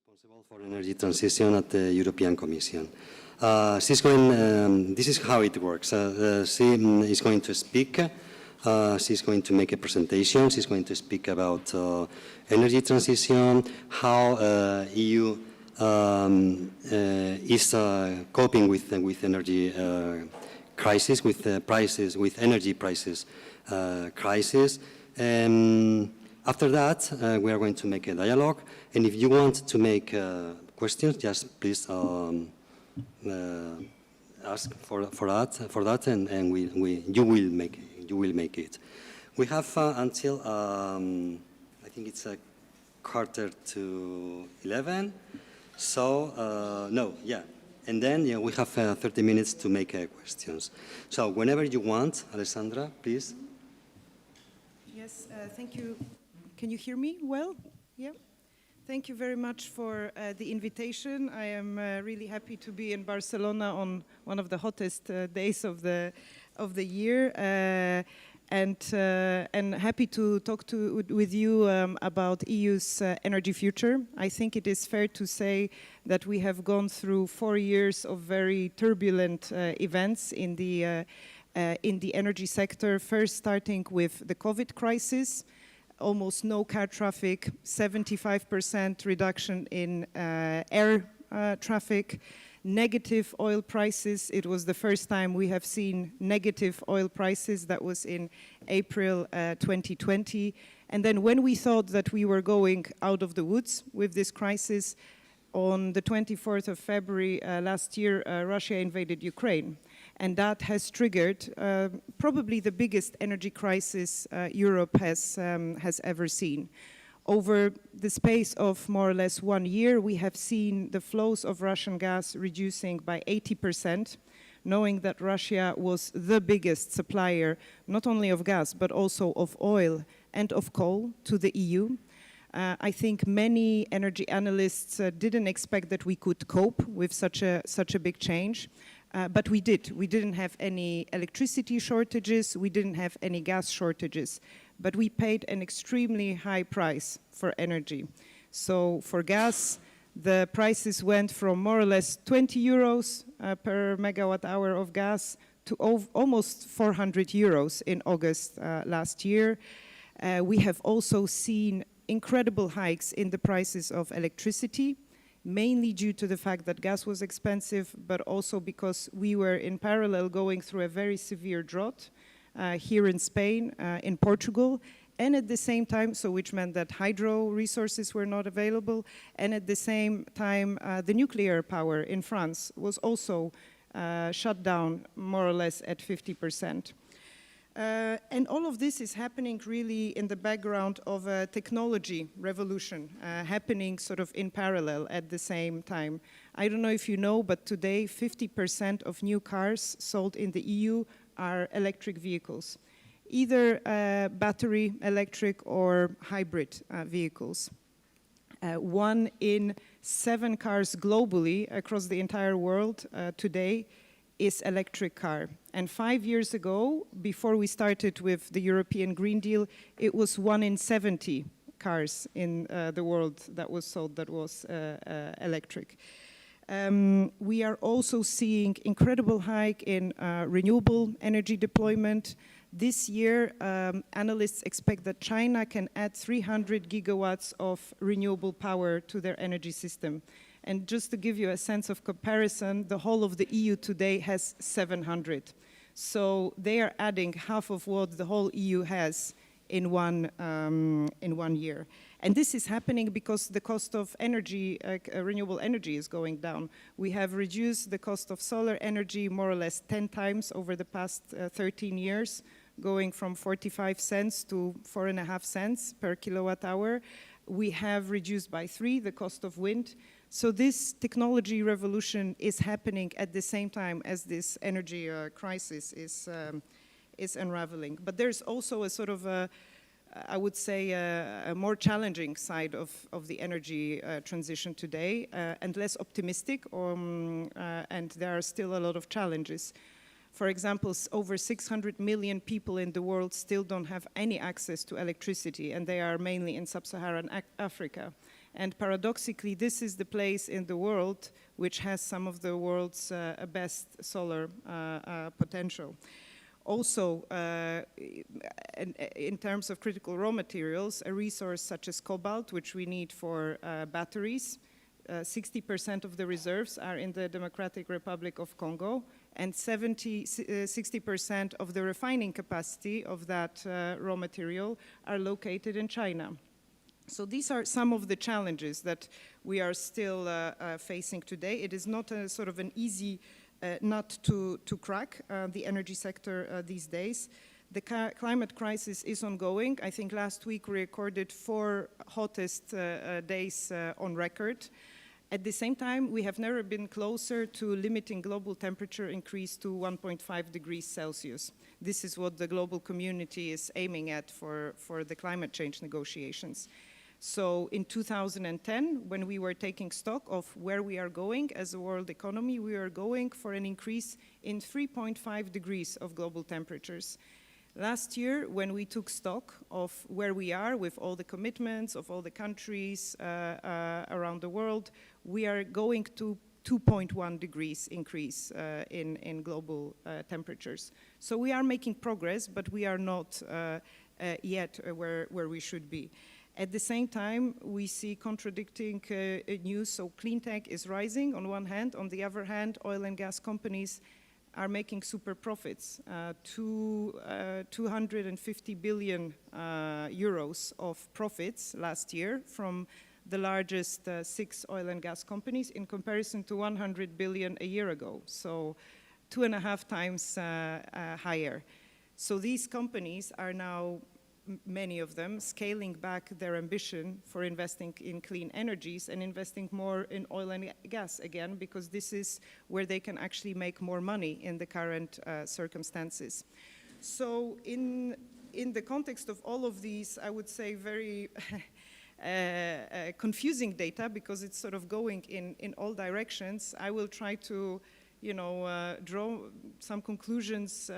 responsible for energy transition at the European Commission. This is how it works. She is going to speak. She's going to make a presentation. She's going to speak about energy transition, how EU is coping with energy crisis, with energy prices crisis. After that, we are going to make a dialogue, and if you want to make questions, just please ask for that, and you will make it. We have until I think it's a 11:15. So and then we have 30 minutes to make questions. So whenever you want, Alessandra, please. Yes, thank you. Can you hear me well? Yeah. Thank you very much for the invitation. I am really happy to be in Barcelona on one of the hottest days of the year, and happy to talk with you about EU's energy future. I think it is fair to say that we have gone through 4 years of very turbulent events in the energy sector. First, starting with the COVID crisis. Almost no car traffic, 75% reduction in air traffic, negative oil prices. It was the first time we have seen negative oil prices. That was in April 2020. And then when we thought that we were going out of the woods with this crisis, on the 24th of February last year, Russia invaded Ukraine. And that has triggered probably the biggest energy crisis Europe has ever seen. Over the space of more or less 1 year, we have seen the flows of Russian gas reducing by 80%, knowing that Russia was the biggest supplier, not only of gas, but also of oil and of coal to the EU. I think many energy analysts didn't expect that we could cope with such a big change. But we did. We didn't have any electricity shortages. We didn't have any gas shortages. But we paid an extremely high price for energy. So for gas, the prices went from more or less 20 euros per megawatt hour of gas to almost 400 euros in August last year. We have also seen incredible hikes in the prices of electricity, mainly due to the fact that gas was expensive, but also because we were in parallel going through a very severe drought here in Spain, in Portugal, and at the same time, which meant that hydro resources were not available, and at the same time, the nuclear power in France was also shut down more or less at 50%. And all of this is happening really in the background of a technology revolution happening sort of in parallel at the same time. I don't know if you know, but today 50% of new cars sold in the EU are electric vehicles, either battery electric or hybrid vehicles. 1 in 7 cars globally across the entire world today is electric car. And 5 years ago, before we started with the European Green Deal, it was 1 in 70 cars in the world that was sold that was electric. We are also seeing incredible hike in renewable energy deployment. This year, analysts expect that China can add 300 gigawatts of renewable power to their energy system. And just to give you a sense of comparison, the whole of the EU today has 700. So they are adding half of what the whole EU has in one year. And this is happening because the cost of energy, renewable energy, is going down. We have reduced the cost of solar energy more or less 10 times over the past 13 years, going from 45 cents to 4.5 cents per kilowatt hour. We have reduced by 3 the cost of wind. So this technology revolution is happening at the same time as this energy crisis is unraveling. But there's also a sort of I would say a more challenging side of the energy transition today, and less optimistic, and there are still a lot of challenges. For example, over 600 million people in the world still don't have any access to electricity, and they are mainly in sub-Saharan Africa. And paradoxically, this is the place in the world which has some of the world's best solar potential. Also, in terms of critical raw materials, a resource such as cobalt, which we need for batteries, 60% of the reserves are in the Democratic Republic of Congo, and 60% of the refining capacity of that raw material are located in China. So these are some of the challenges that we are still facing today. It is not a sort of an easy nut to crack, the energy sector these days. The climate crisis is ongoing. I think last week we recorded 4 hottest days on record. At the same time, we have never been closer to limiting global temperature increase to 1.5 degrees Celsius. This is what the global community is aiming at for the climate change negotiations. So in 2010, when we were taking stock of where we are going as a world economy, we are going for an increase in 3.5 degrees of global temperatures. Last year, when we took stock of where we are with all the commitments of all the countries around the world, we are going to 2.1 degrees increase in global temperatures. So we are making progress, but we are not yet where we should be. At the same time, we see contradicting news. So clean tech is rising on one hand. On the other hand, oil and gas companies are making super profits, 250 billion euros of profits last year from the largest 6 oil and gas companies in comparison to 100 billion a year ago, so 2.5 times higher. So these companies are now, many of them, scaling back their ambition for investing in clean energies and investing more in oil and gas again, because this is where they can actually make more money in the current circumstances. So in the context of all of these, I would say very confusing data, because it's sort of going in all directions, I will try to draw some conclusions.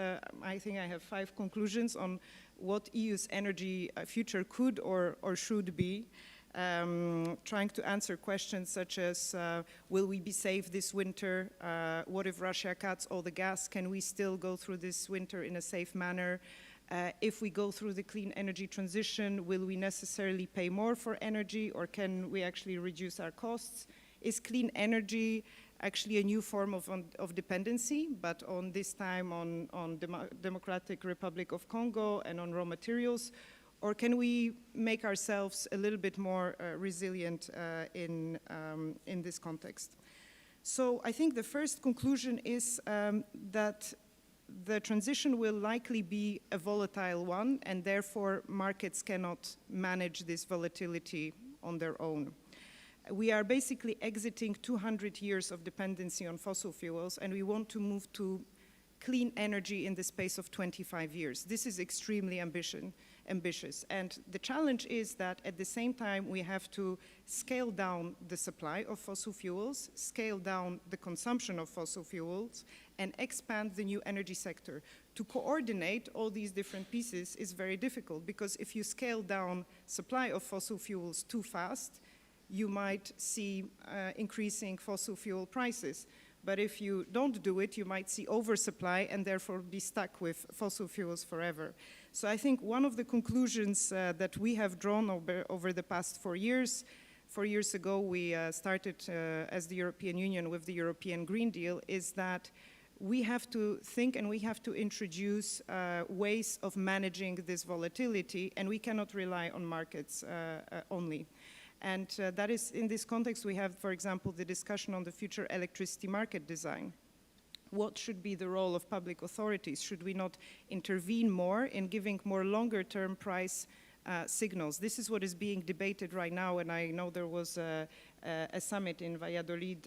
I think I have 5 conclusions on what EU's energy future could or should be, trying to answer questions such as, will we be safe this winter? What if Russia cuts all the gas? Can we still go through this winter in a safe manner? If we go through the clean energy transition, will we necessarily pay more for energy, or can we actually reduce our costs? Is clean energy actually a new form of dependency, but on this time on Democratic Republic of Congo and on raw materials? Or can we make ourselves a little bit more resilient in this context? So I think the first conclusion is that the transition will likely be a volatile one, and therefore markets cannot manage this volatility on their own. We are basically exiting 200 years of dependency on fossil fuels, and we want to move to clean energy in the space of 25 years. This is extremely ambitious. And the challenge is that at the same time, we have to scale down the supply of fossil fuels, scale down the consumption of fossil fuels, and expand the new energy sector. To coordinate all these different pieces is very difficult, because if you scale down supply of fossil fuels too fast, you might see increasing fossil fuel prices. But if you don't do it, you might see oversupply and therefore be stuck with fossil fuels forever. So I think one of the conclusions that we have drawn over the past 4 years, 4 years ago we started as the European Union with the European Green Deal, is that we have to think and we have to introduce ways of managing this volatility, and we cannot rely on markets only. And that is, in this context, we have, for example, the discussion on the future electricity market design. What should be the role of public authorities? Should we not intervene more in giving more longer-term price signals? This is what is being debated right now, and I know there was a summit in Valladolid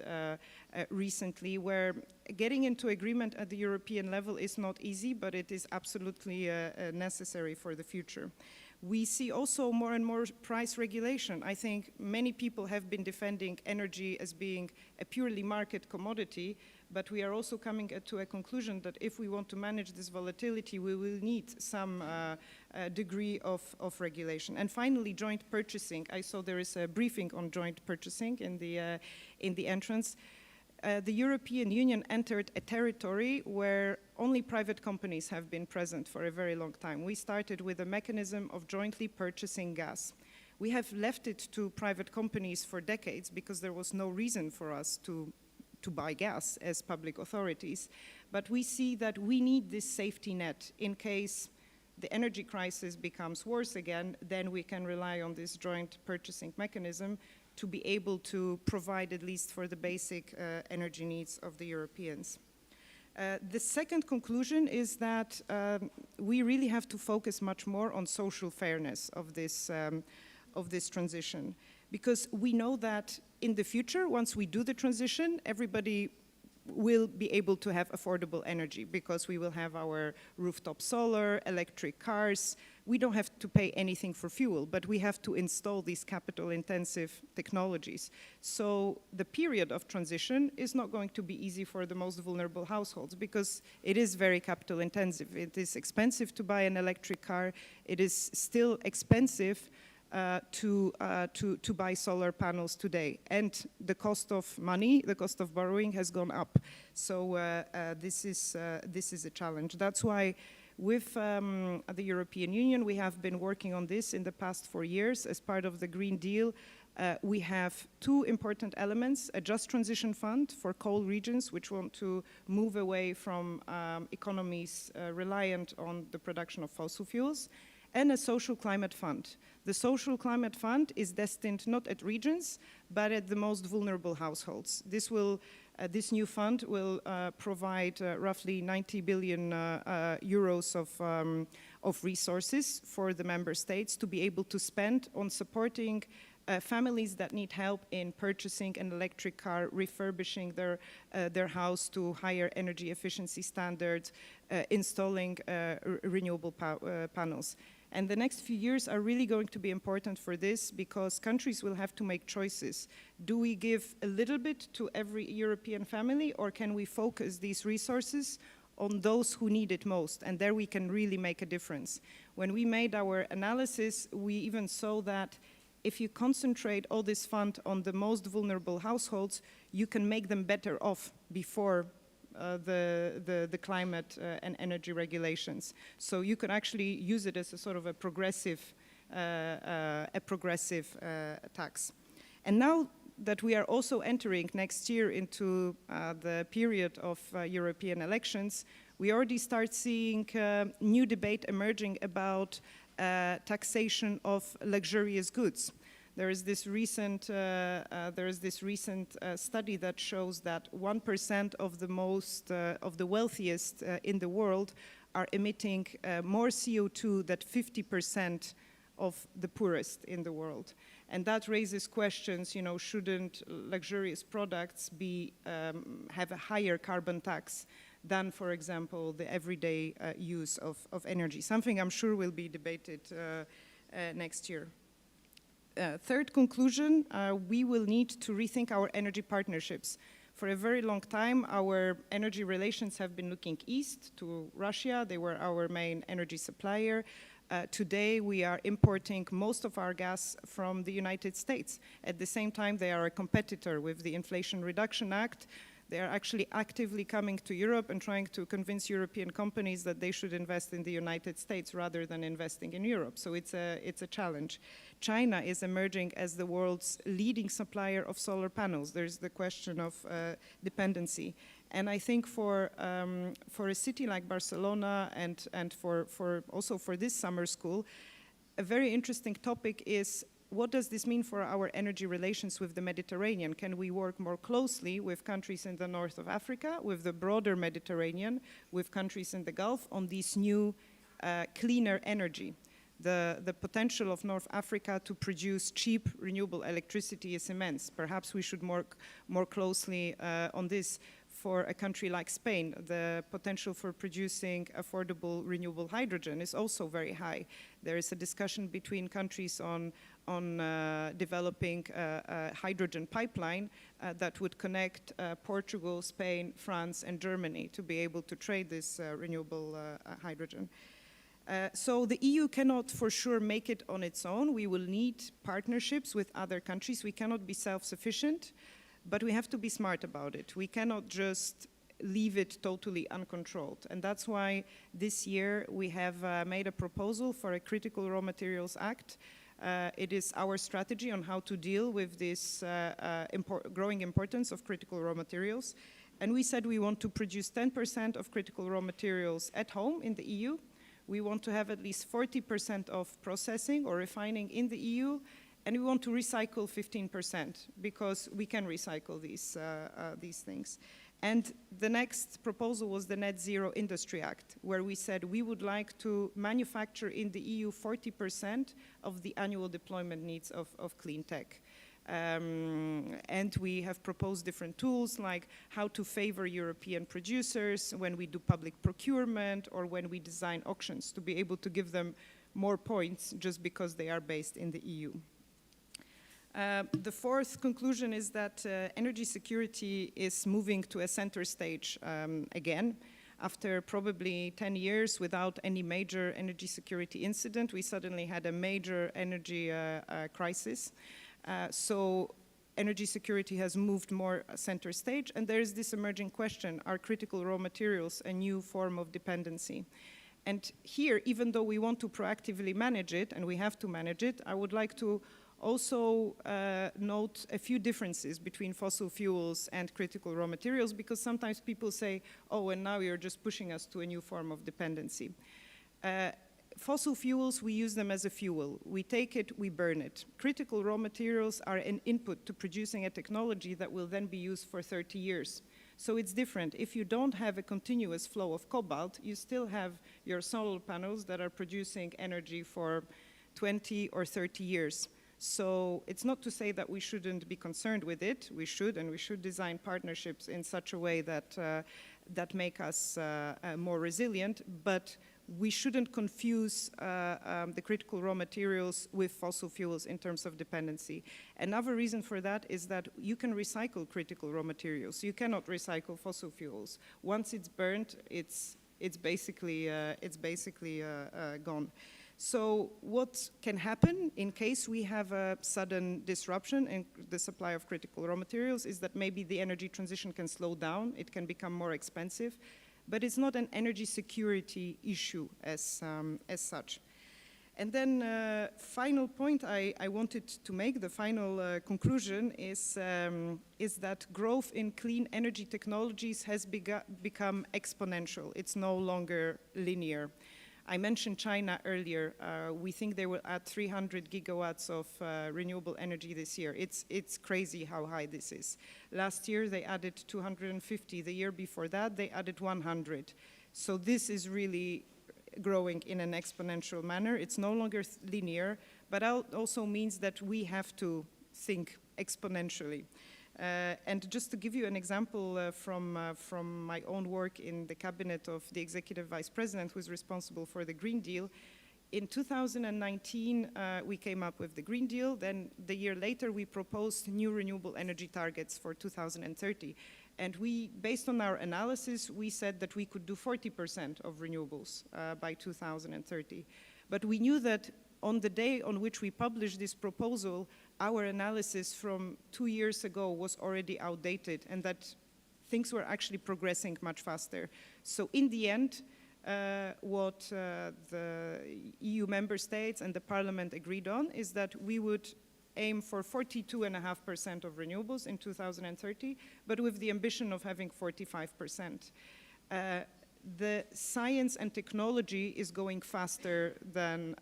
recently where getting into agreement at the European level is not easy, but it is absolutely necessary for the future. We see also more and more price regulation. I think many people have been defending energy as being a purely market commodity, but we are also coming to a conclusion that if we want to manage this volatility, we will need some degree of regulation. And finally, joint purchasing. I saw there is a briefing on joint purchasing in the entrance. The European Union entered a territory where only private companies have been present for a very long time. We started with a mechanism of jointly purchasing gas. We have left it to private companies for decades because there was no reason for us to buy gas as public authorities. But we see that we need this safety net in case the energy crisis becomes worse again, then we can rely on this joint purchasing mechanism to be able to provide at least for the basic energy needs of the Europeans. The second conclusion is that we really have to focus much more on social fairness of this transition, because we know that in the future, once we do the transition, everybody will be able to have affordable energy because we will have our rooftop solar, electric cars. We don't have to pay anything for fuel, but we have to install these capital-intensive technologies. So the period of transition is not going to be easy for the most vulnerable households because it is very capital-intensive. It is expensive to buy an electric car. It is still expensive to buy solar panels today. And the cost of money, the cost of borrowing has gone up. So this is a challenge. That's why with the European Union, we have been working on this in the past 4 years as part of the Green Deal. We have two important elements: a just transition fund for coal regions which want to move away from economies reliant on the production of fossil fuels, and a social climate fund. The social climate fund is destined not at regions, but at the most vulnerable households. This new fund will provide roughly 90 billion euros of resources for the member states to be able to spend on supporting families that need help in purchasing an electric car, refurbishing their house to higher energy efficiency standards, installing renewable panels. And the next few years are really going to be important for this because countries will have to make choices. Do we give a little bit to every European family, or can we focus these resources on those who need it most? And there we can really make a difference. When we made our analysis, we even saw that if you concentrate all this fund on the most vulnerable households, you can make them better off before the climate and energy regulations. So you can actually use it as a sort of a progressive tax. And now that we are also entering next year into the period of European elections, we already start seeing new debate emerging about taxation of luxurious goods. There is this recent study that shows that 1% of the wealthiest in the world are emitting more CO2 than 50% of the poorest in the world. And that raises questions, you know, shouldn't luxurious products have a higher carbon tax than, for example, the everyday use of energy? Something I'm sure will be debated next year. Third conclusion, we will need to rethink our energy partnerships. For a very long time, our energy relations have been looking east to Russia. They were our main energy supplier. Today, we are importing most of our gas from the United States. At the same time, they are a competitor with the Inflation Reduction Act. They are actually actively coming to Europe and trying to convince European companies that they should invest in the United States rather than investing in Europe. So it's a challenge. China is emerging as the world's leading supplier of solar panels. There's the question of dependency. And I think for a city like Barcelona and also for this summer school, a very interesting topic is, what does this mean for our energy relations with the Mediterranean? Can we work more closely with countries in the north of Africa, with the broader Mediterranean, with countries in the Gulf on this new cleaner energy? The potential of North Africa to produce cheap renewable electricity is immense. Perhaps we should work more closely on this. For a country like Spain, the potential for producing affordable renewable hydrogen is also very high. There is a discussion between countries on developing a hydrogen pipeline that would connect Portugal, Spain, France, and Germany to be able to trade this renewable hydrogen. So the EU cannot for sure make it on its own. We will need partnerships with other countries. We cannot be self-sufficient, but we have to be smart about it. We cannot just leave it totally uncontrolled. And that's why this year we have made a proposal for a Critical Raw Materials Act. It is our strategy on how to deal with this growing importance of critical raw materials. And we said we want to produce 10% of critical raw materials at home in the EU. We want to have at least 40% of processing or refining in the EU, and we want to recycle 15% because we can recycle these things. And the next proposal was the Net Zero Industry Act, where we said we would like to manufacture in the EU 40% of the annual deployment needs of clean tech. And we have proposed different tools like how to favor European producers when we do public procurement or when we design auctions to be able to give them more points just because they are based in the EU. The fourth conclusion is that energy security is moving to a center stage again. After probably 10 years without any major energy security incident, we suddenly had a major energy crisis. So energy security has moved more center stage, and there is this emerging question, are critical raw materials a new form of dependency? And here, even though we want to proactively manage it, and we have to manage it, I would like to also note a few differences between fossil fuels and critical raw materials, because sometimes people say, oh, and now you're just pushing us to a new form of dependency. Fossil fuels, we use them as a fuel. We take it, we burn it. Critical raw materials are an input to producing a technology that will then be used for 30 years. So it's different. If you don't have a continuous flow of cobalt, you still have your solar panels that are producing energy for 20 or 30 years. So it's not to say that we shouldn't be concerned with it. We should, and we should design partnerships in such a way that, that make us more resilient, but we shouldn't confuse the critical raw materials with fossil fuels in terms of dependency. Another reason for that is that you can recycle critical raw materials. You cannot recycle fossil fuels. Once it's burnt, it's basically gone. So what can happen in case we have a sudden disruption in the supply of critical raw materials is that maybe the energy transition can slow down, it can become more expensive, but it's not an energy security issue as such. And then final point I wanted to make, the final conclusion is that growth in clean energy technologies has become exponential. It's no longer linear. I mentioned China earlier. We think they will add 300 gigawatts of renewable energy this year. It's crazy how high this is. Last year they added 250. The year before that they added 100. So this is really growing in an exponential manner. It's no longer linear, but it also means that we have to think exponentially. And just to give you an example from my own work in the cabinet of the executive vice president who is responsible for the Green Deal, in 2019 we came up with the Green Deal. Then the year later we proposed new renewable energy targets for 2030. And we, based on our analysis, we said that we could do 40% of renewables by 2030. But we knew that on the day on which we published this proposal, our analysis from 2 years ago was already outdated and that things were actually progressing much faster. So in the end, what the EU member states and the Parliament agreed on is that we would aim for 42.5% of renewables in 2030, but with the ambition of having 45%. The science and technology is going faster than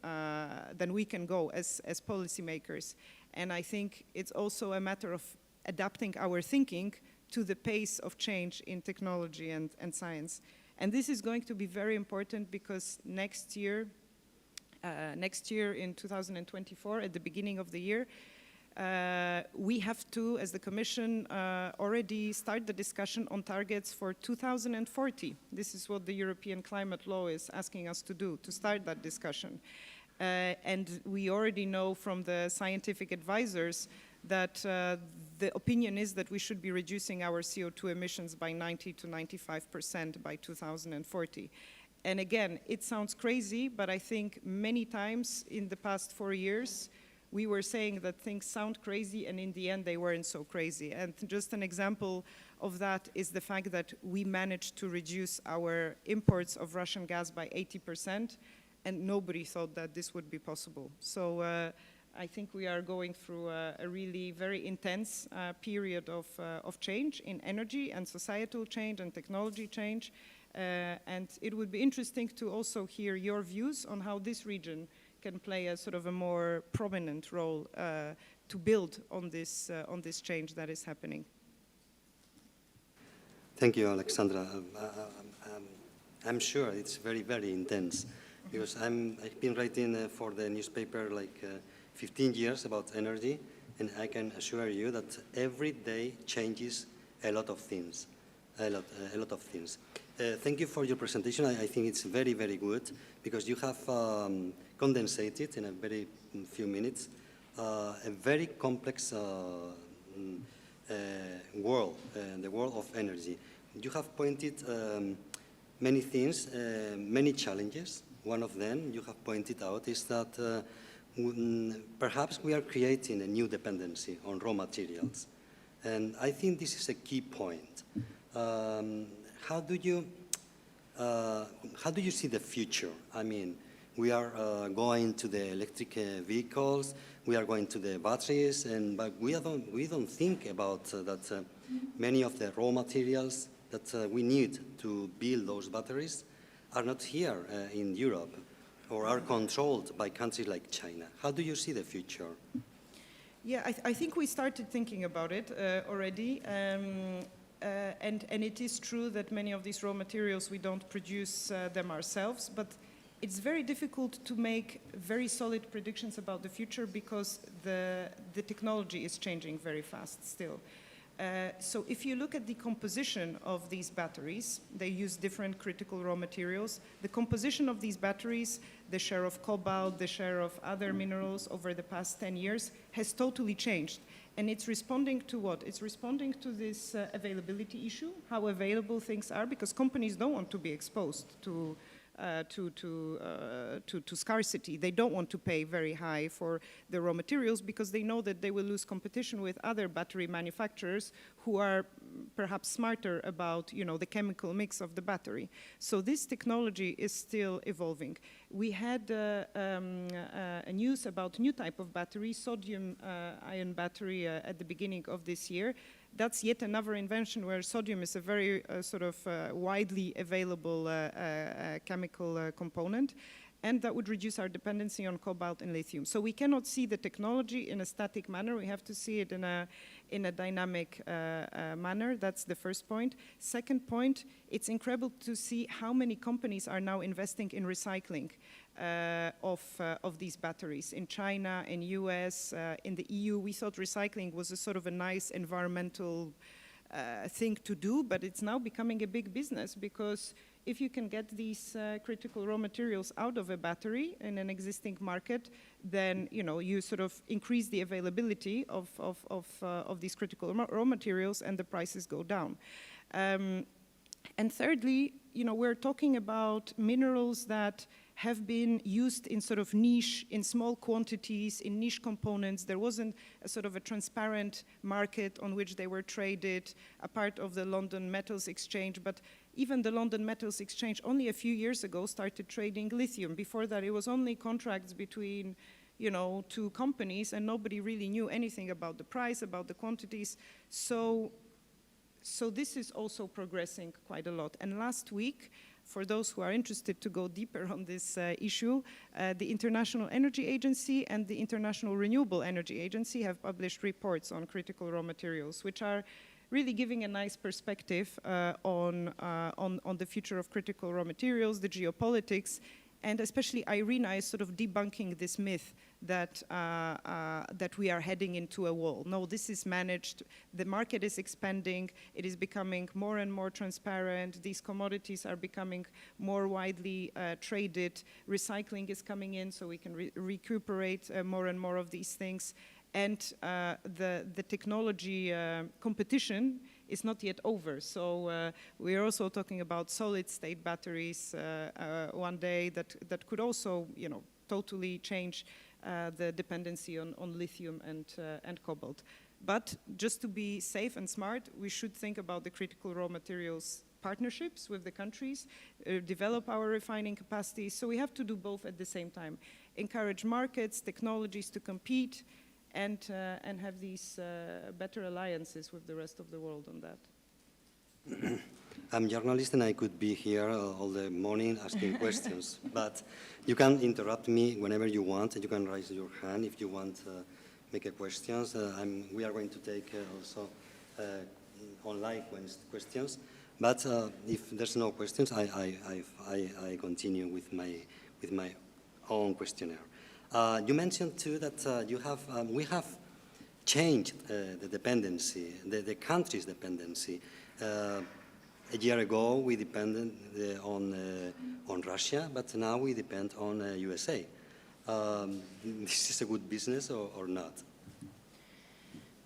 we can go as policymakers. And I think it's also a matter of adapting our thinking to the pace of change in technology and science. And this is going to be very important because next year in 2024, at the beginning of the year, we have to, as the Commission, already start the discussion on targets for 2040. This is what the European climate law is asking us to do, to start that discussion. And we already know from the scientific advisors that the opinion is that we should be reducing our CO2 emissions by 90 to 95% by 2040. And again, it sounds crazy, but I think many times in the past 4 years, we were saying that things sound crazy, and in the end, they weren't so crazy. And just an example of that is the fact that we managed to reduce our imports of Russian gas by 80%, and nobody thought that this would be possible. So I think we are going through a really very intense period of change in energy and societal change and technology change. And it would be interesting to also hear your views on how this region can play a sort of a more prominent role to build on this change that is happening. Thank you, Alexandra. I'm sure it's very, very intense because I've been writing for the newspaper like 15 years about energy, and I can assure you that every day changes a lot of things, a lot of things. Thank you for your presentation. I think it's very, very good because you have condensated in a very few minutes a very complex world, the world of energy. You have pointed many things, many challenges. One of them you have pointed out is that perhaps we are creating a new dependency on raw materials. And I think this is a key point. How do you see the future? I mean, we are going to the electric vehicles, we are going to the batteries, but we don't think about that many of the raw materials that we need to build those batteries are not here in Europe or are controlled by countries like China. How do you see the future? Yeah, I think we started thinking about it already. And it is true that many of these raw materials, we don't produce them ourselves, but it's very difficult to make very solid predictions about the future because the technology is changing very fast still. So if you look at the composition of these batteries, they use different critical raw materials. The composition of these batteries, the share of cobalt, the share of other minerals over the past 10 years has totally changed. And it's responding to what? It's responding to this availability issue, how available things are, because companies don't want to be exposed to scarcity. They don't want to pay very high for the raw materials because they know that they will lose competition with other battery manufacturers who are perhaps smarter about, the chemical mix of the battery. So this technology is still evolving. We had a news about a new type of battery, sodium-ion battery at the beginning of this year. That's yet another invention where sodium is a very widely available chemical component, and that would reduce our dependency on cobalt and lithium. So we cannot see the technology in a static manner. We have to see it in a dynamic manner. That's the first point. Second point, it's incredible to see how many companies are now investing in recycling of these batteries. In China, in US, in the EU, we thought recycling was a sort of a nice environmental thing to do, but it's now becoming a big business because if you can get these critical raw materials out of a battery in an existing market, then you sort of increase the availability of these critical raw materials and the prices go down. And thirdly, we're talking about minerals that have been used in sort of niche, in small quantities, in niche components. There wasn't a sort of a transparent market on which they were traded, a part of the London Metals Exchange. But even the London Metals Exchange only a few years ago started trading lithium. Before that, it was only contracts between two companies, and nobody really knew anything about the price, about the quantities. So this is also progressing quite a lot. And last week, for those who are interested to go deeper on this issue, the International Energy Agency and the International Renewable Energy Agency have published reports on critical raw materials, which are really giving a nice perspective on the future of critical raw materials, the geopolitics, and especially IRENA is sort of debunking this myth that we are heading into a wall. No, this is managed. The market is expanding. It is becoming more and more transparent. These commodities are becoming more widely traded. Recycling is coming in, so we can recuperate more and more of these things. And the technology competition is not yet over. So we are also talking about solid-state batteries one day that could also, totally change the dependency on lithium and cobalt. But just to be safe and smart, we should think about the critical raw materials partnerships with the countries, develop our refining capacity. So we have to do both at the same time. Encourage markets, technologies to compete, and have these better alliances with the rest of the world on that. I'm a journalist and I could be here all the morning asking questions, but you can interrupt me whenever you want. You can raise your hand if you want make a questions. We are going to take also online questions, but if there's no questions, I continue with my own questionnaire. You mentioned too that we have changed the dependency, the country's dependency. A year ago, we depended on Russia, but now we depend on USA. This is a good business or not?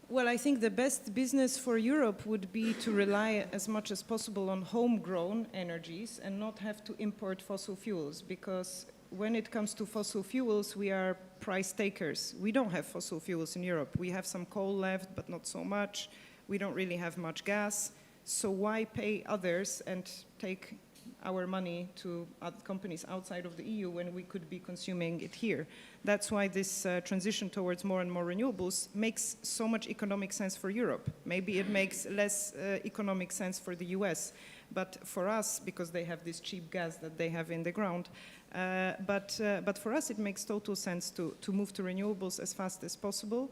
Well, I think the best business for Europe would be to rely as much as possible on homegrown energies and not have to import fossil fuels, because when it comes to fossil fuels, we are price takers. We don't have fossil fuels in Europe. We have some coal left, but not so much. We don't really have much gas. So why pay others and take our money to companies outside of the EU when we could be consuming it here? That's why this transition towards more and more renewables makes so much economic sense for Europe. Maybe it makes less economic sense for the US, but for us, because they have this cheap gas that they have in the ground, but for us it makes total sense to move to renewables as fast as possible.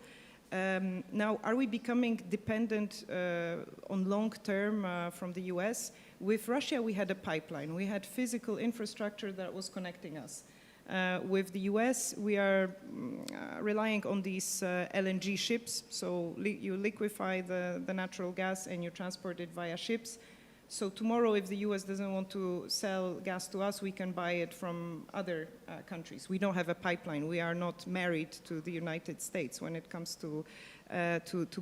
Now, are we becoming dependent on long term from the US? With Russia, we had a pipeline. We had physical infrastructure that was connecting us. With the US, we are relying on these LNG ships. So you liquefy the natural gas and you transport it via ships. So tomorrow, if the US doesn't want to sell gas to us, we can buy it from other countries. We don't have a pipeline. We are not married to the United States when it comes to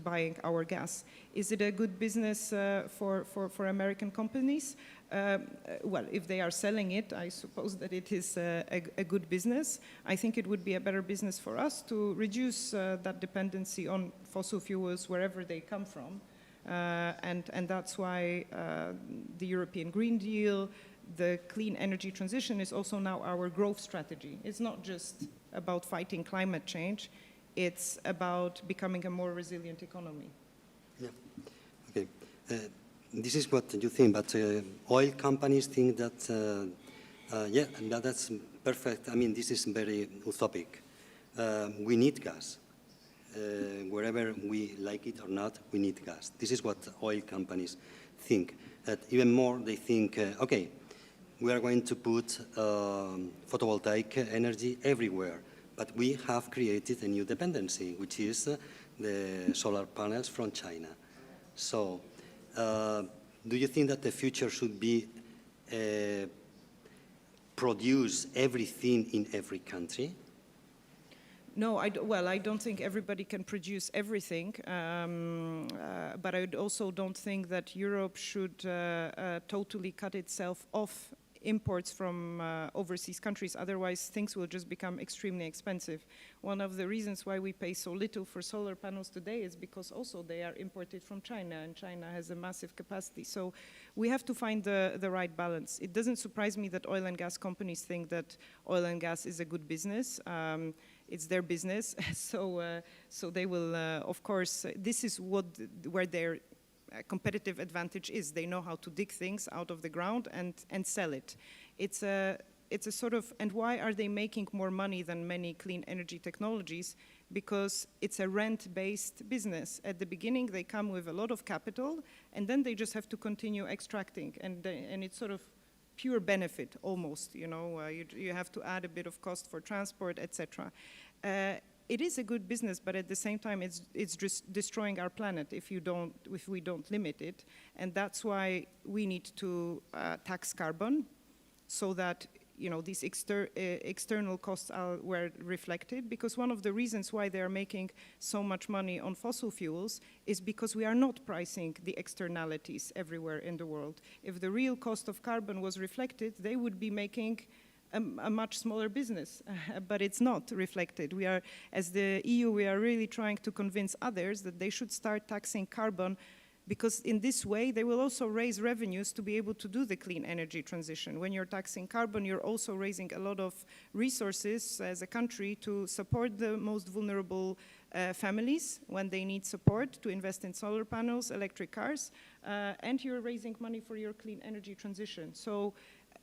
buying our gas. Is it a good business for American companies? Well, if they are selling it, I suppose that it is a good business. I think it would be a better business for us to reduce that dependency on fossil fuels wherever they come from. And that's why the European Green Deal, the clean energy transition is also now our growth strategy. It's not just about fighting climate change, it's about becoming a more resilient economy. Yeah, okay. This is what you think, but oil companies think that, yeah, that's perfect. I mean, this is very utopic. We need gas. Wherever we like it or not, we need gas. This is what oil companies think. Even more, they think, okay, we are going to put photovoltaic energy everywhere, but we have created a new dependency, which is the solar panels from China. So, do you think that the future should be produce everything in every country? No, I don't think everybody can produce everything, but I also don't think that Europe should totally cut itself off imports from overseas countries. Otherwise, things will just become extremely expensive. One of the reasons why we pay so little for solar panels today is because also they are imported from China, and China has a massive capacity. So we have to find the right balance. It doesn't surprise me that oil and gas companies think that oil and gas is a good business. It's their business, so they will, of course, this is where their competitive advantage is. They know how to dig things out of the ground and sell it. It's a sort of, and why are they making more money than many clean energy technologies? Because it's a rent-based business. At the beginning, they come with a lot of capital, and then they just have to continue extracting, and it's sort of pure benefit, almost, you know, you have to add a bit of cost for transport, etc. It is a good business, but at the same time, it's just destroying our planet if we don't limit it, and that's why we need to tax carbon, so that these external costs were reflected, because one of the reasons why they are making so much money on fossil fuels is because we are not pricing the externalities everywhere in the world. If the real cost of carbon was reflected, they would be making a much smaller business, but it's not reflected. We are, as the EU, we are really trying to convince others that they should start taxing carbon, because in this way they will also raise revenues to be able to do the clean energy transition. When you're taxing carbon, you're also raising a lot of resources as a country to support the most vulnerable families when they need support to invest in solar panels, electric cars, and you're raising money for your clean energy transition. So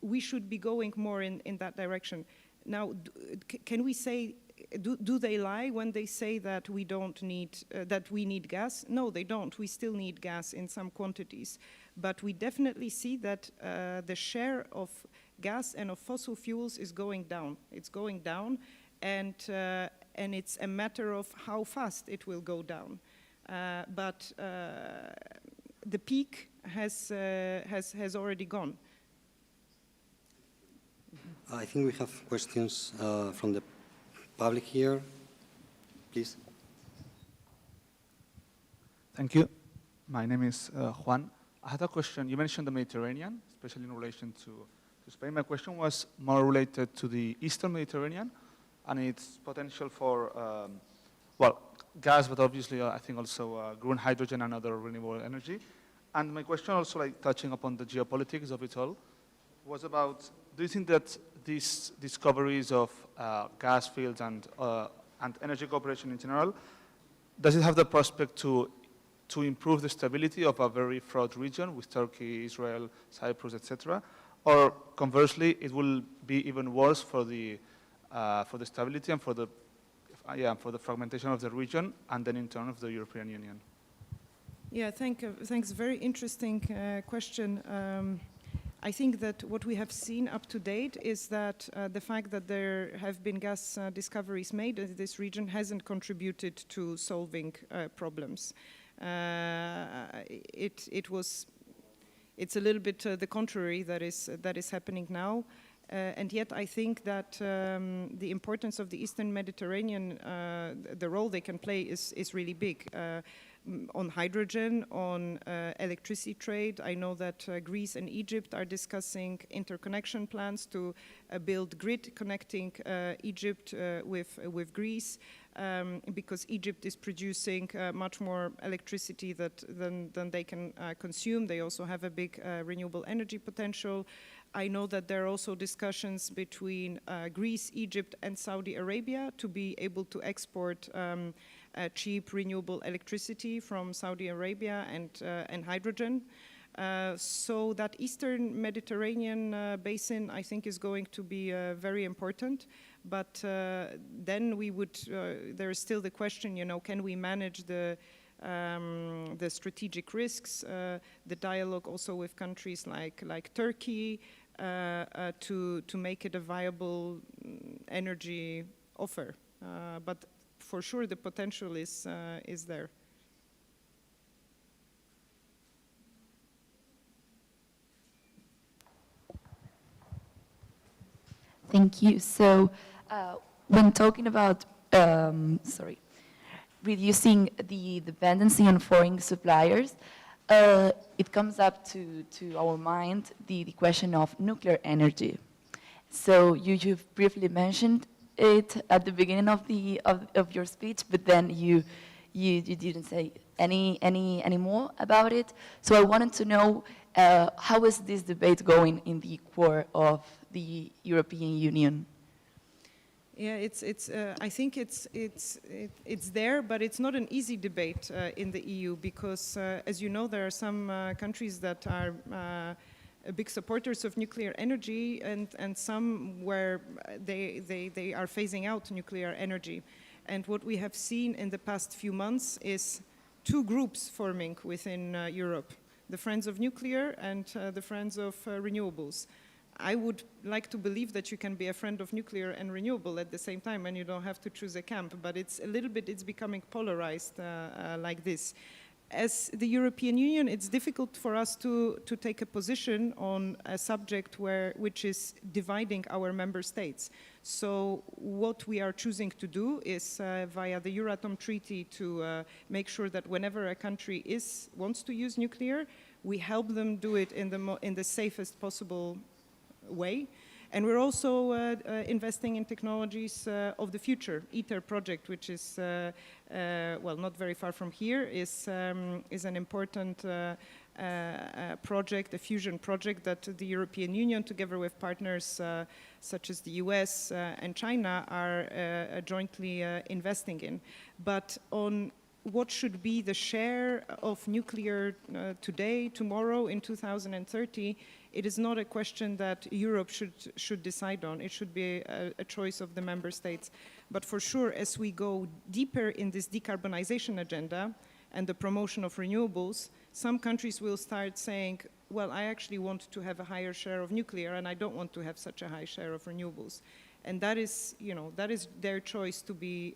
we should be going more in that direction. Now, can we say, do they lie when they say that we don't need, that we need gas? No, they don't. We still need gas in some quantities. But we definitely see that the share of gas and of fossil fuels is going down. It's going down, and it's a matter of how fast it will go down. But the peak has already gone. I think we have questions from the public here. Please. Thank you. My name is Juan. I had a question. You mentioned the Mediterranean, especially in relation to Spain. My question was more related to the Eastern Mediterranean and its potential for, well, gas, but obviously I think also green hydrogen and other renewable energy. And my question also, like touching upon the geopolitics of it all, was about, do you think that these discoveries of gas fields and energy cooperation in general, does it have the prospect to improve the stability of a very fraught region with Turkey, Israel, Cyprus, etc., or conversely, it will be even worse for the stability and for the fragmentation of the region and then in turn of the European Union? Yeah, thanks. Very interesting question. I think that what we have seen up to date is that the fact that there have been gas discoveries made in this region hasn't contributed to solving problems. It's a little bit the contrary that is happening now. And yet I think that the importance of the Eastern Mediterranean, the role they can play is really big. On hydrogen, on electricity trade. I know that Greece and Egypt are discussing interconnection plans to build grid connecting Egypt with Greece, because Egypt is producing much more electricity than they can consume. They also have a big renewable energy potential. I know that there are also discussions between Greece, Egypt, and Saudi Arabia to be able to export cheap renewable electricity from Saudi Arabia and hydrogen. So that Eastern Mediterranean basin, I think, is going to be very important. But then we would, there is still the question, can we manage the strategic risks, the dialogue also with countries like Turkey, to make it a viable energy offer. But for sure, the potential is there. Thank you. So, when talking about, reducing the dependency on foreign suppliers, it comes up to our mind the question of nuclear energy. So you've briefly mentioned it at the beginning of your speech, but then you didn't say any more about it. So I wanted to know how is this debate going in the core of the European Union? Yeah, I think it's there, but it's not an easy debate in the EU because, as you know, there are some countries that are big supporters of nuclear energy and some where they are phasing out nuclear energy. And what we have seen in the past few months is two groups forming within Europe, the Friends of Nuclear and the Friends of Renewables. I would like to believe that you can be a friend of nuclear and renewable at the same time and you don't have to choose a camp, but it's a little bit, it's becoming polarized like this. as the European Union, it's difficult for us to take a position on a subject which is dividing our member states. So what we are choosing to do is via the Euratom Treaty to make sure that whenever a country wants to use nuclear, we help them do it in the safest possible way. And we're also investing in technologies of the future. ITER project, which is, well, not very far from here, is an important project, a fusion project that the European Union, together with partners such as the US and China, are jointly investing in. But on what should be the share of nuclear today, tomorrow, in 2030, it is not a question that Europe should decide on. It should be a choice of the member states. But for sure, as we go deeper in this decarbonization agenda and the promotion of renewables, some countries will start saying, well, I actually want to have a higher share of nuclear and I don't want to have such a high share of renewables. And that is, that is their choice to be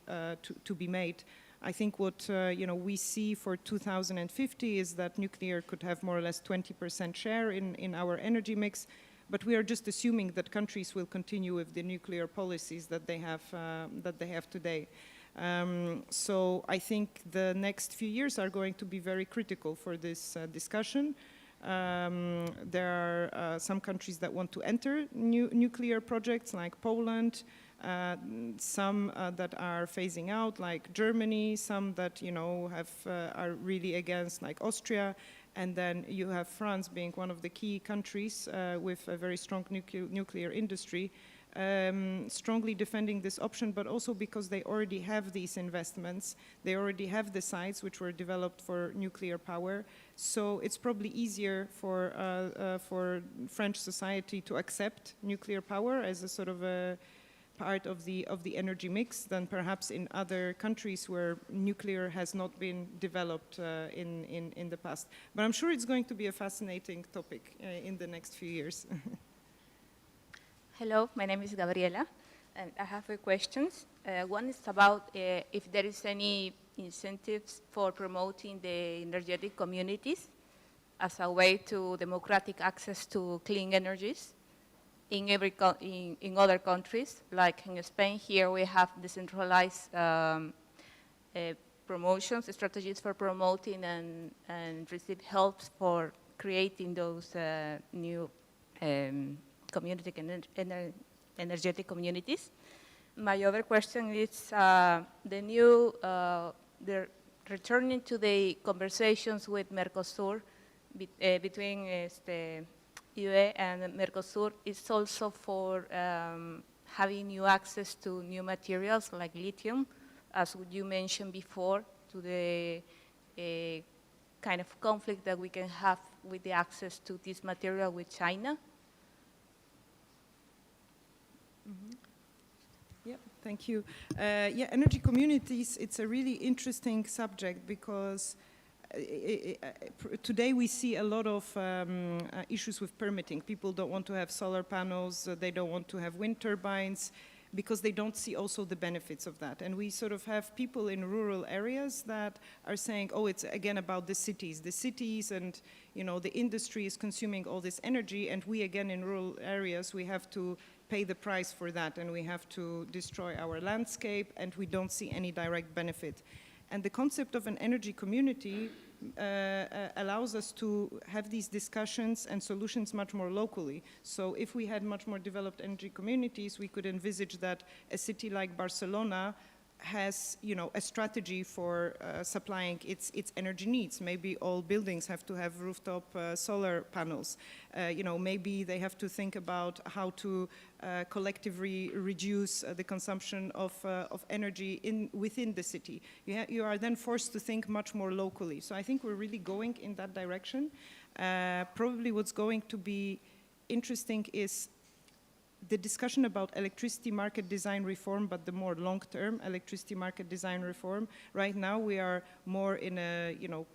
made. I think what we see for 2050 is that nuclear could have more or less 20% share in our energy mix, but we are just assuming that countries will continue with the nuclear policies that they have today. So I think the next few years are going to be very critical for this discussion. There are some countries that want to enter nuclear projects like Poland, some that are phasing out, like Germany, some that are really against, like Austria, and then you have France being one of the key countries with a very strong nuclear industry, strongly defending this option, but also because they already have these investments, they already have the sites which were developed for nuclear power, so it's probably easier for French society to accept nuclear power as a sort of a part of the energy mix than perhaps in other countries where nuclear has not been developed in the past. But I'm sure it's going to be a fascinating topic in the next few years. Hello, my name is Gabriela, and I have three questions. One is about if there is any incentives for promoting the energetic communities as a way to democratic access to clean energies. In other countries, like in Spain, here we have decentralized promotions, strategies for promoting and receive help for creating those new community energetic communities. My other question is the returning to the conversations with Mercosur between UE and Mercosur is also for having new access to new materials like lithium, as you mentioned before, to the kind of conflict that we can have with the access to this material with China. Mm-hmm. Yeah, thank you. Yeah, energy communities, it's a really interesting subject because today we see a lot of issues with permitting. People don't want to have solar panels, they don't want to have wind turbines, because they don't see also the benefits of that. And we sort of have people in rural areas that are saying, oh, it's again about the cities. The cities and, the industry is consuming all this energy, and we again in rural areas, we have to pay the price for that, and we have to destroy our landscape, and we don't see any direct benefit. And the concept of an energy community allows us to have these discussions and solutions much more locally. So if we had much more developed energy communities, we could envisage that a city like Barcelona has, a strategy for supplying its energy needs. Maybe all buildings have to have rooftop solar panels. Maybe they have to think about how to collectively reduce the consumption of energy within the city. You are then forced to think much more locally. So I think we're really going in that direction. Probably what's going to be interesting is the discussion about electricity market design reform, but the more long-term electricity market design reform. Right now we are more in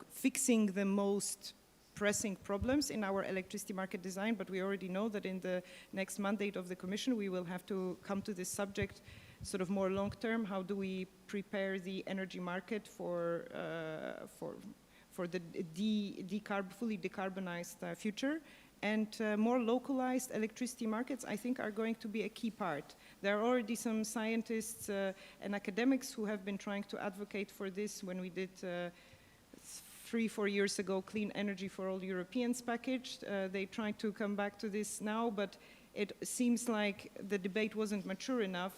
fixing the most pressing problems in our electricity market design, but we already know that in the next mandate of the Commission we will have to come to this subject sort of more long-term. How do we prepare the energy market for for the fully decarbonized future. And more localized electricity markets, I think, are going to be a key part. There are already some scientists and academics who have been trying to advocate for this when we did 3-4 years ago Clean Energy for All Europeans package. They tried to come back to this now, but it seems like the debate wasn't mature enough.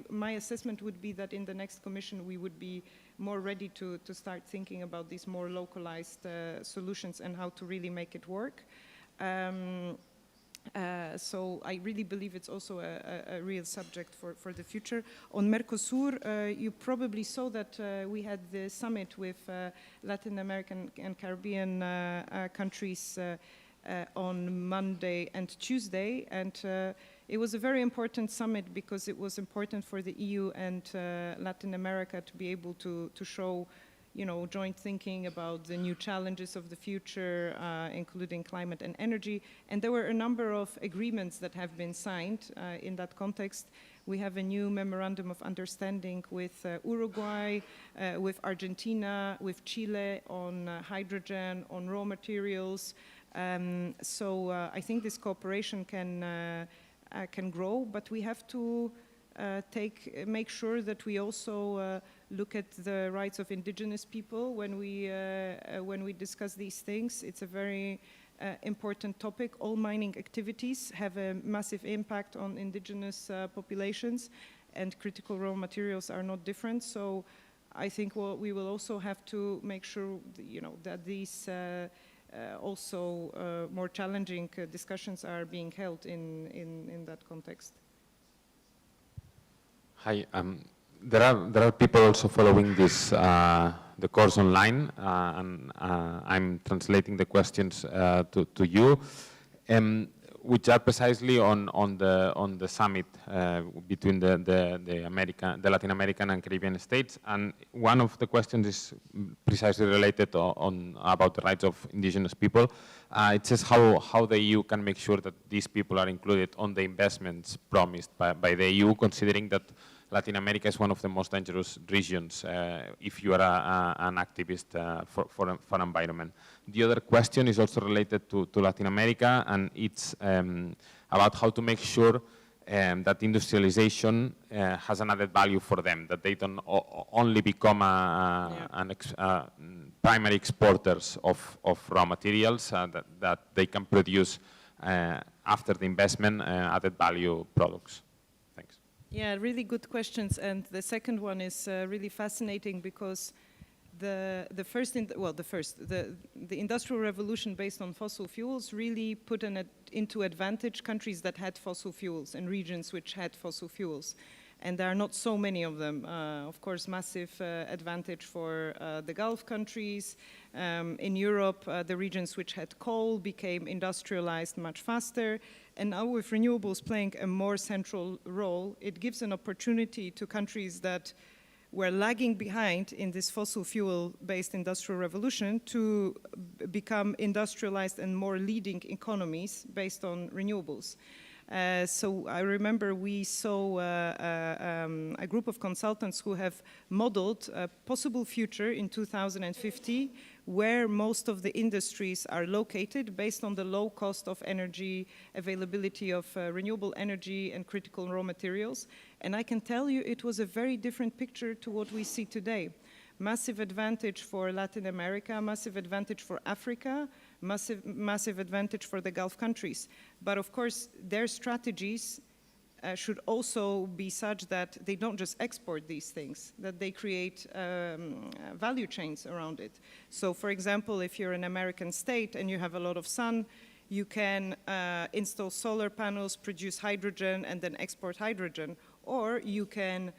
My assessment would be that in the next Commission we would be more ready to start thinking about these more localized solutions and how to really make it work. So I really believe it's also a real subject for the future. On Mercosur, you probably saw that we had the summit with Latin American and Caribbean countries on Monday and Tuesday, and it was a very important summit because it was important for the EU and Latin America to be able to show, joint thinking about the new challenges of the future, including climate and energy. And there were a number of agreements that have been signed in that context. We have a new memorandum of understanding with Uruguay, with Argentina, with Chile on hydrogen, on raw materials. So I think this cooperation can grow, but we have to make sure that we also look at the rights of indigenous people when we discuss these things. It's a very important topic. All mining activities have a massive impact on indigenous populations, and critical raw materials are not different. So I think we will also have to make sure, that these also more challenging discussions are being held in that context. Hi, there are people also following this the course online, and I'm translating the questions to you, which are precisely on the summit between the Latin American and Caribbean states. And one of the questions is precisely related about the rights of indigenous people. It says how the EU can make sure that these people are included on the investments promised by the EU, considering that Latin America is one of the most dangerous regions if you are an activist for environment. The other question is also related to Latin America, and it's about how to make sure that industrialization has an added value for them, that they don't only become primary exporters of raw materials, that they can produce after the investment added value products. Thanks. Yeah, really good questions, and the second one is really fascinating because the industrial revolution based on fossil fuels really put into advantage countries that had fossil fuels and regions which had fossil fuels, and there are not so many of them. Of course, massive advantage for the Gulf countries. In Europe, the regions which had coal became industrialized much faster. And now with renewables playing a more central role, it gives an opportunity to countries that were lagging behind in this fossil fuel-based industrial revolution to become industrialized and more leading economies based on renewables. So I remember we saw a group of consultants who have modeled a possible future in 2050 where most of the industries are located based on the low cost of energy, availability of renewable energy and critical raw materials. And I can tell you it was a very different picture to what we see today. Massive advantage for Latin America, massive advantage for Africa, massive advantage for the Gulf countries. But of course, their strategies should also be such that they don't just export these things, that they create value chains around it. So for example, if you're an American state and you have a lot of sun, you can install solar panels, produce hydrogen, and then export hydrogen. Or you can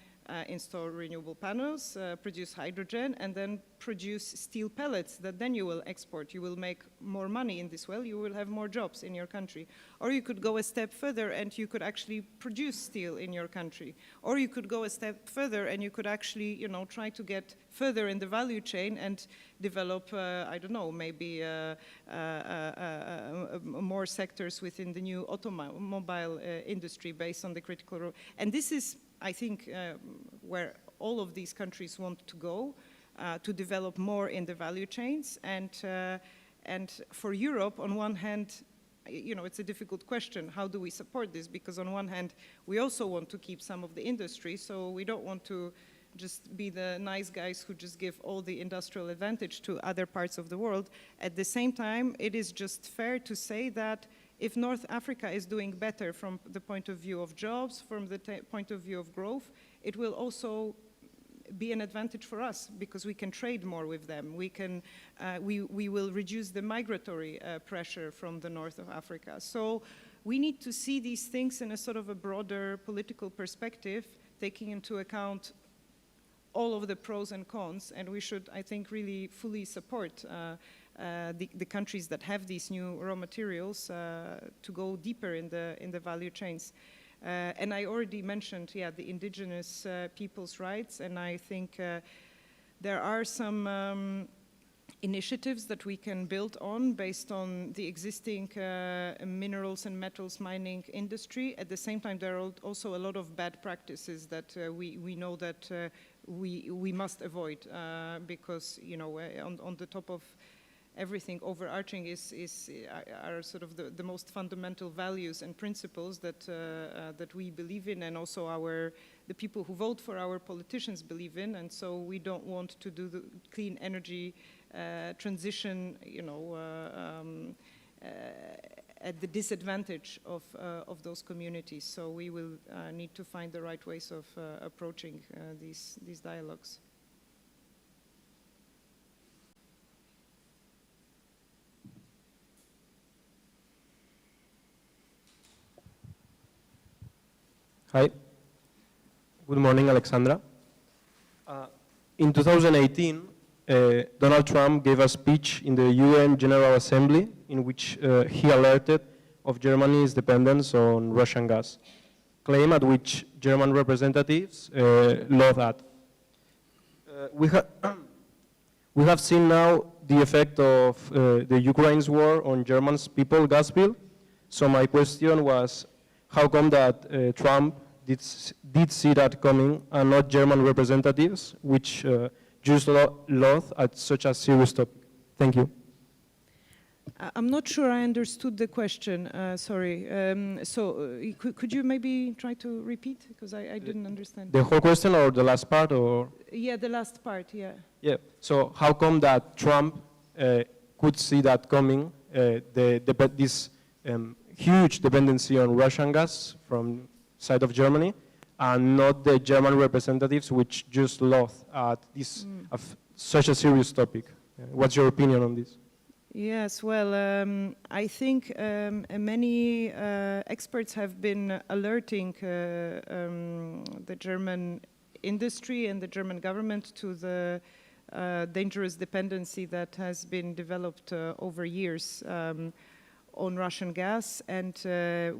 install renewable panels, produce hydrogen, and then produce steel pellets that then you will export. You will make more money in this way. You will have more jobs in your country. Or you could go a step further and you could actually produce steel in your country. Or you could go a step further and you could actually, try to get further in the value chain and develop, I don't know, maybe more sectors within the new automobile industry based on the critical role. And this is, I think, where all of these countries want to go. to develop more in the value chains. And for Europe, on one hand, it's a difficult question. How do we support this? Because on one hand, we also want to keep some of the industry, so we don't want to just be the nice guys who just give all the industrial advantage to other parts of the world. At the same time, it is just fair to say that if North Africa is doing better from the point of view of jobs, from the point of view of growth, it will also be an advantage for us because we can trade more with them. We will reduce the migratory pressure from the north of Africa. So we need to see these things in a sort of a broader political perspective, taking into account all of the pros and cons, and we should, I think, really fully support the countries that have these new raw materials to go deeper in the value chains. And I already mentioned, the indigenous people's rights, and I think there are some initiatives that we can build on based on the existing minerals and metals mining industry. At the same time, there are also a lot of bad practices that we know that we must avoid because, on the top of everything overarching are sort of the most fundamental values and principles that we believe in, and also the people who vote for our politicians believe in. And so we don't want to do the clean energy transition, at the disadvantage of those communities. So we will need to find the right ways of approaching these dialogues. Hi. Good morning, Alexandra. In 2018, Donald Trump gave a speech in the UN General Assembly in which he alerted of Germany's dependence on Russian gas, claim at which German representatives laughed at. We have seen now the effect of the Ukraine's war on Germany's people gas bill. So my question was, how come that Trump did see that coming and not German representatives, which just laughed at such a serious topic? Thank you. I'm not sure I understood the question, sorry. Could you maybe try to repeat? Because I didn't understand. The whole question or the last part? Or? Yeah, the last part, yeah. Yeah, so how come that Trump could see that coming, this huge dependency on Russian gas from side of Germany, and not the German representatives, which just laughed at this such a serious topic? What's your opinion on this? Yes, well, I think many experts have been alerting the German industry and the German government to the dangerous dependency that has been developed over years on Russian gas. And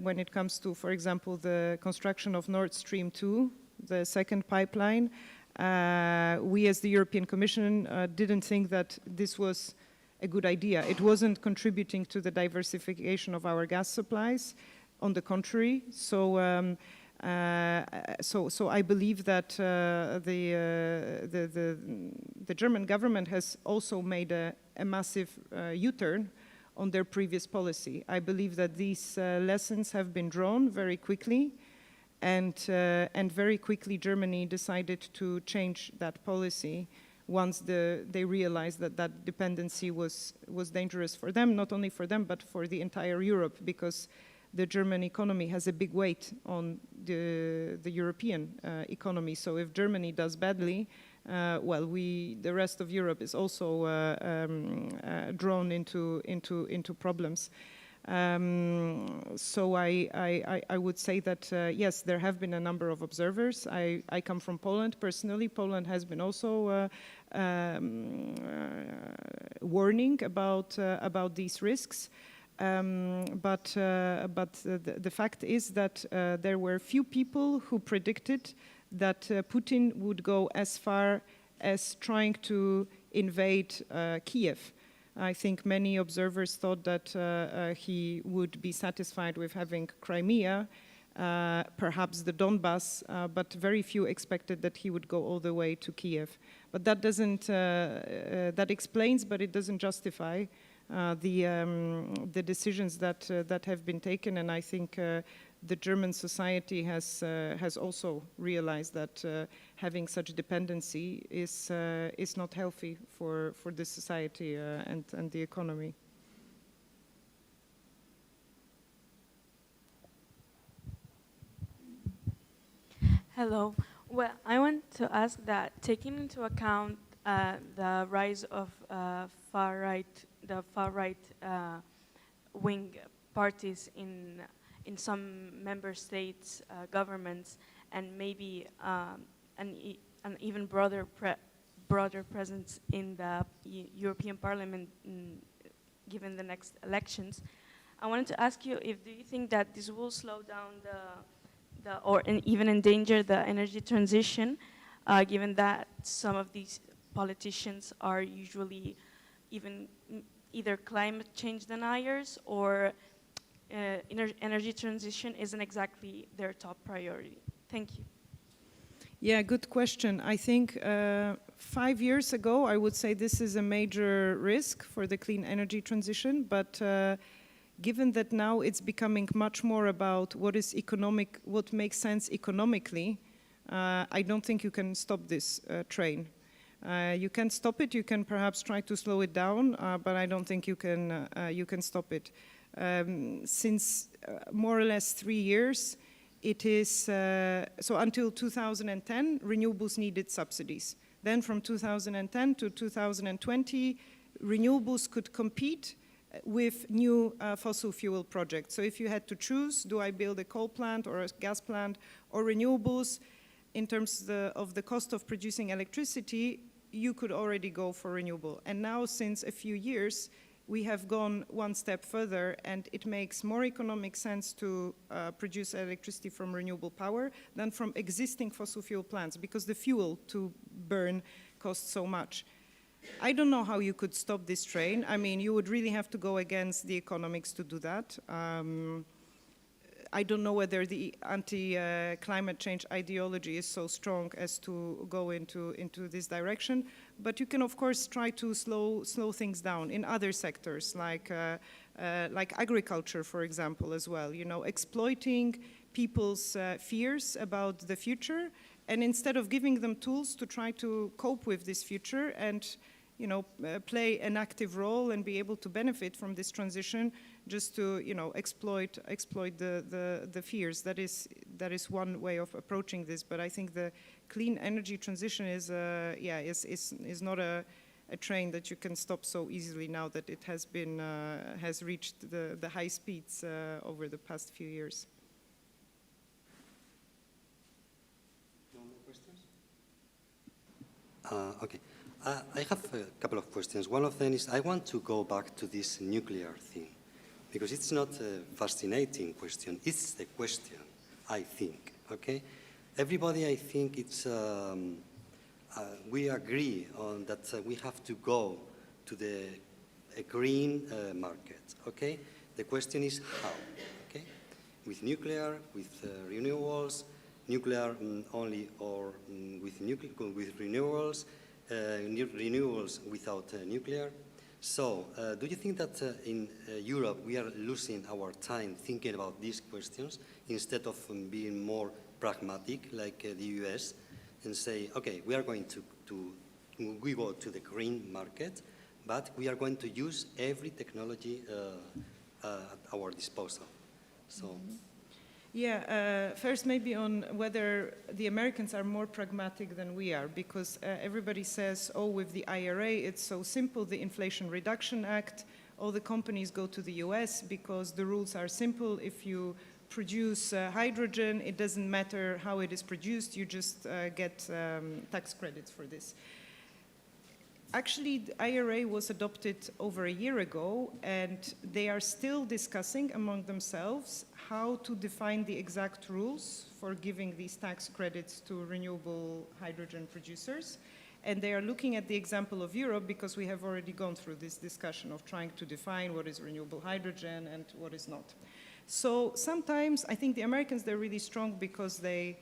when it comes to, for example, the construction of Nord Stream 2, the second pipeline, we as the European Commission didn't think that this was a good idea. It wasn't contributing to the diversification of our gas supplies. On the contrary, so I believe that the German government has also made a massive U-turn on their previous policy. I believe that these lessons have been drawn very quickly, and very quickly Germany decided to change that policy once they realized that that dependency was dangerous for them, not only for them, but for the entire Europe, because the German economy has a big weight on the European economy. So if Germany does badly, well, the rest of Europe is also drawn into problems. So I would say that, yes, there have been a number of observers. I come from Poland personally. Poland has been also warning about these risks. But the fact is that there were few people who predicted that Putin would go as far as trying to invade Kiev. I think many observers thought that he would be satisfied with having Crimea, perhaps the Donbass, but very few expected that he would go all the way to Kiev. But that doesn't, that explains, but it doesn't justify the decisions that have been taken, and I think the German society has also realized that having such dependency is not healthy for the society and the economy. Hello. Well, I want to ask that, taking into account the rise of the far right wing parties in some member states, governments, and maybe an even broader presence in the European Parliament given the next elections, I wanted to ask you if do you think that this will slow down or even endanger the energy transition, given that some of these politicians are usually either climate change deniers or energy transition isn't exactly their top priority? Thank you. Yeah, good question. I think 5 years ago, I would say this is a major risk for the clean energy transition, but given that now it's becoming much more about what is economic, what makes sense economically, I don't think you can stop this train. You can stop it, you can perhaps try to slow it down, but I don't think you can stop it. Since more or less 3 years, it is, so until 2010, renewables needed subsidies. Then from 2010 to 2020, renewables could compete with new fossil fuel projects. So if you had to choose, do I build a coal plant or a gas plant or renewables, in terms of the cost of producing electricity, you could already go for renewable. And now, since a few years, we have gone one step further, and it makes more economic sense to produce electricity from renewable power than from existing fossil fuel plants, because the fuel to burn costs so much. I don't know how you could stop this train. I mean, you would really have to go against the economics to do that. I don't know whether the anti-climate change ideology is so strong as to go into this direction, but you can, of course, try to slow things down in other sectors, like agriculture, for example, as well. You know, exploiting people's fears about the future, and instead of giving them tools to try to cope with this future and, you know, play an active role and be able to benefit from this transition, just to, you know, exploit the fears. That is one way of approaching this. But I think the clean energy transition is not a train that you can stop so easily now that it has reached the high speeds over the past few years. No more questions? Okay. I have a couple of questions. One of them is, I want to go back to this nuclear thing, because it's not a fascinating question, it's the question, I think, okay? Everybody, I think, it's, we agree on that we have to go to a green market, okay? The question is how, okay? With nuclear, with renewables, nuclear only, or with renewables, renewables without nuclear. So, do you think that in Europe we are losing our time thinking about these questions instead of being more pragmatic like the US and say, okay, we are going we go to the green market, but we are going to use every technology at our disposal. So. Mm-hmm. Yeah, first maybe on whether the Americans are more pragmatic than we are, because everybody says, oh, with the IRA, it's so simple, the Inflation Reduction Act, all the companies go to the US because the rules are simple. If you produce hydrogen, it doesn't matter how it is produced, you just get tax credits for this. Actually, the IRA was adopted over a year ago, and they are still discussing among themselves how to define the exact rules for giving these tax credits to renewable hydrogen producers. And they are looking at the example of Europe, because we have already gone through this discussion of trying to define what is renewable hydrogen and what is not. So sometimes I think the Americans, they're really strong because they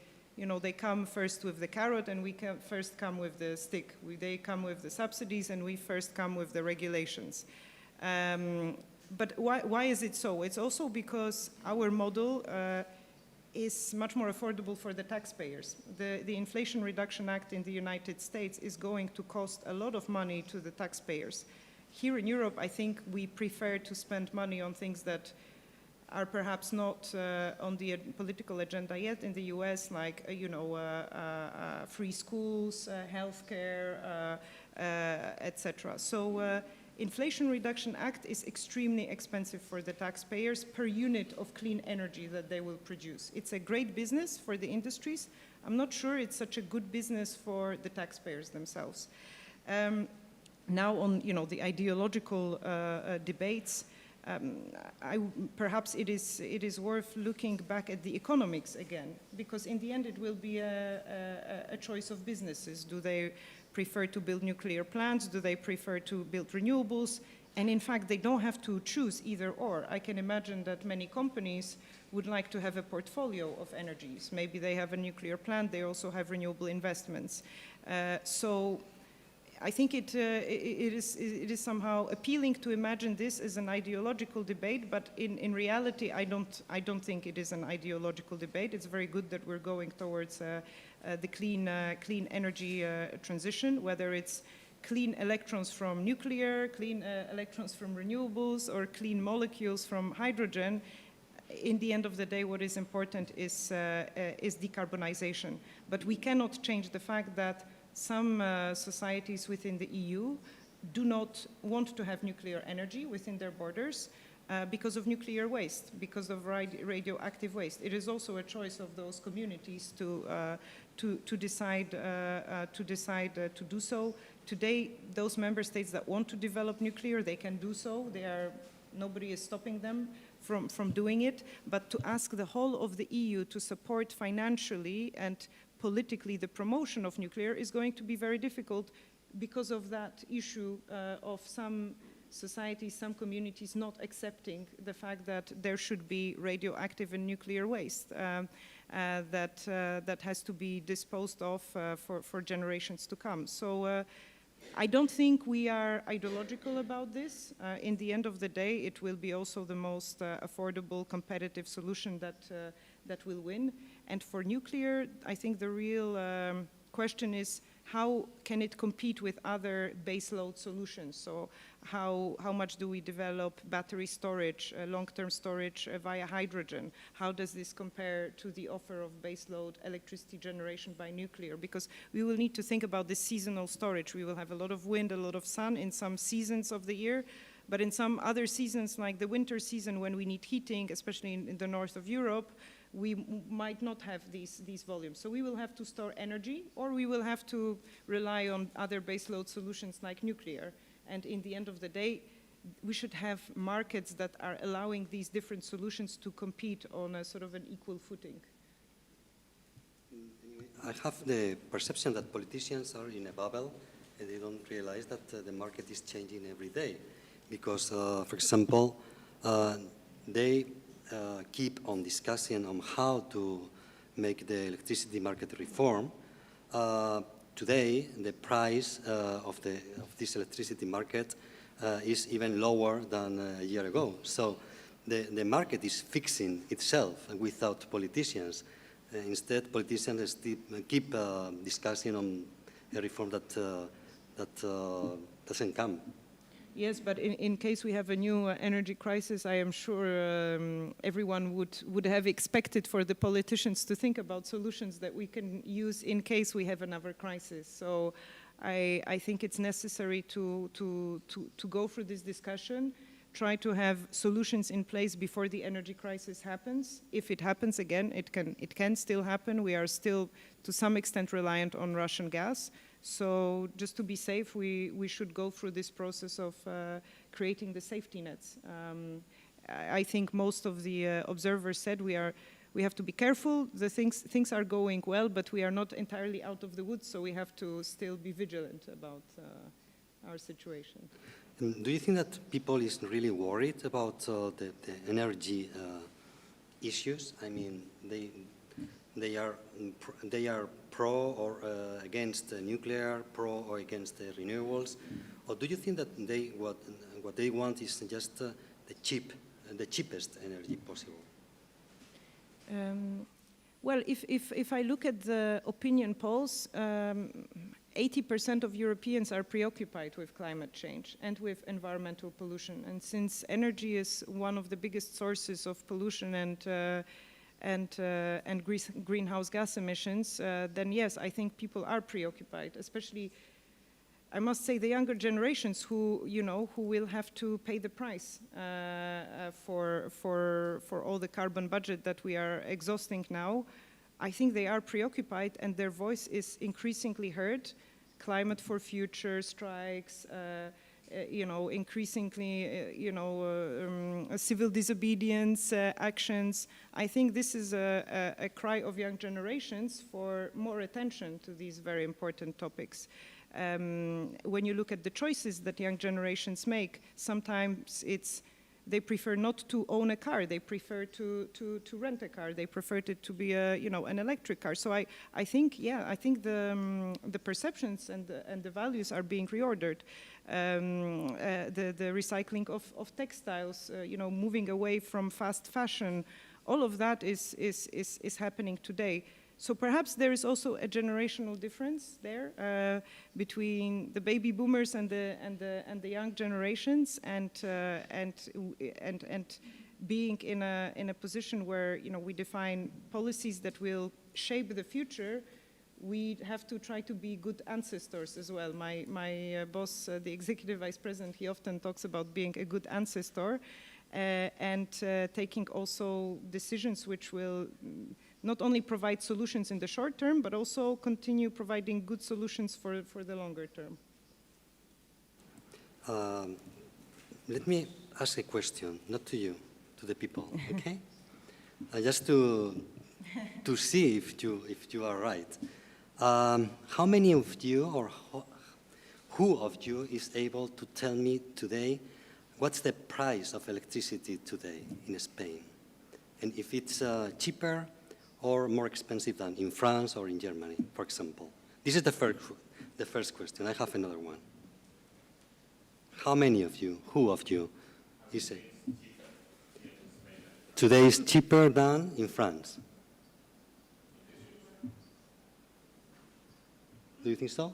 come first with the carrot and we first come with the stick. They come with the subsidies and we first come with the regulations. But why is it so? It's also because our model is much more affordable for the taxpayers. The Inflation Reduction Act in the United States is going to cost a lot of money to the taxpayers. Here in Europe, I think we prefer to spend money on things that are perhaps not on the political agenda yet in the US, like, free schools, healthcare, etc. So Inflation Reduction Act is extremely expensive for the taxpayers per unit of clean energy that they will produce. It's a great business for the industries. I'm not sure it's such a good business for the taxpayers themselves. Now on the ideological debates, perhaps it is worth looking back at the economics again, because in the end it will be a choice of businesses. Do they prefer to build nuclear plants? Do they prefer to build renewables? And in fact, they don't have to choose either or. I can imagine that many companies would like to have a portfolio of energies. Maybe they have a nuclear plant, they also have renewable investments. So I think it is somehow appealing to imagine this as an ideological debate, but in reality, I don't think it is an ideological debate. It's very good that we're going towards the clean energy transition, whether it's clean electrons from nuclear, clean electrons from renewables, or clean molecules from hydrogen. In the end of the day, what is important is decarbonization. But we cannot change the fact that some societies within the EU do not want to have nuclear energy within their borders because of nuclear waste, because of radioactive waste. It is also a choice of those communities to decide to do so. Today, those member states that want to develop nuclear, they can do so. Nobody is stopping them from doing it. But to ask the whole of the EU to support financially and politically the promotion of nuclear is going to be very difficult because of that issue of some societies, some communities not accepting the fact that there should be radioactive and nuclear waste that has to be disposed of for generations to come. So I don't think we are ideological about this. In the end of the day, it will be also the most affordable, competitive solution that will win. And for nuclear, I think the real question is how can it compete with other baseload solutions? So how much do we develop battery storage, long-term storage via hydrogen? How does this compare to the offer of baseload electricity generation by nuclear? Because we will need to think about the seasonal storage. We will have a lot of wind, a lot of sun in some seasons of the year, but in some other seasons, like the winter season when we need heating, especially in the north of Europe, we might not have these volumes. So we will have to store energy, or we will have to rely on other baseload solutions like nuclear. And in the end of the day, we should have markets that are allowing these different solutions to compete on a sort of an equal footing. I have the perception that politicians are in a bubble and they don't realize that the market is changing every day. Because, for example, they keep on discussing on how to make the electricity market reform. Today, the price of this electricity market is even lower than a year ago. So the market is fixing itself without politicians. Instead, politicians keep discussing on a reform that doesn't come. Yes, but in case we have a new energy crisis, I am sure everyone would have expected for the politicians to think about solutions that we can use in case we have another crisis. So I think it's necessary to go through this discussion, try to have solutions in place before the energy crisis happens. If it happens again, it can still happen. We are still, to some extent, reliant on Russian gas. So just to be safe, we should go through this process of creating the safety nets. I think most of the observers said we have to be careful. The things are going well, but we are not entirely out of the woods, so we have to still be vigilant about our situation. Do you think that people is really worried about the energy issues? I mean, they are pro or against nuclear, pro or against renewables, or do you think that what they want is just the cheapest energy possible? Well, if I look at the opinion polls, 80% of Europeans are preoccupied with climate change and with environmental pollution. And since energy is one of the biggest sources of pollution and greenhouse gas emissions, then yes, I think people are preoccupied, especially, I must say, the younger generations who will have to pay the price for all the carbon budget that we are exhausting now. I think they are preoccupied and their voice is increasingly heard. Climate for Future strikes, increasingly, civil disobedience actions. I think this is a cry of young generations for more attention to these very important topics. When you look at the choices that young generations make, sometimes they prefer not to own a car. They prefer to rent a car. They prefer it to be an electric car. So I think the perceptions and the values are being reordered. The recycling of textiles, moving away from fast fashion, all of that is happening today. So perhaps there is also a generational difference there between the baby boomers and the young generations, and being in a position where we define policies that will shape the future. We have to try to be good ancestors as well. My boss, the executive vice president, he often talks about being a good ancestor and taking also decisions which will not only provide solutions in the short term, but also continue providing good solutions for the longer term. Let me ask a question, not to you, to the people, okay? Just to see if you are right. How many of you, or who of you is able to tell me today what's the price of electricity today in Spain? And if it's cheaper or more expensive than in France or in Germany, for example? This is the first question. I have another one. How many of you, who of you is it? Today is cheaper than in France. Do you think so?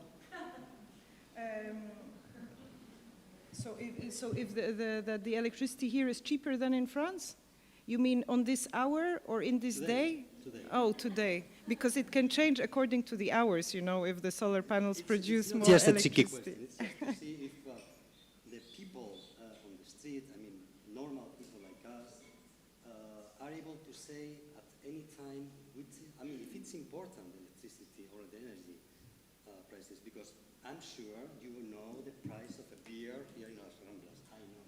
So if the electricity here is cheaper than in France? You mean on this hour or in this day? Today. Oh, today. Because it can change according to the hours, if the solar panels produce more just electricity. A tricky question. It's just to see if the people on the street, I mean, normal people like us, are able to say at any time, if it's important, the electricity or the energy prices, because I'm sure you know the price of a beer here in Las Ramblas. I know.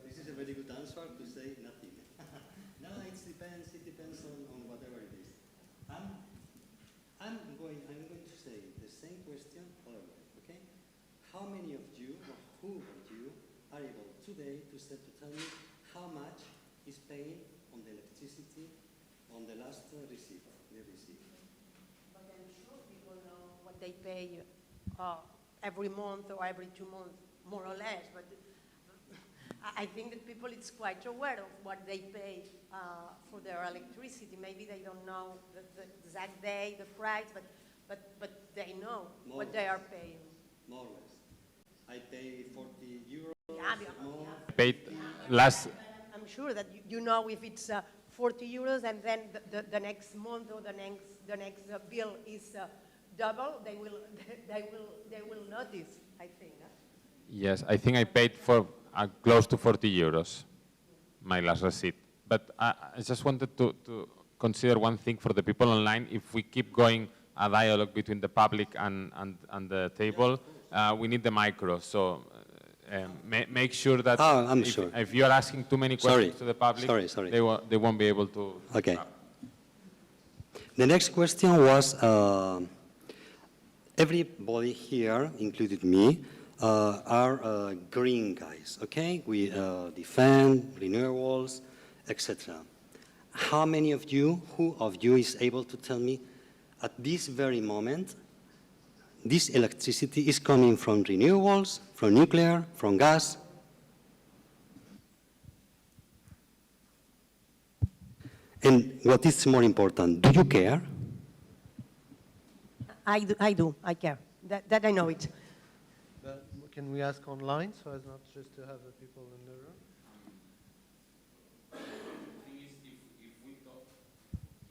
This is a very good answer to say nothing. No, it depends on whatever it is. I'm going to say the same question other way, okay? How many of you, or who of you, are able today to tell me how much is paid on the electricity on the last receiver, they received? But I'm sure people know what they pay every month or every 2 months, more or less. But I think that people is quite aware of what they pay for their electricity. Maybe they don't know the exact day, the price, but they know what they are paying. More or less. I pay 40 euros. Yeah, more. Paid last. I'm sure that you know if it's 40 euros, and then the next month or the next bill is double, they will notice, I think. Huh? Yes, I think I paid for close to 40 euros, my last receipt. But I just wanted to consider one thing for the people online. If we keep going a dialogue between the public and the table, we need the micro. So make sure that if you are asking too many questions to the public, they won't be able to. Okay. The next question was, everybody here, including me, are green guys, okay? We defend renewables, etc. How many of you, who of you is able to tell me at this very moment, this electricity is coming from renewables, from nuclear, from gas? And what is more important, do you care? I do, I care. That I know it. Can we ask online, so as not just to have the people in the room?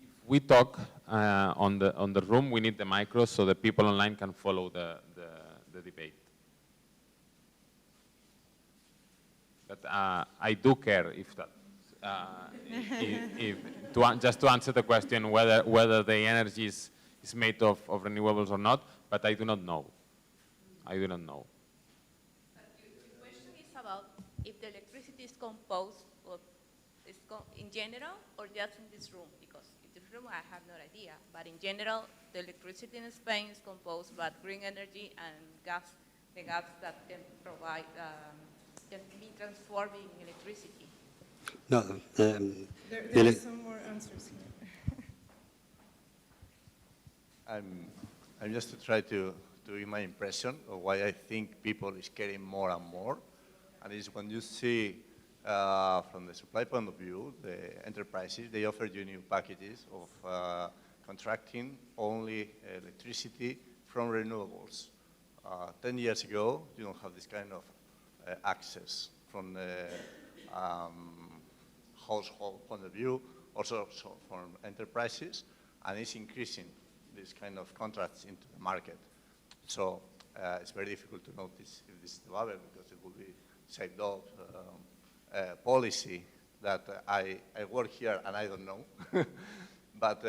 If we talk on the room, we need the micro so the people online can follow the debate. But I do care if that. Just to answer the question whether the energy is made of renewables or not, but I do not know. I do not know. The question is about if the electricity is composed of, in general or just in this room, because in this room I have no idea, but in general the electricity in Spain is composed by green energy and gas, the gas that can provide, can be transformed in electricity. No, there are some more answers here. I'm just to try to give my impression of why I think people is caring more and more. And it's when you see from the supply point of view, the enterprises, they offer you new packages of contracting only electricity from renewables. 10 years ago, you don't have this kind of access from the household point of view, also from enterprises, and it's increasing this kind of contracts into the market. So it's very difficult to notice if this is the bubble, because it will be CIDOB policy that I work here and I don't know. But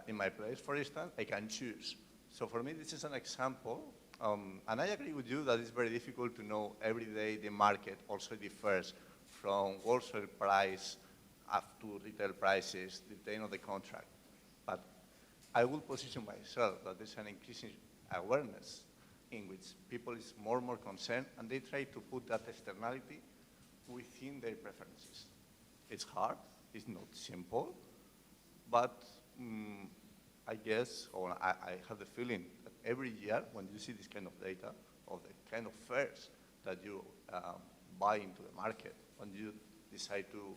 in my place, for instance, I can choose. So for me, this is an example. And I agree with you that it's very difficult to know every day the market also differs from wholesale price up to retail prices, depending on the contract. But I will position myself that there's an increasing awareness in which people is more and more concerned, and they try to put that externality within their preferences. It's hard, it's not simple, but I guess, or I have the feeling that every year when you see this kind of data, or the kind of fares that you buy into the market, when you decide to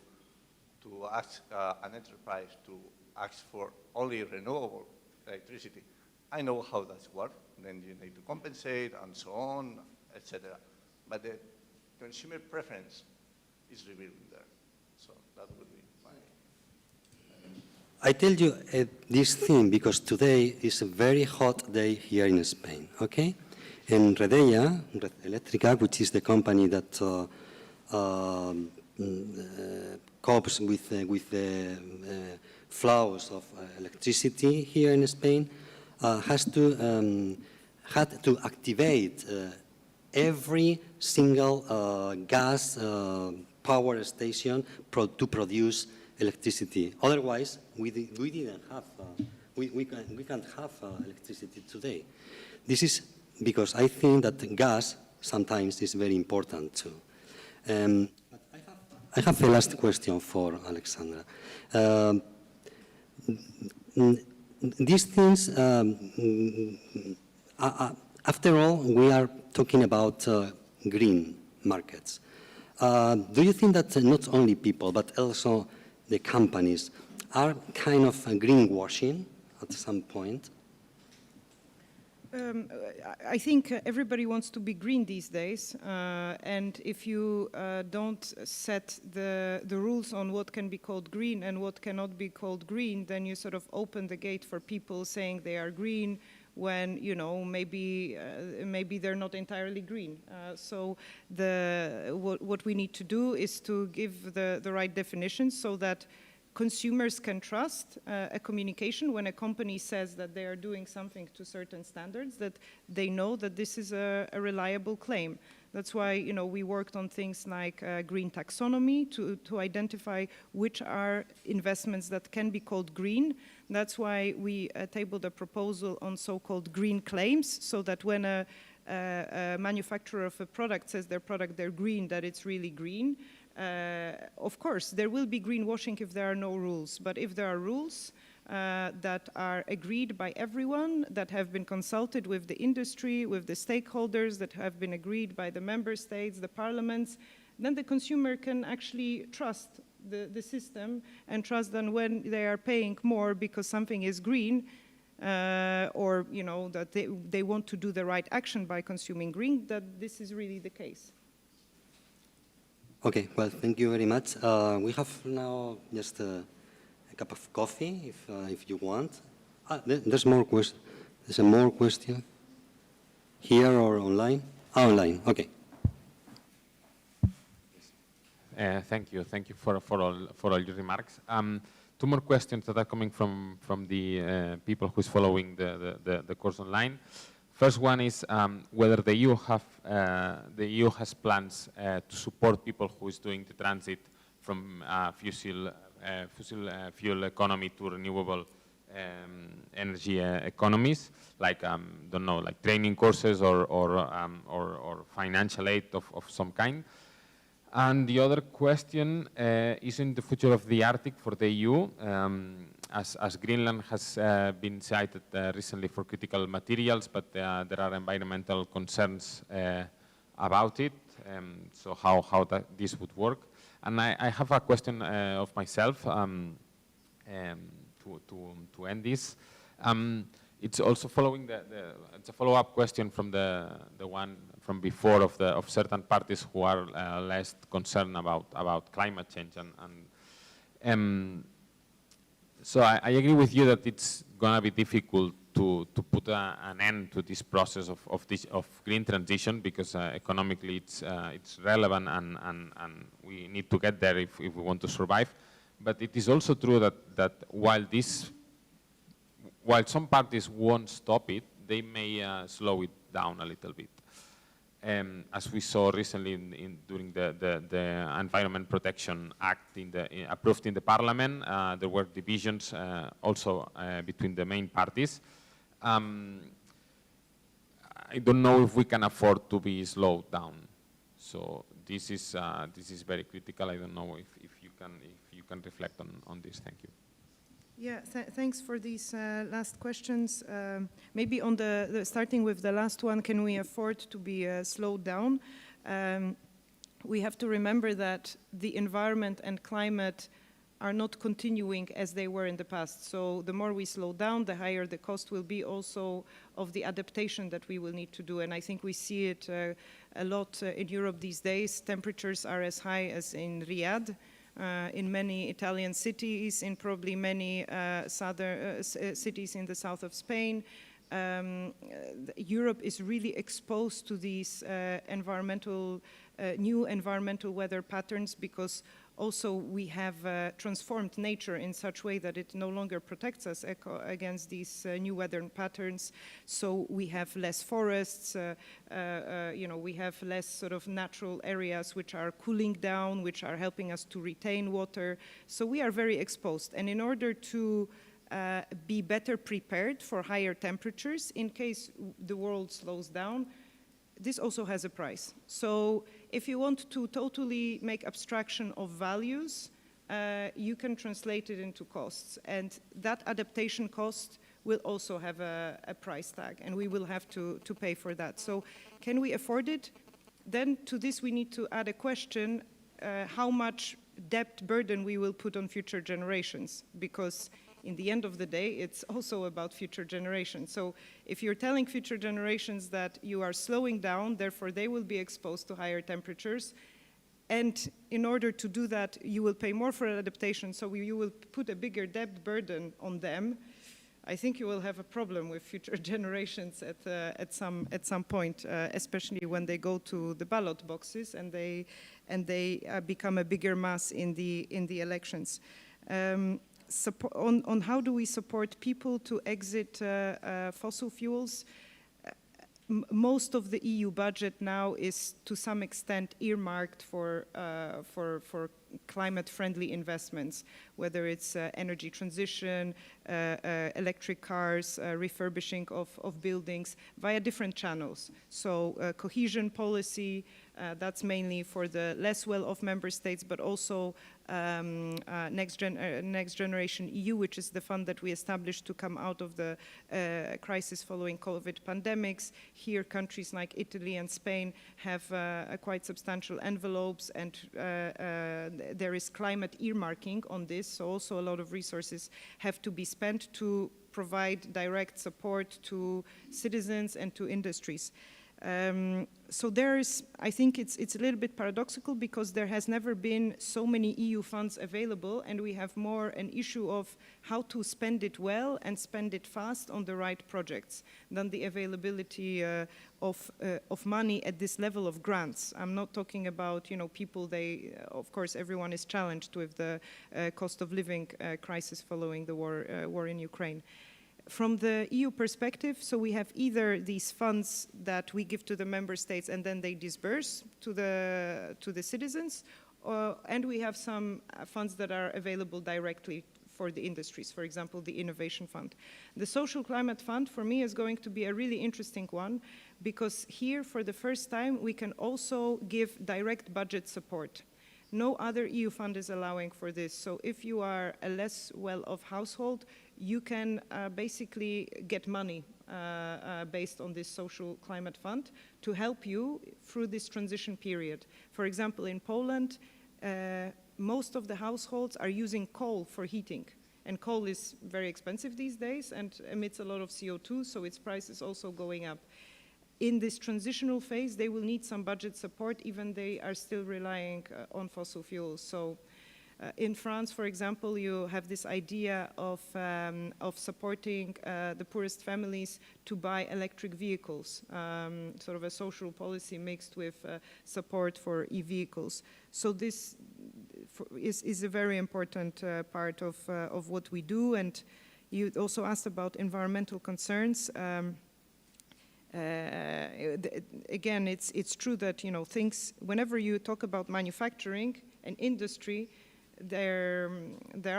ask an enterprise to ask for only renewable electricity, I know how that works. Then you need to compensate and so on, etc. But the consumer preference is revealed there. So that would be my... I tell you this thing because today is a very hot day here in Spain, okay? And Red Eléctrica, which is the company that copes with the flows of electricity here in Spain, had to activate every single gas power station to produce electricity. Otherwise, we didn't have, we can't have electricity today. This is because I think that gas sometimes is very important too. I have a last question for Alexandra. These things, after all, we are talking about green markets. Do you think that not only people, but also the companies are kind of greenwashing at some point? I think everybody wants to be green these days, and if you don't set the rules on what can be called green and what cannot be called green, then you sort of open the gate for people saying they are green when, you know, maybe they're not entirely green. So what we need to do is to give the right definitions so that consumers can trust a communication when a company says that they are doing something to certain standards, that they know that this is a reliable claim. That's why, you know, we worked on things like green taxonomy to identify which are investments that can be called green. That's why we tabled a proposal on so-called green claims, so that when a manufacturer of a product says their product they're green, that it's really green. Of course, there will be greenwashing if there are no rules, but if there are rules that are agreed by everyone, that have been consulted with the industry, with the stakeholders, that have been agreed by the member states, the parliaments, then the consumer can actually trust the system and trust that when they are paying more because something is green, or, you know, that they want to do the right action by consuming green, that this is really the case. Okay, well, thank you very much. We have now just a cup of coffee, if you want. There's more question. There's a more question here or online? Online. Okay. Thank you for all your remarks. Two more questions that are coming from the people who's following the course online. First one is whether the EU has plans to support people who is doing the transit from fossil fuel economy to renewable energy economies, like don't know, like training courses or financial aid of some kind. And the other question is in the future of the Arctic for the EU, as Greenland has been cited recently for critical materials, but there are environmental concerns about it, so how this would work. And I have a question of myself to end this. It's also following it's a follow-up question from the one from before of certain parties who are less concerned about climate change and so I agree with you that it's gonna be difficult to put an end to this process of green transition, because economically it's relevant and we need to get there if we want to survive. But it is also true that while some parties won't stop it, they may slow it down a little bit. As we saw recently during the Environment Protection Act approved in the Parliament, there were divisions also between the main parties. I don't know if we can afford to be slowed down. So this is very critical. I don't know if you can reflect on this. Thank you. Yeah, thanks for these last questions. Maybe on starting with the last one, can we afford to be slowed down? We have to remember that the environment and climate are not continuing as they were in the past. So the more we slow down, the higher the cost will be also of the adaptation that we will need to do. And I think we see it a lot in Europe these days. Temperatures are as high as in Riyadh. In many Italian cities, in probably many southern cities in the south of Spain. Europe is really exposed to these new environmental weather patterns, because also we have transformed nature in such a way that it no longer protects us against these new weather patterns. So we have less forests, we have less sort of natural areas which are cooling down, which are helping us to retain water. So we are very exposed. And in order to be better prepared for higher temperatures, in case the world slows down, this also has a price. So if you want to totally make abstraction of values, you can translate it into costs. And that adaptation cost will also have a price tag, and we will have to pay for that. So can we afford it? Then to this we need to add a question, how much debt burden we will put on future generations. Because in the end of the day, it's also about future generations. So if you're telling future generations that you are slowing down, therefore they will be exposed to higher temperatures, and in order to do that, you will pay more for adaptation, so you will put a bigger debt burden on them, I think you will have a problem with future generations at some point, especially when they go to the ballot boxes and they become a bigger mass in the elections. On how do we support people to exit fossil fuels? Most of the EU budget now is to some extent earmarked for climate-friendly investments, whether it's energy transition, electric cars, refurbishing of buildings via different channels. So cohesion policy, that's mainly for the less well-off member states, but also Next Generation EU, which is the fund that we established to come out of the crisis following COVID pandemics. Here, countries like Italy and Spain have quite substantial envelopes, and there is climate earmarking on this, so also a lot of resources have to be spent to provide direct support to citizens and to industries. So I think it's a little bit paradoxical, because there has never been so many EU funds available, and we have more an issue of how to spend it well and spend it fast on the right projects than the availability of money at this level of grants. I'm not talking about, people, of course, everyone is challenged with the cost of living crisis following the war in Ukraine. From the EU perspective, so we have either these funds that we give to the member states and then they disperse to the citizens, and we have some funds that are available directly for the industries, for example, the Innovation Fund. The Social Climate Fund, for me, is going to be a really interesting one, because here, for the first time, we can also give direct budget support. No other EU fund is allowing for this. So if you are a less well-off household, you can basically get money based on this social climate fund to help you through this transition period. For example, in Poland, most of the households are using coal for heating. And coal is very expensive these days and emits a lot of CO2, so its price is also going up. In this transitional phase, they will need some budget support, even they are still relying on fossil fuels. So in France, for example, you have this idea of supporting the poorest families to buy electric vehicles, sort of a social policy mixed with support for e-vehicles. So this is a very important part of what we do. And you also asked about environmental concerns. Again, it's true that things. Whenever you talk about manufacturing and industry, there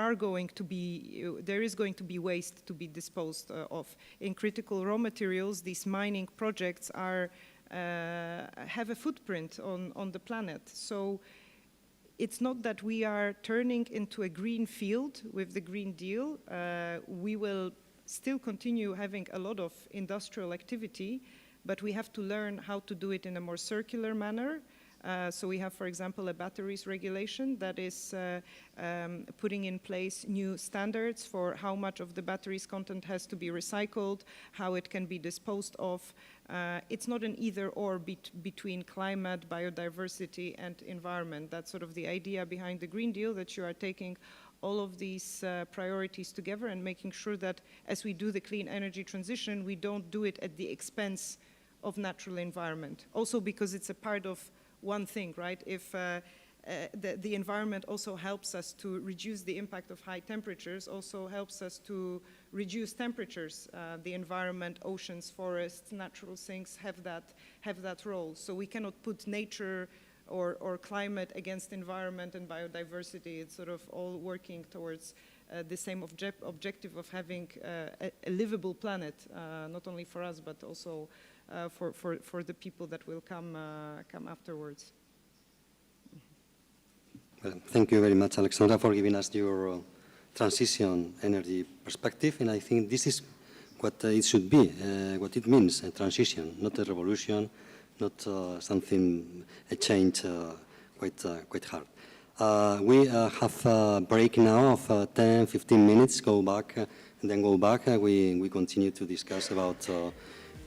is going to be waste to be disposed of. In critical raw materials, these mining projects have a footprint on the planet. So it's not that we are turning into a green field with the Green Deal. We will still continue having a lot of industrial activity, but we have to learn how to do it in a more circular manner. So we have, for example, a batteries regulation that is putting in place new standards for how much of the batteries content has to be recycled, how it can be disposed of. It's not an either-or between climate, biodiversity, and environment. That's sort of the idea behind the Green Deal, that you are taking all of these priorities together and making sure that as we do the clean energy transition, we don't do it at the expense of natural environment. Also because it's a part of one thing, right? If the environment also helps us to reduce the impact of high temperatures, also helps us to reduce temperatures. The environment, oceans, forests, natural things have that role. So we cannot put nature or climate against environment and biodiversity. It's sort of all working towards the same objective of having a livable planet, not only for us, but also for the people that will come afterwards. Well, thank you very much, Alexandra, for giving us your transition energy perspective. And I think this is what it should be, what it means, a transition, not a revolution, not a change quite hard. We have a break now of 10, 15 minutes, go back, and then go back. We continue to discuss about the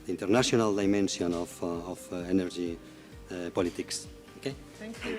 international dimension of energy politics. Okay? Thank you.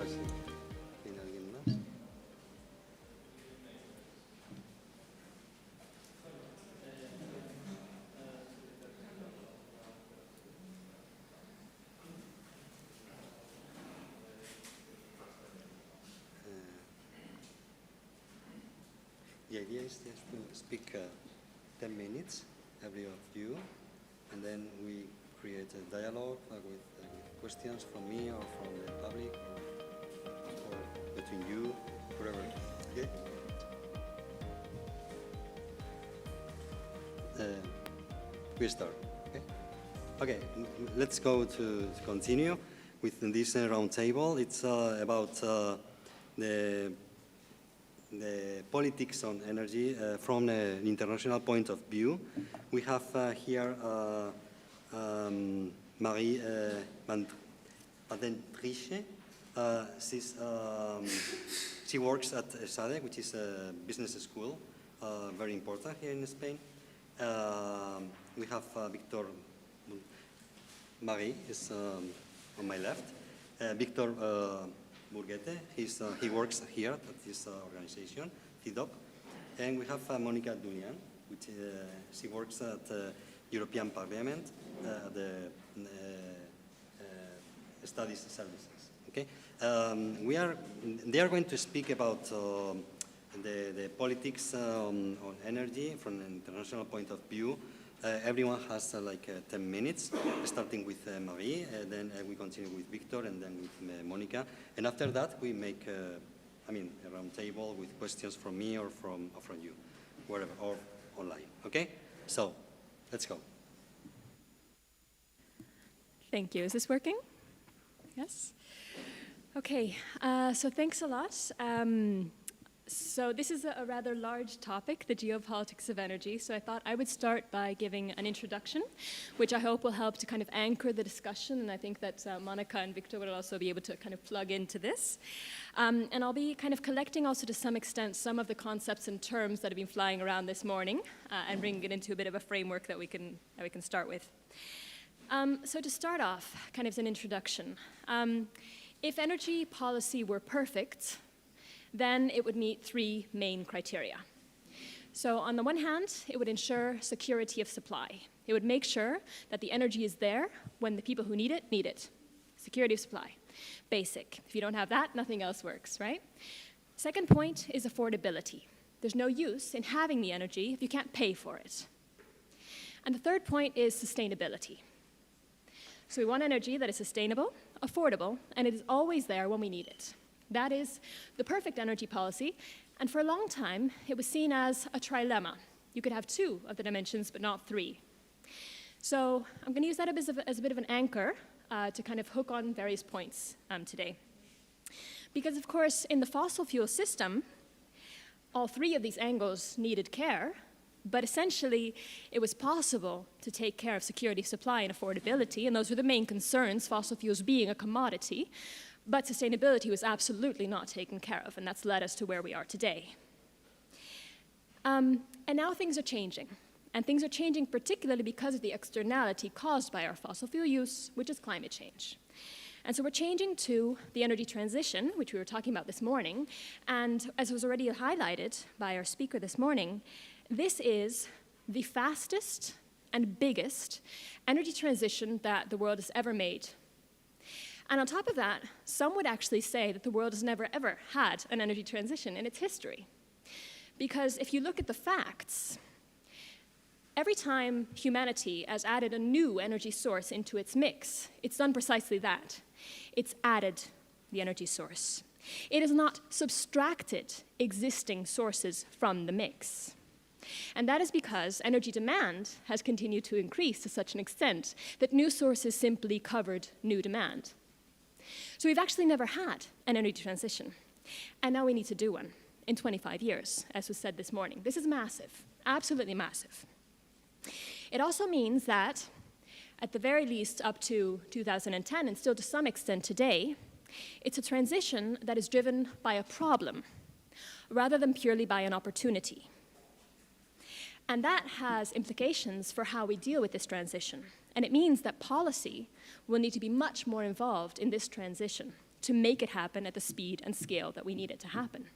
preguntar si tiene alguien más. The idea is just to speak 10 minutes, every of you, and then we create a dialogue with questions from me or from the public or between you, whatever. Okay? We start. Okay. Okay. Let's go to continue with this round table. It's about the politics on energy from an international point of view. We have here Marie van Paddentriche. She works at SADE, which is a business school, very important here in Spain. We have Victor. Marie is on my left. Victor Burguete, he works here at this organization, CIDOB. And we have Monica Dunian, which she works at the European Parliament, the Studies Services. Okay, they are going to speak about the politics on energy from an international point of view. Everyone has like 10 minutes, starting with Marie, then we continue with Victor, and then with Monica. And after that, we make a round table with questions from me or from you, wherever, or online. Okay? So, let's go. Thank you. Is this working? Yes? Okay, so thanks a lot. So this is a rather large topic, the geopolitics of energy. So I thought I would start by giving an introduction, which I hope will help to kind of anchor the discussion. And I think that Monica and Victor will also be able to kind of plug into this. And I'll be kind of collecting also to some extent some of the concepts and terms that have been flying around this morning and bringing it into a bit of a framework that we can start with. So to start off, kind of as an introduction, if energy policy were perfect, then it would meet three main criteria. So on the one hand, it would ensure security of supply. It would make sure that the energy is there when the people who need it need it. Security of supply, basic. If you don't have that, nothing else works, right? Second point is affordability. There's no use in having the energy if you can't pay for it. And the third point is sustainability. So we want energy that is sustainable, affordable, and it is always there when we need it. That is the perfect energy policy, and for a long time, it was seen as a trilemma. You could have two of the dimensions, but not three. So I'm going to use that as a bit of an anchor to kind of hook on various points today. Because, of course, in the fossil fuel system, all three of these angles needed care, but essentially, it was possible to take care of security of supply and affordability, and those were the main concerns, fossil fuels being a commodity. But sustainability was absolutely not taken care of, and that's led us to where we are today. And now things are changing. And things are changing particularly because of the externality caused by our fossil fuel use, which is climate change. And so we're changing to the energy transition, which we were talking about this morning. And as was already highlighted by our speaker this morning, this is the fastest and biggest energy transition that the world has ever made. And on top of that, some would actually say that the world has never, ever had an energy transition in its history. Because if you look at the facts, every time humanity has added a new energy source into its mix, it's done precisely that. It's added the energy source. It has not subtracted existing sources from the mix. And that is because energy demand has continued to increase to such an extent that new sources simply covered new demand. So we've actually never had an energy transition, and now we need to do one in 25 years, as was said this morning. This is massive, absolutely massive. It also means that, at the very least up to 2010, and still to some extent today, it's a transition that is driven by a problem, rather than purely by an opportunity. And that has implications for how we deal with this transition. And it means that policy will need to be much more involved in this transition to make it happen at the speed and scale that we need it to happen.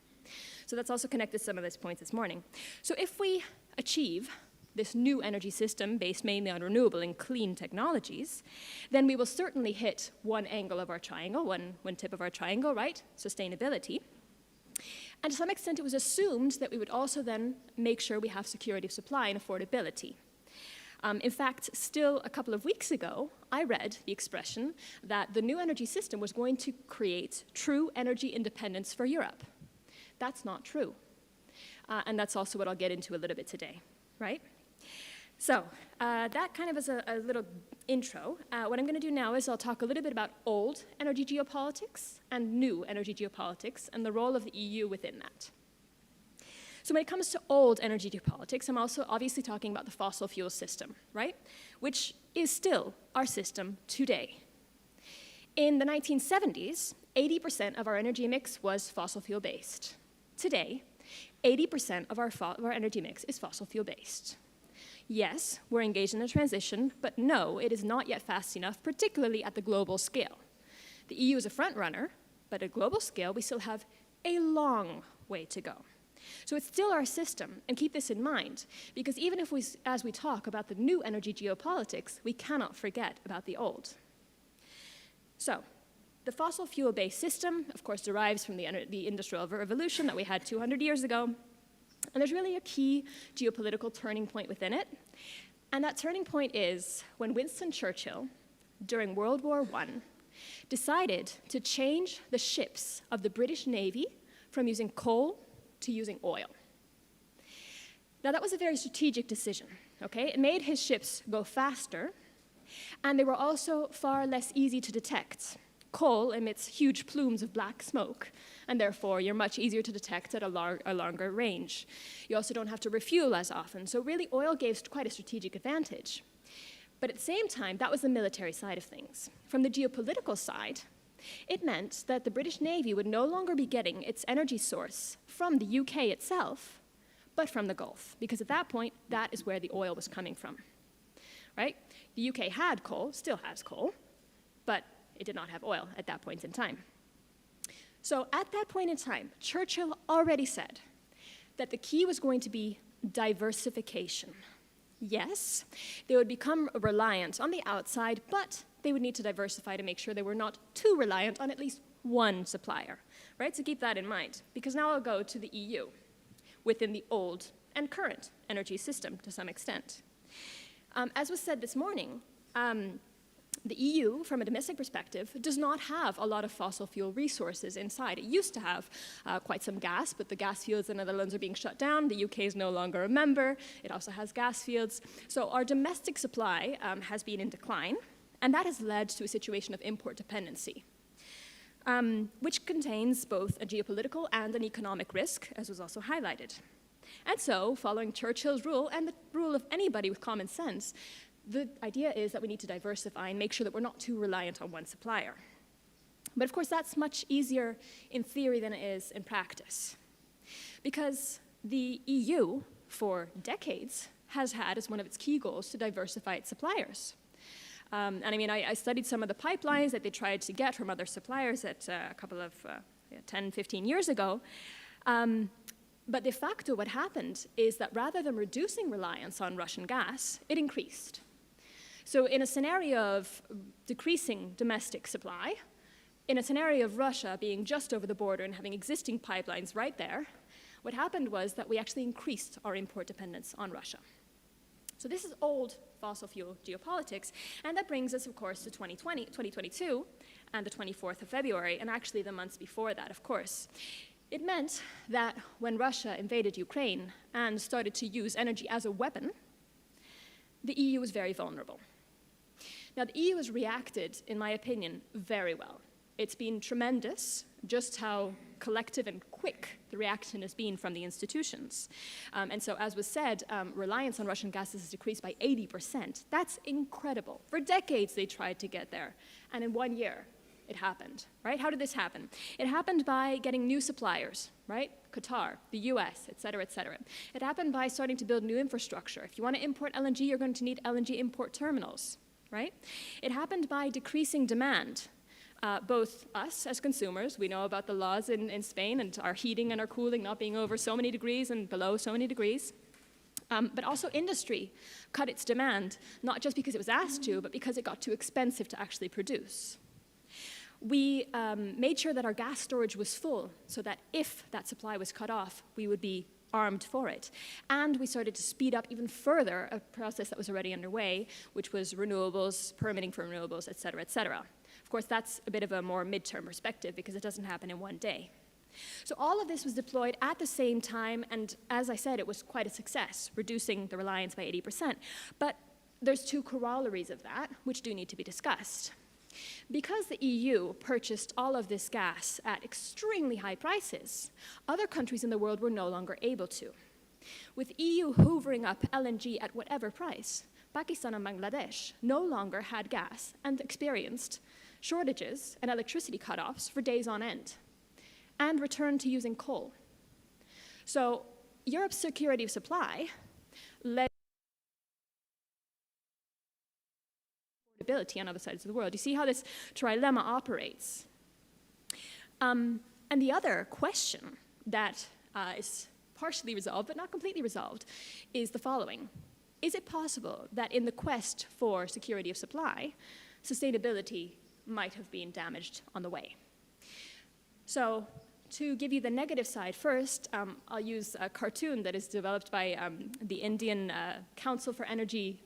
So that's also connected to some of those points this morning. So if we achieve this new energy system based mainly on renewable and clean technologies, then we will certainly hit one angle of our triangle, one tip of our triangle, right? Sustainability. And to some extent, it was assumed that we would also then make sure we have security of supply and affordability. In fact, still a couple of weeks ago, I read the expression that the new energy system was going to create true energy independence for Europe. That's not true. And that's also what I'll get into a little bit today, right? So that kind of is a little intro. What I'm going to do now is I'll talk a little bit about old energy geopolitics and new energy geopolitics and the role of the EU within that. So when it comes to old energy geopolitics, I'm also obviously talking about the fossil fuel system, right? Which is still our system today. In the 1970s, 80% of our energy mix was fossil fuel based. Today, 80% of our energy mix is fossil fuel based. Yes, we're engaged in a transition, but no, it is not yet fast enough, particularly at the global scale. The EU is a front runner, but at global scale, we still have a long way to go. So it's still our system, and keep this in mind, because even if as we talk about the new energy geopolitics, we cannot forget about the old. So, the fossil fuel-based system, of course, derives from the Industrial Revolution that we had 200 years ago, and there's really a key geopolitical turning point within it, and that turning point is when Winston Churchill, during World War I, decided to change the ships of the British Navy from using coal to using oil. Now, that was a very strategic decision, okay? It made his ships go faster, and they were also far less easy to detect. Coal emits huge plumes of black smoke, and therefore you're much easier to detect at a longer range. You also don't have to refuel as often, so really oil gave quite a strategic advantage. But at the same time, that was the military side of things. From the geopolitical side, it meant that the British Navy would no longer be getting its energy source from the UK itself, but from the Gulf, because at that point, that is where the oil was coming from, right? The UK had coal, still has coal, but it did not have oil at that point in time. So at that point in time, Churchill already said that the key was going to be diversification. Yes, they would become reliant on the outside, but they would need to diversify to make sure they were not too reliant on at least one supplier, right? So keep that in mind, because now I'll go to the EU within the old and current energy system to some extent. As was said this morning, the EU, from a domestic perspective, does not have a lot of fossil fuel resources inside. It used to have quite some gas, but the gas fields in the Netherlands are being shut down. The UK is no longer a member. It also has gas fields. So our domestic supply has been in decline, and that has led to a situation of import dependency, which contains both a geopolitical and an economic risk, as was also highlighted. And so, following Churchill's rule, and the rule of anybody with common sense, the idea is that we need to diversify and make sure that we're not too reliant on one supplier. But of course, that's much easier in theory than it is in practice, because the EU, for decades, has had as one of its key goals to diversify its suppliers. And I mean, I studied some of the pipelines that they tried to get from other suppliers at a couple of 10, 15 years ago. But de facto, what happened is that rather than reducing reliance on Russian gas, it increased. So in a scenario of decreasing domestic supply, in a scenario of Russia being just over the border and having existing pipelines right there, what happened was that we actually increased our import dependence on Russia. So this is old fossil fuel geopolitics, and that brings us, of course, to 2022 and the 24th of February, and actually the months before that, of course. It meant that when Russia invaded Ukraine and started to use energy as a weapon, the EU was very vulnerable. Now, the EU has reacted, in my opinion, very well. It's been tremendous just how collective and quick the reaction has been from the institutions. And so, as was said, reliance on Russian gas has decreased by 80%. That's incredible. For decades, they tried to get there. And in 1 year, it happened, right? How did this happen? It happened by getting new suppliers, right? Qatar, the US, et cetera, et cetera. It happened by starting to build new infrastructure. If you want to import LNG, you're going to need LNG import terminals, right? It happened by decreasing demand. both us as consumers, we know about the laws in Spain and our heating and our cooling not being over so many degrees and below so many degrees. But also industry cut its demand, not just because it was asked to, but because it got too expensive to actually produce. We made sure that our gas storage was full so that if that supply was cut off, we would be armed for it. And we started to speed up even further a process that was already underway, which was renewables, permitting for renewables, et cetera, et cetera. Of course, that's a bit of a more midterm perspective because it doesn't happen in one day. So all of this was deployed at the same time, and as I said, it was quite a success, reducing the reliance by 80%. But there's two corollaries of that, which do need to be discussed. Because the EU purchased all of this gas at extremely high prices, other countries in the world were no longer able to. With EU hoovering up LNG at whatever price, Pakistan and Bangladesh no longer had gas and experienced shortages and electricity cutoffs for days on end, and returned to using coal. So Europe's security of supply led to affordability on other sides of the world. You see how this trilemma operates. And the other question that is partially resolved, but not completely resolved, is the following. Is it possible that in the quest for security of supply, sustainability might have been damaged on the way? So to give you the negative side first, I'll use a cartoon that is developed by the Indian Council for Energy,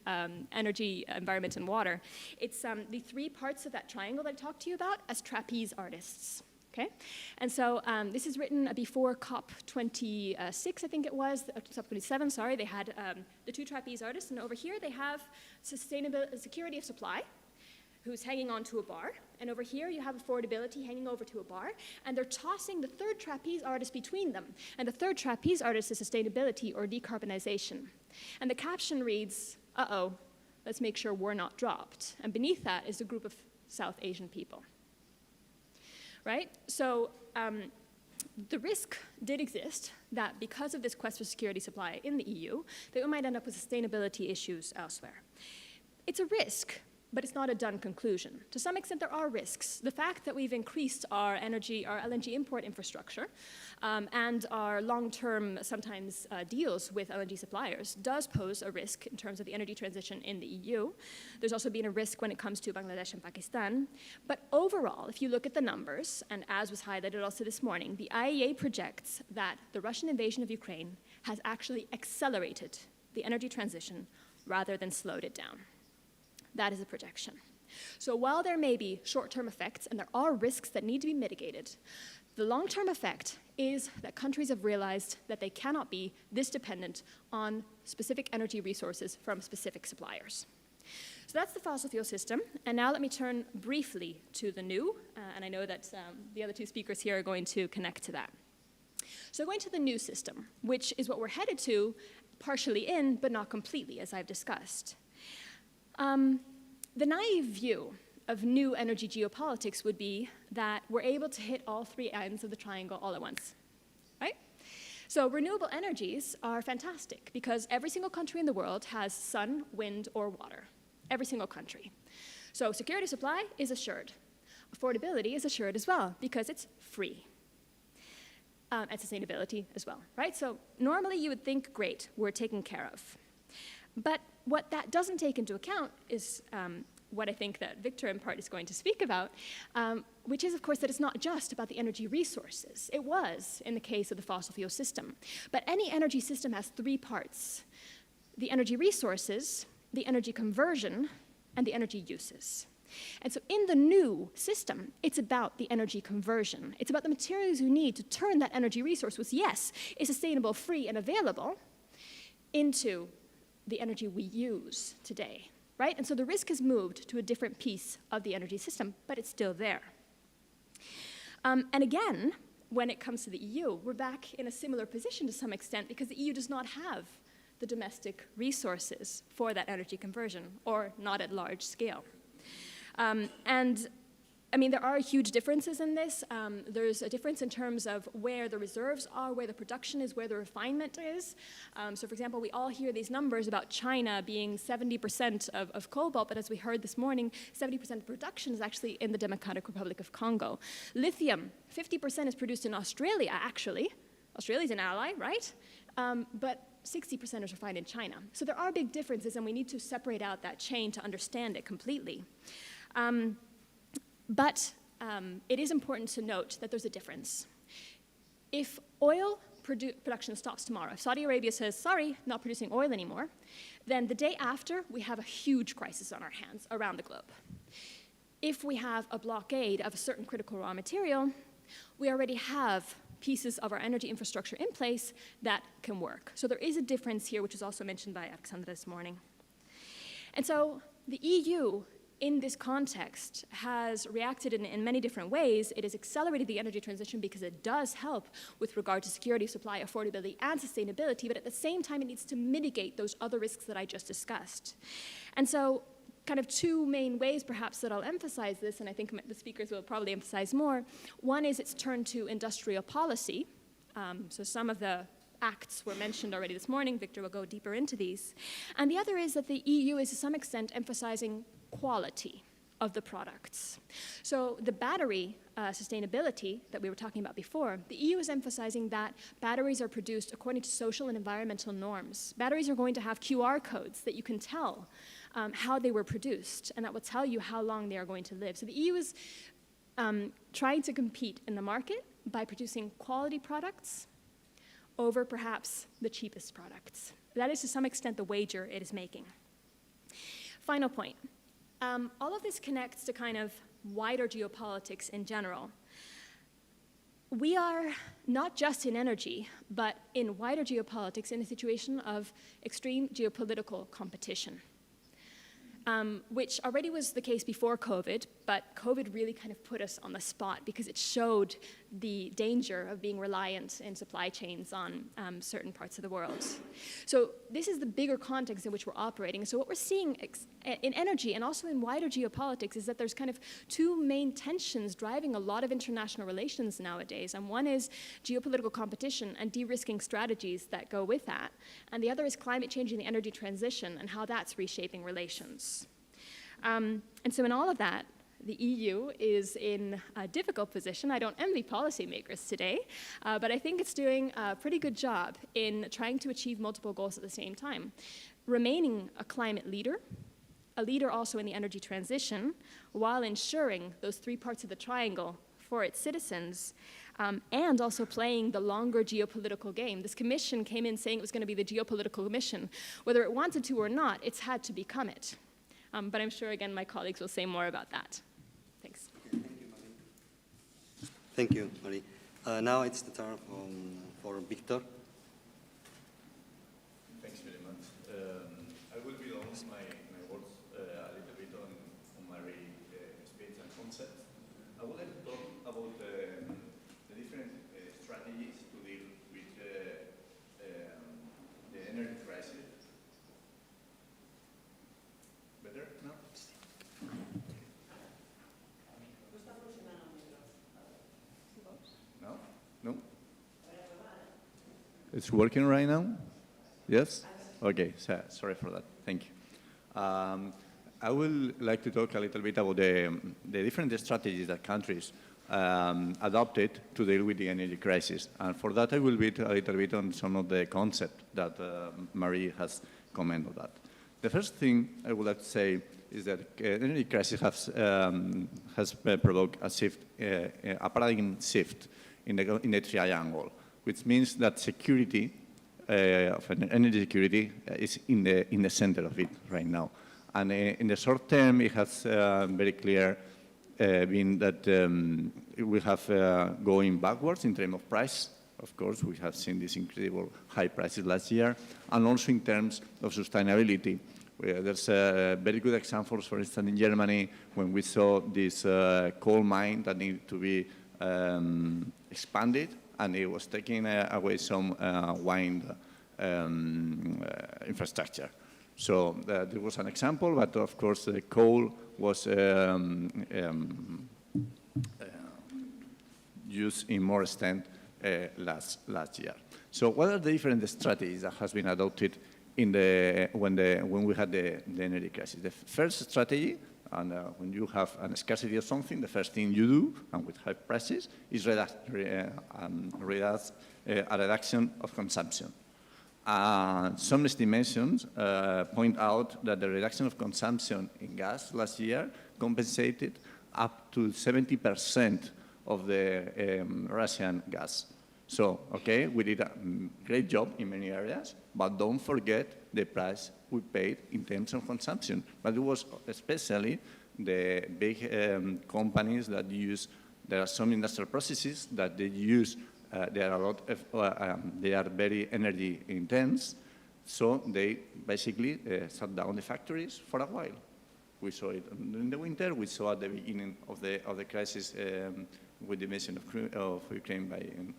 Environment and Water. It's the three parts of that triangle that I talked to you about as trapeze artists. Okay? And so this is written before COP26, I think it was, COP27, sorry. They had the two trapeze artists, and over here they have security of supply, who's hanging onto a bar, and over here you have affordability hanging over to a bar, and they're tossing the third trapeze artist between them. And the third trapeze artist is sustainability or decarbonization. And the caption reads, uh-oh, let's make sure we're not dropped. And beneath that is a group of South Asian people. Right? So the risk did exist that because of this quest for security supply in the EU, that we might end up with sustainability issues elsewhere. It's a risk, but it's not a done conclusion. To some extent, there are risks. The fact that we've increased our LNG import infrastructure and our long-term, sometimes, deals with LNG suppliers does pose a risk in terms of the energy transition in the EU. There's also been a risk when it comes to Bangladesh and Pakistan. But overall, if you look at the numbers, and as was highlighted also this morning, the IEA projects that the Russian invasion of Ukraine has actually accelerated the energy transition rather than slowed it down. That is a projection. So while there may be short-term effects and there are risks that need to be mitigated, the long-term effect is that countries have realized that they cannot be this dependent on specific energy resources from specific suppliers. So that's the fossil fuel system. And now let me turn briefly to the new, and I know that the other two speakers here are going to connect to that. So going to the new system, which is what we're headed to, partially in, but not completely, as I've discussed. The naive view of new energy geopolitics would be that we're able to hit all three ends of the triangle all at once, right? So renewable energies are fantastic because every single country in the world has sun, wind, or water. Every single country. So security of supply is assured. Affordability is assured as well because it's free. And sustainability as well, right? So normally you would think, great, we're taken care of. But what that doesn't take into account is what I think that Victor in part is going to speak about, which is, of course, that it's not just about the energy resources. It was in the case of the fossil fuel system. But any energy system has three parts: the energy resources, the energy conversion, and the energy uses. And so in the new system, it's about the energy conversion. It's about the materials you need to turn that energy resource, which, yes, is sustainable, free, and available, into the energy we use today, right? And so the risk has moved to a different piece of the energy system, but it's still there. And again, when it comes to the EU, we're back in a similar position to some extent because the EU does not have the domestic resources for that energy conversion, or not at large scale. And I mean, there are huge differences in this. There's a difference in terms of where the reserves are, where the production is, where the refinement is. So for example, we all hear these numbers about China being 70% of cobalt, but as we heard this morning, 70% of production is actually in the Democratic Republic of Congo. Lithium, 50% is produced in Australia, actually. Australia's an ally, right? But 60% is refined in China. So there are big differences, and we need to separate out that chain to understand it completely. But it is important to note that there's a difference. If oil production stops tomorrow, if Saudi Arabia says, sorry, not producing oil anymore, then the day after, we have a huge crisis on our hands around the globe. If we have a blockade of a certain critical raw material, we already have pieces of our energy infrastructure in place that can work. So there is a difference here, which was also mentioned by Alexandra this morning. And so the EU, in this context, has reacted in many different ways. It has accelerated the energy transition because it does help with regard to security, supply, affordability, and sustainability, but at the same time, it needs to mitigate those other risks that I just discussed. And so, kind of two main ways, perhaps, that I'll emphasize this, and I think the speakers will probably emphasize more. One is its turn to industrial policy. So some of the acts were mentioned already this morning. Victor will go deeper into these. And the other is that the EU is, to some extent, emphasizing quality of the products. So the battery sustainability that we were talking about before, the EU is emphasizing that batteries are produced according to social and environmental norms. Batteries are going to have QR codes that you can tell how they were produced, and that will tell you how long they are going to live. So the EU is trying to compete in the market by producing quality products over perhaps the cheapest products. That is to some extent the wager it is making. Final point. All of this connects to kind of wider geopolitics in general. We are not just in energy, but in wider geopolitics in a situation of extreme geopolitical competition, which already was the case before COVID, but COVID really kind of put us on the spot because it showed the danger of being reliant in supply chains on certain parts of the world. So this is the bigger context in which we're operating. So what we're seeing in energy and also in wider geopolitics is that there's kind of two main tensions driving a lot of international relations nowadays. And one is geopolitical competition and de-risking strategies that go with that. And the other is climate change and the energy transition and how that's reshaping relations. And so in all of that, the EU is in a difficult position. I don't envy policymakers today, but I think it's doing a pretty good job in trying to achieve multiple goals at the same time. Remaining a climate leader, a leader also in the energy transition, while ensuring those three parts of the triangle for its citizens, and also playing the longer geopolitical game. This commission came in saying it was going to be the geopolitical commission. Whether it wanted to or not, it's had to become it. But I'm sure, again, my colleagues will say more about that. Thanks. Okay, thank you, Marie. Now it's the turn for Victor. Thanks very much. I will build my words a little bit on Marie's speech and concept. I would like to talk about the different strategies to deal with the energy crisis. Better? No? No? No? It's working right now? Yes? Okay, sorry for that. Thank you. I would like to talk a little bit about the different strategies that countries adopted to deal with the energy crisis. And for that, I will build a little bit on some of the concepts that Marie has commented on that. The first thing I would like to say is that the energy crisis has provoked a shift, a paradigm shift in the triangle, which means that security of energy security is in the center of it right now. And in the short term, it has very clear been that we have going backwards in terms of price. Of course, we have seen these incredible high prices last year, and also in terms of sustainability. There's very good examples, for instance, in Germany, when we saw this coal mine that needed to be expanded, and it was taking away some wind infrastructure. So there was an example, but of course the coal was used in more extent last year. So what are the different strategies that has been adopted in when we had the energy crisis? The first strategy, and when you have a scarcity of something, the first thing you do, and with high prices, is a reduction of consumption. Some estimations point out that the reduction of consumption in gas last year compensated up to 70% of the Russian gas. So, okay, we did a great job in many areas, but don't forget the price we paid in terms of consumption. But it was especially the big companies that use, there are some industrial processes that they use, they are very energy intense, so they basically shut down the factories for a while. We saw it in the winter, we saw at the beginning of the crisis with the invasion of Ukraine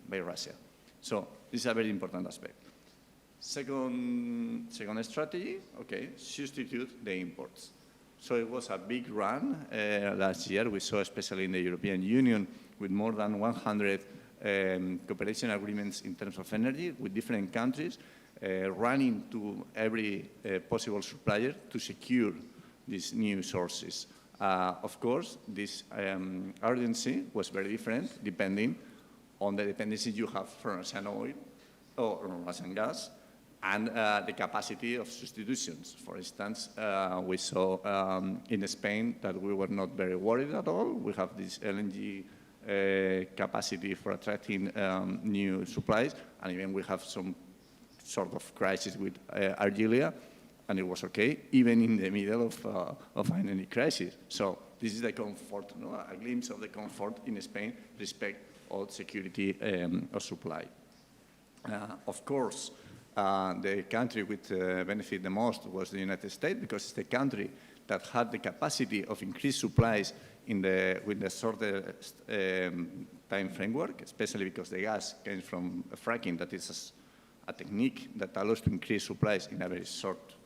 by Russia. So this is a very important aspect. Second strategy, okay, substitute the imports. So it was a big run last year. We saw, especially in the European Union, with more than 100 cooperation agreements in terms of energy with different countries, running to every possible supplier to secure these new sources. Of course, this urgency was very different depending on the dependency you have from Russian oil or Russian gas and the capacity of substitutions. For instance, we saw in Spain that we were not very worried at all. We have this LNG capacity for attracting new supplies, and even we have some sort of crisis with Algeria, and it was okay, even in the middle of an energy crisis. So this is the comfort, no? A glimpse of the comfort in Spain, respect of security of supply. Of course, the country which benefited the most was the United States, because it's the country that had the capacity of increased supplies with the shorter time framework, especially because the gas came from fracking, that is a technique that allows to increase supplies in a very short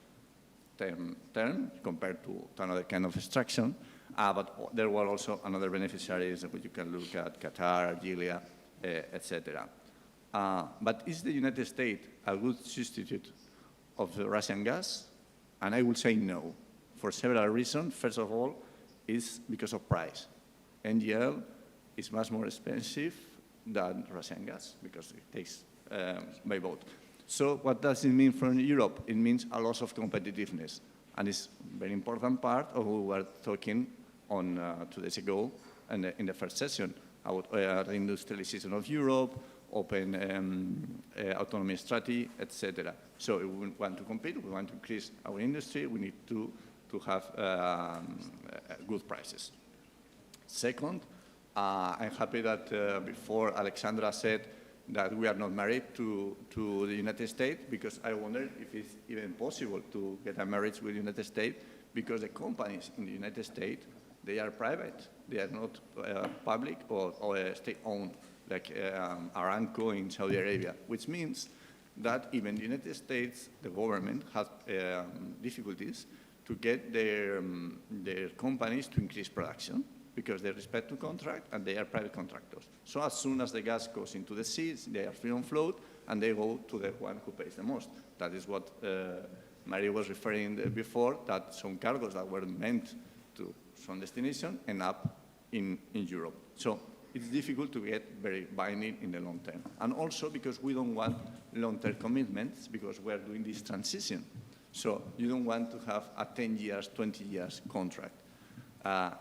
term compared to another kind of extraction. But there were also another beneficiaries which you can look at, Qatar, Algeria, etc. But is the United States a good substitute of the Russian gas? And I would say no, for several reasons. First of all, is because of price. NGL is much more expensive than Russian gas because it takes by boat. So what does it mean for Europe? It means a loss of competitiveness. And it's a very important part of what we were talking on 2 days ago in the first session about reindustrialization of Europe, open autonomy strategy, etc. So if we want to compete, we want to increase our industry, we need to have good prices. Second, I'm happy that before Alexandra said that we are not married to the United States, because I wonder if it's even possible to get a marriage with the United States, because the companies in the United States, they are private. They are not public or state-owned, like Aramco in Saudi Arabia, which means that even the United States, the government, has difficulties to get their companies to increase production, because they respect the contract and they are private contractors. So as soon as the gas goes into the seas, they are free on float and they go to the one who pays the most. That is what Mario was referring before, that some cargoes that were meant to some destination end up in Europe. So it's difficult to get very binding in the long term. And also because we don't want long-term commitments, because we're doing this transition. So you don't want to have a 10 years, 20 years contract.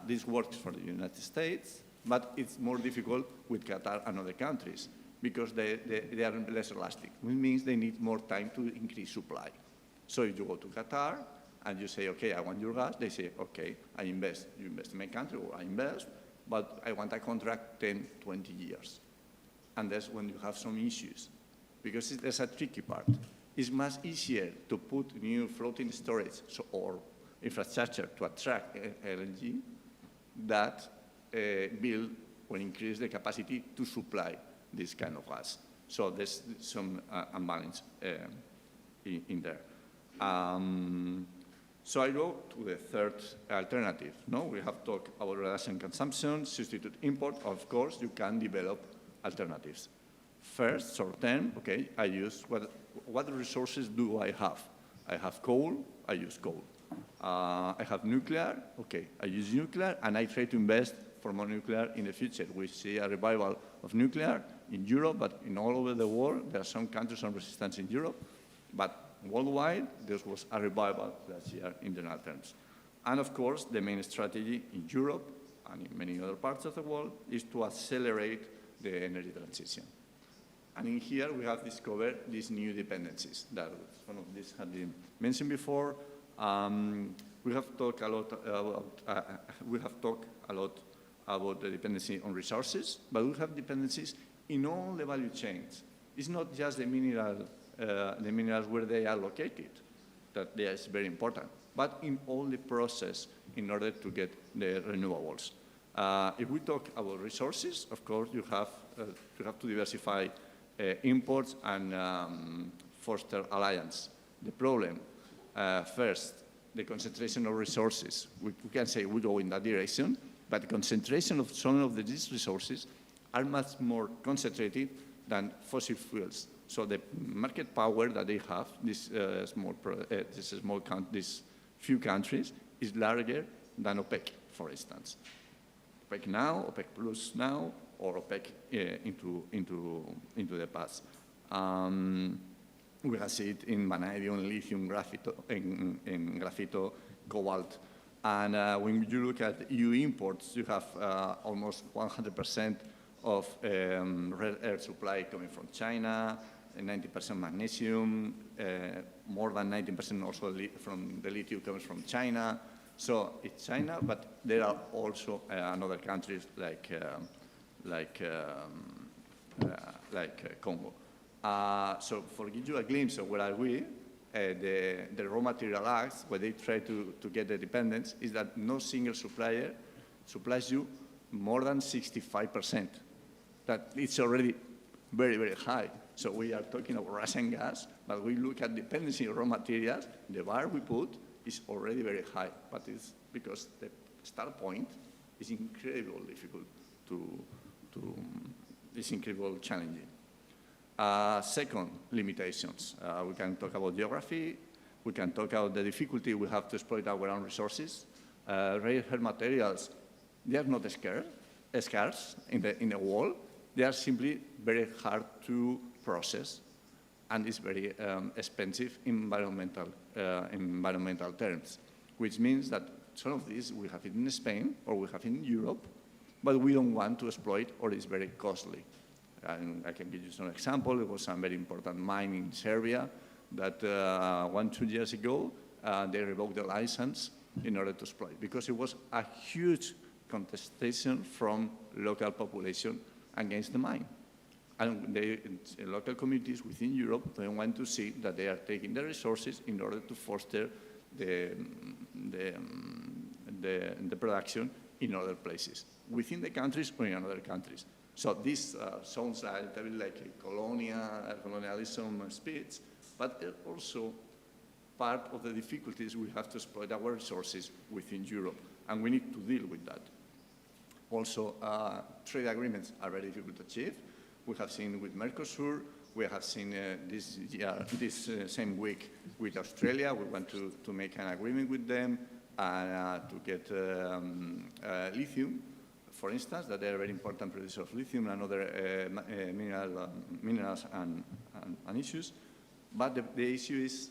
This works for the United States, but it's more difficult with Qatar and other countries because they are less elastic, which means they need more time to increase supply. So if you go to Qatar and you say, okay, I want your gas, they say, okay, I invest. You invest in my country, or I invest, but I want a contract 10, 20 years. And that's when you have some issues, because there's a tricky part. It's much easier to put new floating storage or infrastructure to attract LNG that build or increase the capacity to supply this kind of gas. So there's some imbalance in there. So I go to the third alternative. No, we have talked about reduction consumption, substitute import. Of course, you can develop alternatives. First, short term, okay, I use what resources do I have? I have coal, I use coal. I have nuclear, okay, I use nuclear, and I try to invest for more nuclear in the future. We see a revival of nuclear in Europe, but in all over the world. There are some countries on resistance in Europe, but worldwide, there was a revival last year in general terms. And of course, the main strategy in Europe and in many other parts of the world is to accelerate the energy transition. And in here, we have discovered these new dependencies that some of these had been mentioned before. We have talked a lot about the dependency on resources, but we have dependencies in all the value chains. It's not just the minerals where they are located, that is very important, but in all the process in order to get the renewables. If we talk about resources, of course, you have to diversify imports and foster alliance. The problem, first, the concentration of resources. We can say we go in that direction, but the concentration of some of these resources are much more concentrated than fossil fuels. So the market power that they have, these few countries, is larger than OPEC, for instance. OPEC now, OPEC Plus now, or OPEC into the past. We have seen it in vanadium, lithium, in graphite, cobalt. And when you look at EU imports, you have almost 100% of rare earth supply coming from China, 90% magnesium, more than 90% also from the lithium comes from China. So it's China, but there are also other countries like Congo. So for give you a glimpse of where are we, the Raw Material Acts, where they try to get the dependence, is that no single supplier supplies you more than 65%. That it's already very, very high. So we are talking about Russian gas, but we look at dependency on raw materials, the bar we put is already very high, but it's because the start point is incredibly difficult it's incredibly challenging. Second, limitations. We can talk about geography. We can talk about the difficulty we have to exploit our own resources. Rare earth materials, they are not scarce in the world. They are simply very hard to process, and it's very expensive in environmental terms, which means that some of these we have it in Spain or we have it in Europe, but we don't want to exploit, or it's very costly. And I can give you some example. There was a very important mine in Serbia that 1-2 years ago, they revoked the license in order to exploit, because it was a huge contestation from local population against the mine. And the local communities within Europe, they want to see that they are taking the resources in order to foster the production in other places, within the countries or in other countries. So this sounds a little bit like a colonialism speech, but it's also part of the difficulties we have to exploit our resources within Europe, and we need to deal with that. Also, trade agreements are very difficult to achieve. We have seen with Mercosur, we have seen this same week with Australia. We want to make an agreement with them and to get lithium, for instance, that they are a very important producer of lithium and other minerals and issues. But the issue is,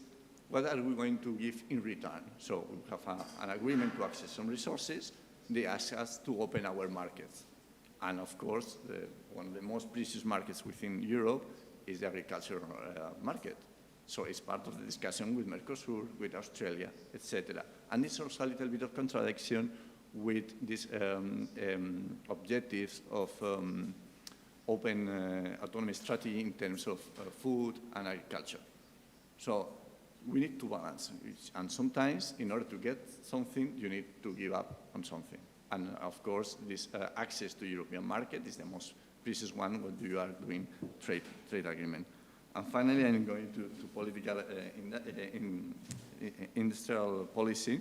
what are we going to give in return? So we have an agreement to access some resources. They ask us to open our markets. And of course, one of the most precious markets within Europe is the agricultural market. So it's part of the discussion with Mercosur, with Australia, etc. And it's also a little bit of contradiction with these objectives of open autonomy strategy in terms of food and agriculture. So we need to balance, and sometimes in order to get something, you need to give up on something. And of course, this access to European market is the most precious one when you are doing trade agreement. And finally, I'm going to political industrial policy,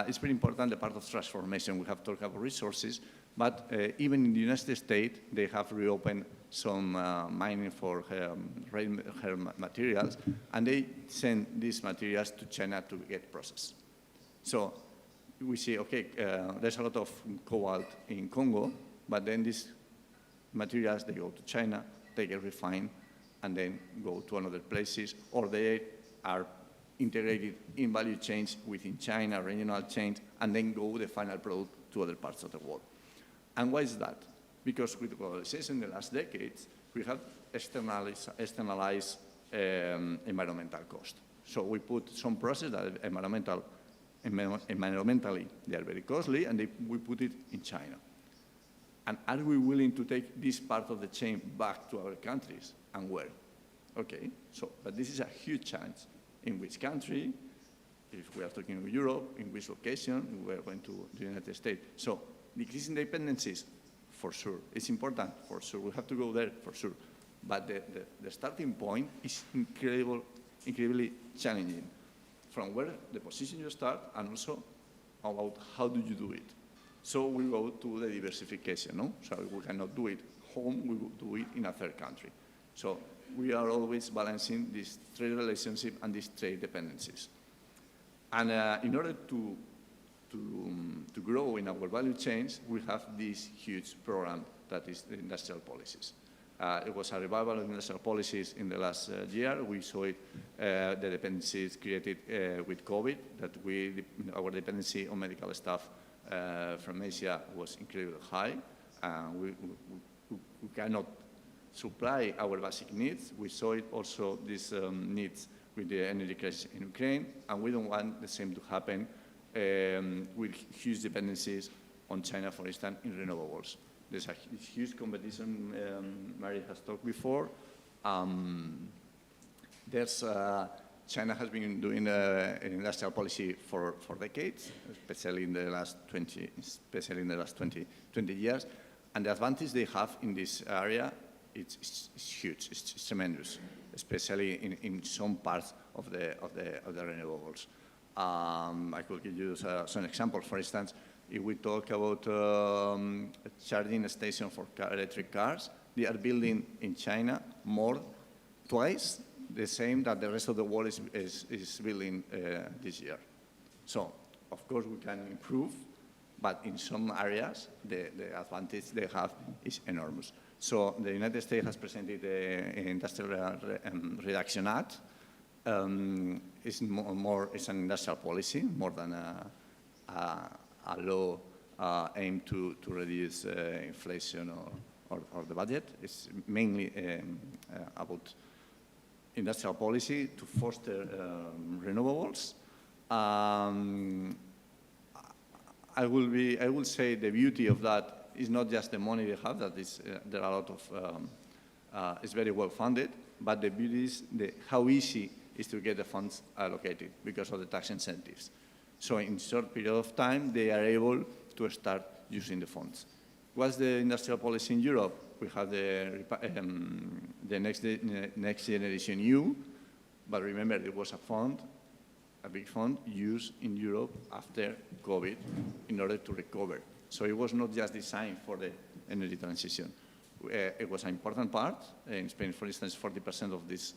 it's very important the part of transformation. We have talked about resources, but even in the United States, they have reopened some mining for rare materials, and they send these materials to China to get processed. So we see, okay, there's a lot of cobalt in Congo, but then these materials, they go to China, they get refined, and then go to another places, or they are integrated in value chains within China, regional chains, and then go the final product to other parts of the world. And why is that? Because with globalization in the last decades, we have externalized environmental cost. So we put some processes that environmentally they are very costly, and we put it in China. And are we willing to take this part of the chain back to our countries, and where? Okay, so, but this is a huge challenge. In which country, if we are talking about Europe, in which location, we are going to the United States. So decreasing dependencies, for sure. It's important, for sure. We have to go there, for sure. But the starting point is incredibly challenging. From where the position you start, and also about how do you do it. So we go to the diversification, no? So we cannot do it home, we will do it in a third country. So we are always balancing this trade relationship and these trade dependencies. And in order to grow in our value chains, we have this huge program that is the industrial policies. It was a revival of industrial policies in the last year. We saw it, the dependencies created with COVID, that our dependency on medical staff from Asia was incredibly high. We cannot supply our basic needs. We saw it also, these needs with the energy crisis in Ukraine, and we don't want the same to happen with huge dependencies on China, for instance, in renewables. There's a huge competition, Mary has talked before. China has been doing an industrial policy for decades, especially in the last 20 years. And the advantage they have in this area, it's huge, it's tremendous, especially in some parts of the renewables. I could give you some examples. For instance, if we talk about a charging station for electric cars, they are building in China twice the same that the rest of the world is building this year. So, of course, we can improve, but in some areas, the advantage they have is enormous. So the United States has presented the Industrial Reduction Act. It's an industrial policy more than a law aimed to reduce inflation or the budget. It's mainly about industrial policy to foster renewables. I will say the beauty of that is not just the money they have, that is, there are a lot of, it's very well funded, but the beauty is how easy it is to get the funds allocated because of the tax incentives. So in a short period of time, they are able to start using the funds. What's the industrial policy in Europe? We have the next generation EU, but remember there was a big fund used in Europe after COVID in order to recover. So it was not just designed for the energy transition. It was an important part. In Spain, for instance, 40% of these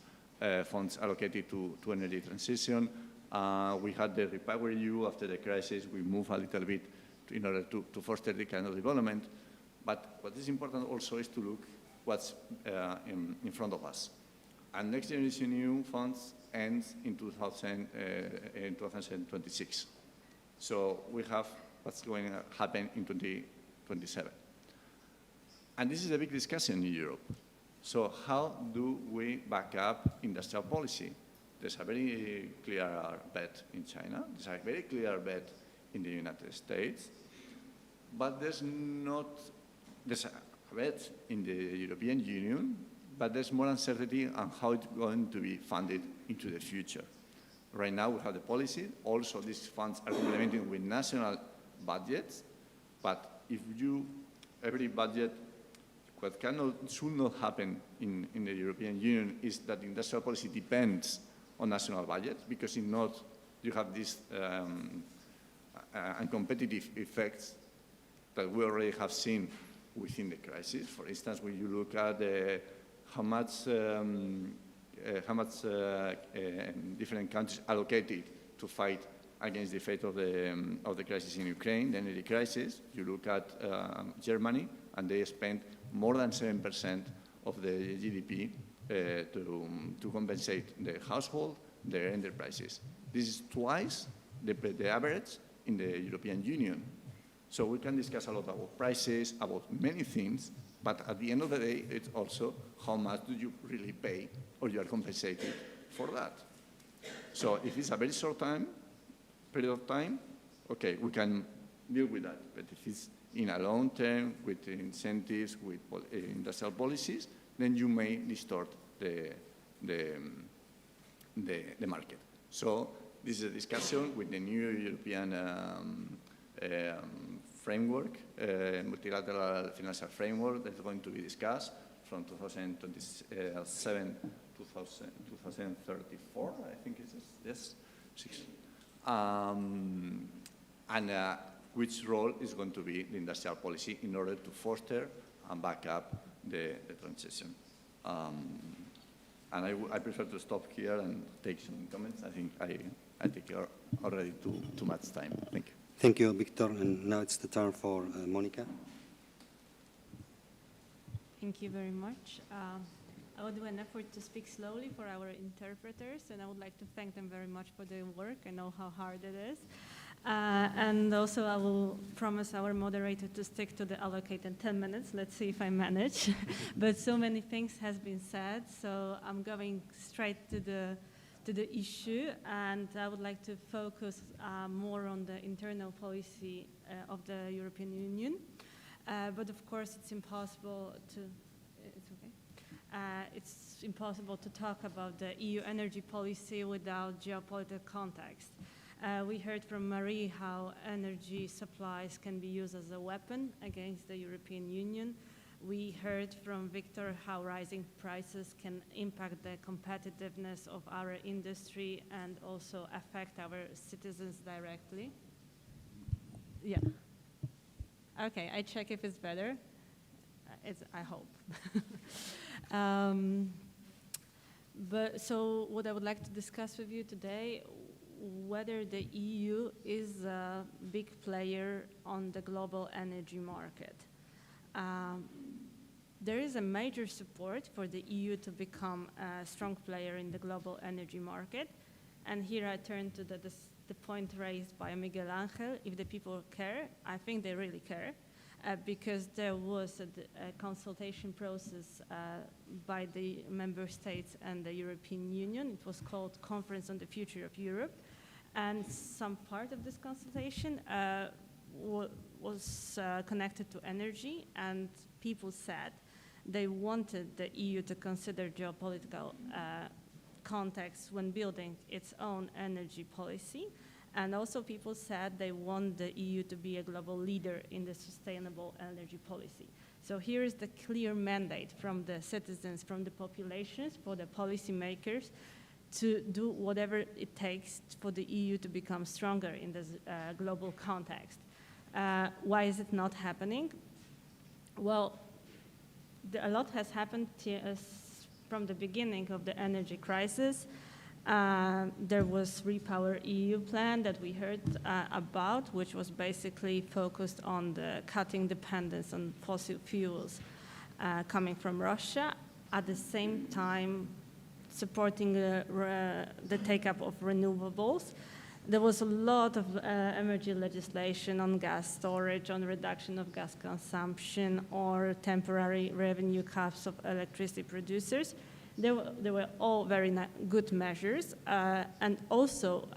funds allocated to energy transition. We had the REPowerEU after the crisis. We moved a little bit in order to foster the kind of development. But what is important also is to look what's in front of us. And next generation EU funds ends in 2026. So we have what's going to happen in 2027. And this is a big discussion in Europe. So how do we back up industrial policy? There's a very clear bet in China. There's a very clear bet in the United States. But there's a bet in the European Union, but there's more uncertainty on how it's going to be funded into the future. Right now we have the policy. Also, these funds are complemented with national budgets. But if every budget, what should not happen in the European Union is that industrial policy depends on national budgets, because if not, you have these uncompetitive effects that we already have seen within the crisis. For instance, when you look at how much different countries allocated to fight against the fate of the crisis in Ukraine, the energy crisis, you look at Germany, and they spent more than 7% of the GDP to compensate the household, their enterprises. This is twice the average in the European Union. So we can discuss a lot about prices, about many things, but at the end of the day, it's also how much do you really pay or you are compensated for that. So if it's a very short period of time, okay, we can deal with that. But if it's in a long term, with incentives, with industrial policies, then you may distort the market. So this is a discussion with the new European framework, multilateral financial framework that's going to be discussed from 2027 to 2034, I think it is, yes, 6. And which role is going to be the industrial policy in order to foster and back up the transition. And I prefer to stop here and take some comments. I think I take already too much time. Thank you. Thank you, Victor. And now it's the turn for Monica. Thank you very much. I will do an effort to speak slowly for our interpreters, and I would like to thank them very much for their work. I know how hard it is. And also I will promise our moderator to stick to the allocated 10 minutes. Let's see if I manage. But so many things has been said, so I'm going straight to the issue, and I would like to focus more on the internal policy of the European Union. But of course, it's impossible to. It's okay. It's impossible to talk about the EU energy policy without geopolitical context. We heard from Marie how energy supplies can be used as a weapon against the European Union. We heard from Victor how rising prices can impact the competitiveness of our industry and also affect our citizens directly. Yeah. Okay, I check if it's better. I hope. So what I would like to discuss with you today, whether the EU is a big player on the global energy market. There is a major support for the EU to become a strong player in the global energy market. And here I turn to the point raised by Miguel Angel. If the people care, I think they really care, because there was a consultation process by the member states and the European Union. It was called Conference on the Future of Europe. And some part of this consultation was connected to energy, and people said they wanted the EU to consider geopolitical context when building its own energy policy. And also people said they want the EU to be a global leader in the sustainable energy policy. So here is the clear mandate from the citizens, from the populations, for the policymakers to do whatever it takes for the EU to become stronger in this global context. Why is it not happening? Well, a lot has happened from the beginning of the energy crisis. There was Repower EU plan that we heard about, which was basically focused on the cutting dependence on fossil fuels coming from Russia, at the same time supporting the take-up of renewables. There was a lot of energy legislation on gas storage, on reduction of gas consumption, or temporary revenue caps of electricity producers. They were all very good measures. And also,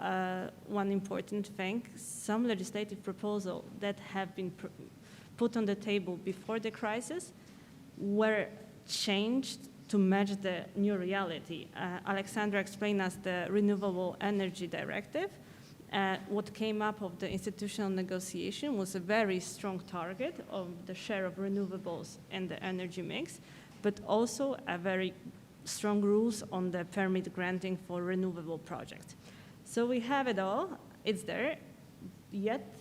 one important thing, some legislative proposals that have been put on the table before the crisis were changed to match the new reality. Alexandra explained us the Renewable Energy Directive. What came up of the institutional negotiation was a very strong target of the share of renewables in the energy mix, but also a very strong rules on the permit granting for renewable projects. So we have it all, it's there, yet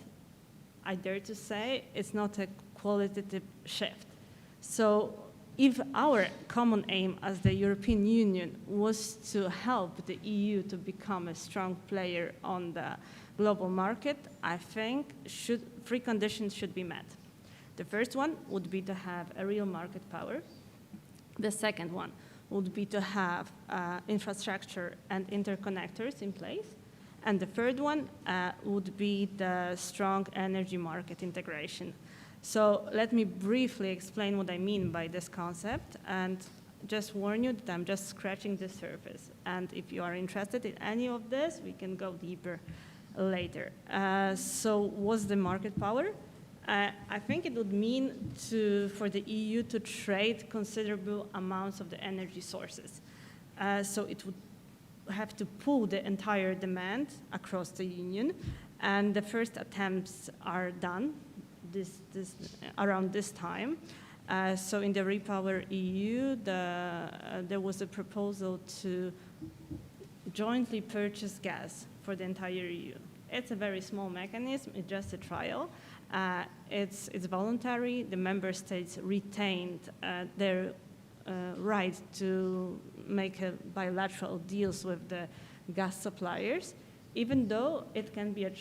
I dare to say it's not a qualitative shift. So if our common aim as the European Union was to help the EU to become a strong player on the global market, I think three conditions should be met. The first one would be to have a real market power. The second one would be to have infrastructure and interconnectors in place. And the third one would be the strong energy market integration. So let me briefly explain what I mean by this concept and just warn you that I'm just scratching the surface. And if you are interested in any of this, we can go deeper later. So what's the market power? I think it would mean for the EU to trade considerable amounts of the energy sources. So it would have to pool the entire demand across the Union, and the first attempts are done around this time. So in the Repower EU, there was a proposal to jointly purchase gas for the entire EU. It's a very small mechanism, it's just a trial. It's voluntary. The member states retained their right to make bilateral deals with the gas suppliers, even though it can be a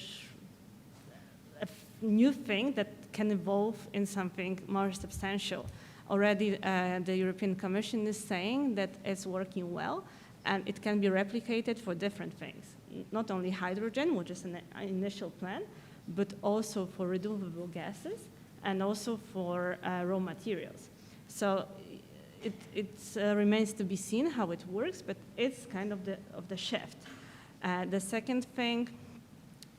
new thing that can evolve in something more substantial. Already the European Commission is saying that it's working well and it can be replicated for different things. Not only hydrogen, which is an initial plan, but also for renewable gases and also for raw materials. So it remains to be seen how it works, but it's kind of the shift. The second thing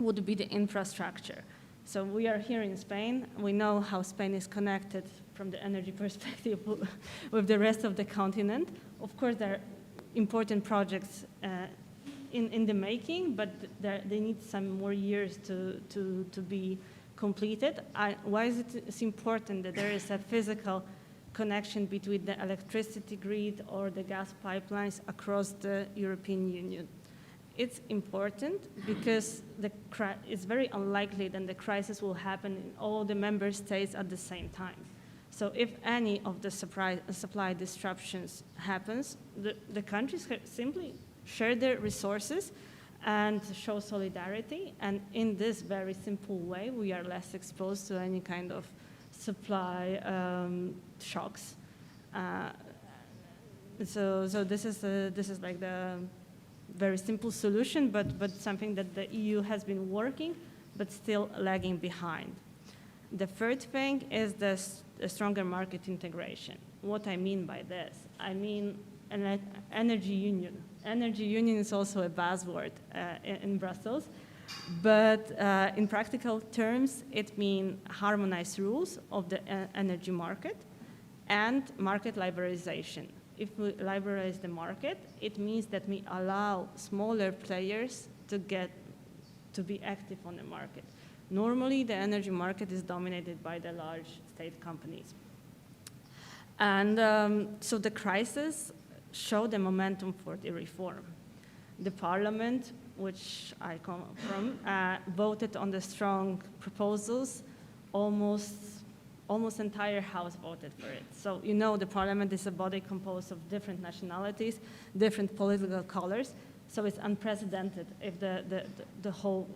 would be the infrastructure. So we are here in Spain. We know how Spain is connected from the energy perspective with the rest of the continent. Of course, there are important projects in the making, but they need some more years to be completed. Why is it important that there is a physical connection between the electricity grid or the gas pipelines across the European Union? It's important because it's very unlikely that the crisis will happen in all the member states at the same time. So if any of the supply disruptions happens, the countries simply share their resources and show solidarity. And in this very simple way, we are less exposed to any kind of supply shocks. So this is like the very simple solution, but something that the EU has been working, but still lagging behind. The third thing is the stronger market integration. What I mean by this, I mean an energy union. Energy union is also a buzzword in Brussels, but in practical terms, it means harmonized rules of the energy market and market liberalization. If we liberalize the market, it means that we allow smaller players to be active on the market. Normally, the energy market is dominated by the large state companies. And so the crisis showed the momentum for the reform. The Parliament, which I come from, voted on the strong proposals. Almost entire House voted for it. So you know the Parliament is a body composed of different nationalities, different political colors. So it's unprecedented if the whole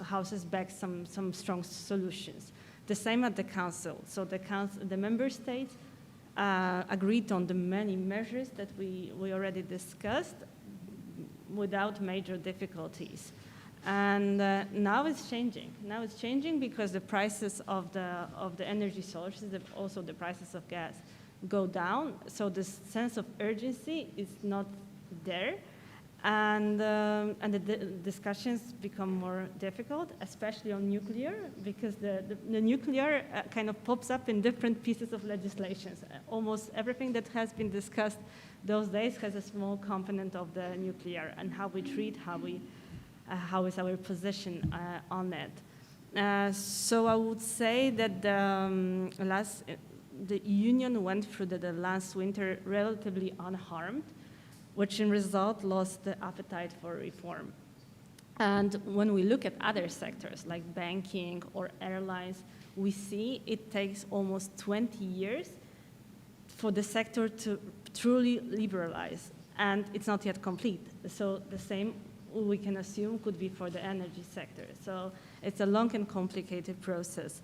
House has backed some strong solutions. The same at the Council. So the member states agreed on the many measures that we already discussed without major difficulties. And now it's changing. Now it's changing because the prices of the energy sources, also the prices of gas, go down. So the sense of urgency is not there. And the discussions become more difficult, especially on nuclear, because the nuclear kind of pops up in different pieces of legislation. Almost everything that has been discussed those days has a small component of the nuclear and how we treat, how is our position on it. So I would say that the Union went through the last winter relatively unharmed, which in result lost the appetite for reform. And when we look at other sectors like banking or airlines, we see it takes almost 20 years for the sector to truly liberalize, and it's not yet complete. So the same we can assume could be for the energy sector. So it's a long and complicated process.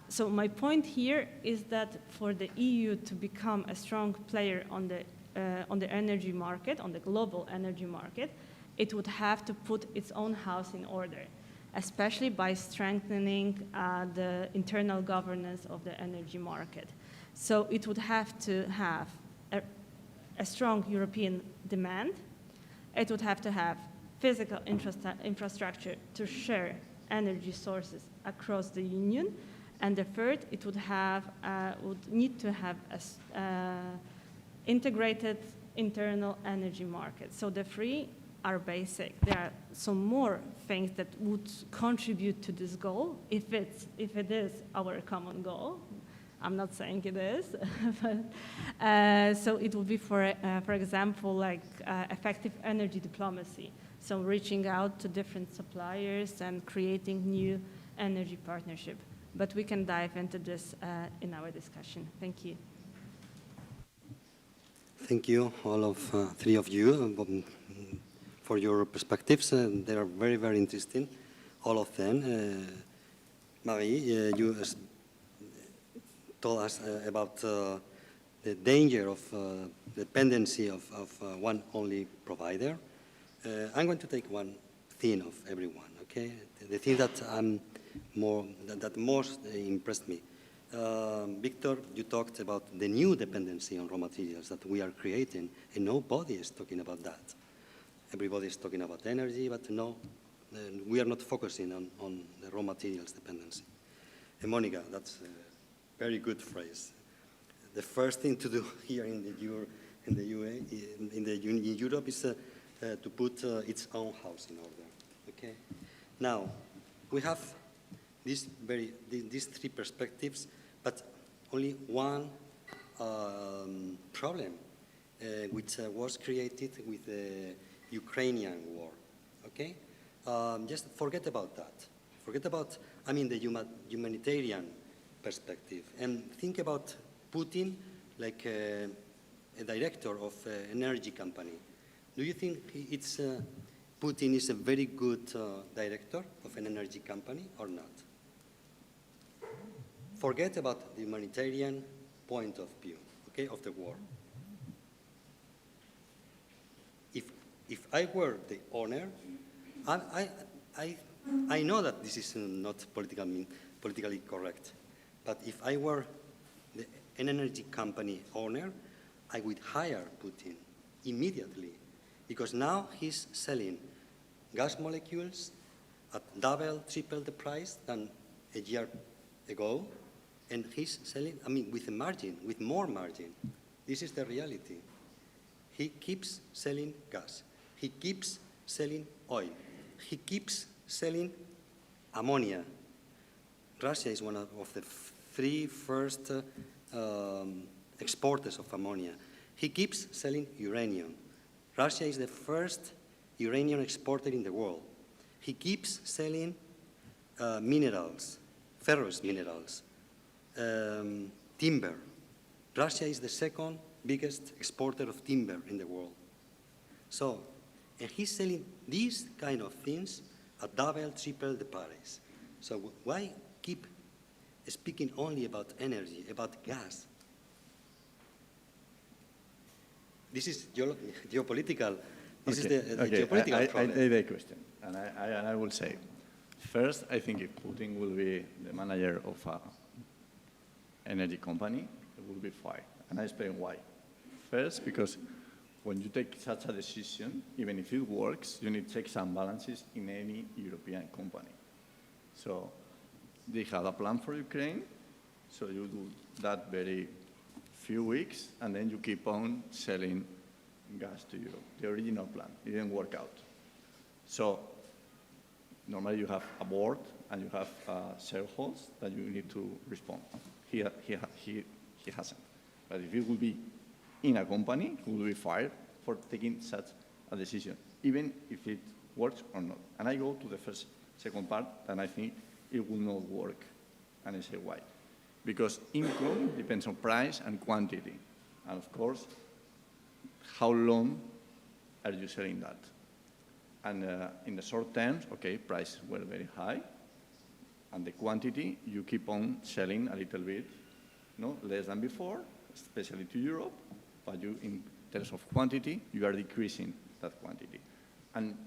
So my point here is that for the EU to become a strong player on the energy market, on the global energy market, it would have to put its own house in order, especially by strengthening the internal governance of the energy market. So it would have to have a strong European demand. It would have to have physical infrastructure to share energy sources across the Union. And the third, it would need to have an integrated internal energy market. So the three are basic. There are some more things that would contribute to this goal, if it is our common goal. I'm not saying it is, but, so it would be, for example, like effective energy diplomacy. So reaching out to different suppliers and creating new energy partnership. But we can dive into this in our discussion. Thank you. Thank you, all of three of you, for your perspectives. They are very, very interesting, all of them. Marie, you told us about the danger of dependency of one only provider. I'm going to take one thing of everyone, okay? The thing that that most impressed me. Victor, you talked about the new dependency on raw materials that we are creating, and nobody is talking about that. Everybody is talking about energy, but no, we are not focusing on the raw materials dependency. And Monica, that's a very good phrase. The first thing to do here in Europe is to put its own house in order. Okay. Now we have these three perspectives, but only one problem, which was created with the Ukrainian war. Okay. Just forget about that. Forget about, the humanitarian perspective, and think about Putin like a director of an energy company. Do you think Putin is a very good director of an energy company or not? Forget about the humanitarian point of view, okay, of the war. If I were the owner, I know that this is not politically correct, but if I were an energy company owner, I would hire Putin immediately, because now he's selling gas molecules at double, triple the price than a year ago, and he's selling, with a margin, with more margin. This is the reality. He keeps selling gas. He keeps selling oil. He keeps selling ammonia. Russia is one of the three first exporters of ammonia. He keeps selling uranium. Russia is the first uranium exporter in the world. He keeps selling minerals, ferrous minerals, timber. Russia is the second biggest exporter of timber in the world. So, and he's selling these kind of things at double, triple the price. So why keep speaking only about energy, about gas? This is geopolitical. This is the geopolitical problem. I take the question, and I will say, first, I think if Putin will be the manager of an energy company, it will be fine. And I explain why. First, because when you take such a decision, even if it works, you need checks and balances in any European company. So they have a plan for Ukraine, so you do that very few weeks, and then you keep on selling gas to Europe. The original plan, it didn't work out. So normally you have a board and you have shareholders that you need to respond. He hasn't. But if it will be in a company, he will be fired for taking such a decision, even if it works or not. And I go to the second part, and I think it will not work. And I say why. Because income depends on price and quantity. And of course, how long are you selling that? And in the short term, okay, prices were very high. And the quantity, you keep on selling a little bit, less than before, especially to Europe. But you, in terms of quantity, you are decreasing that quantity. And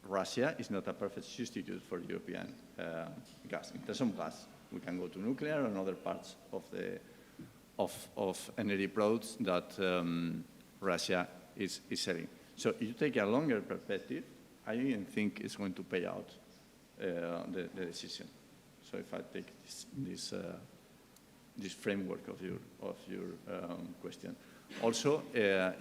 Russia is not a perfect substitute for European gas. In terms of gas, we can go to nuclear and other parts of the energy products that Russia is selling. So if you take a longer perspective, I even think it's going to pay out the decision. So if I take this framework of your question. Also,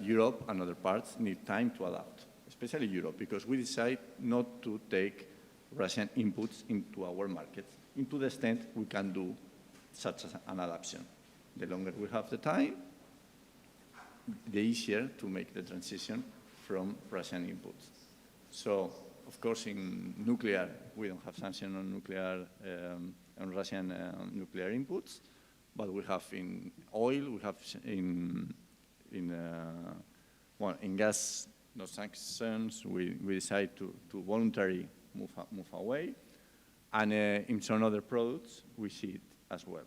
Europe and other parts need time to adapt, especially Europe, because we decide not to take Russian inputs into our markets, into the extent we can do such an adaptation. The longer we have the time, the easier to make the transition from Russian inputs. So, of course, in nuclear, we don't have sanction on nuclear, on Russian nuclear inputs, but we have in oil, we have in gas, no sanctions. We decide to voluntarily move away, and in some other products, we see it as well.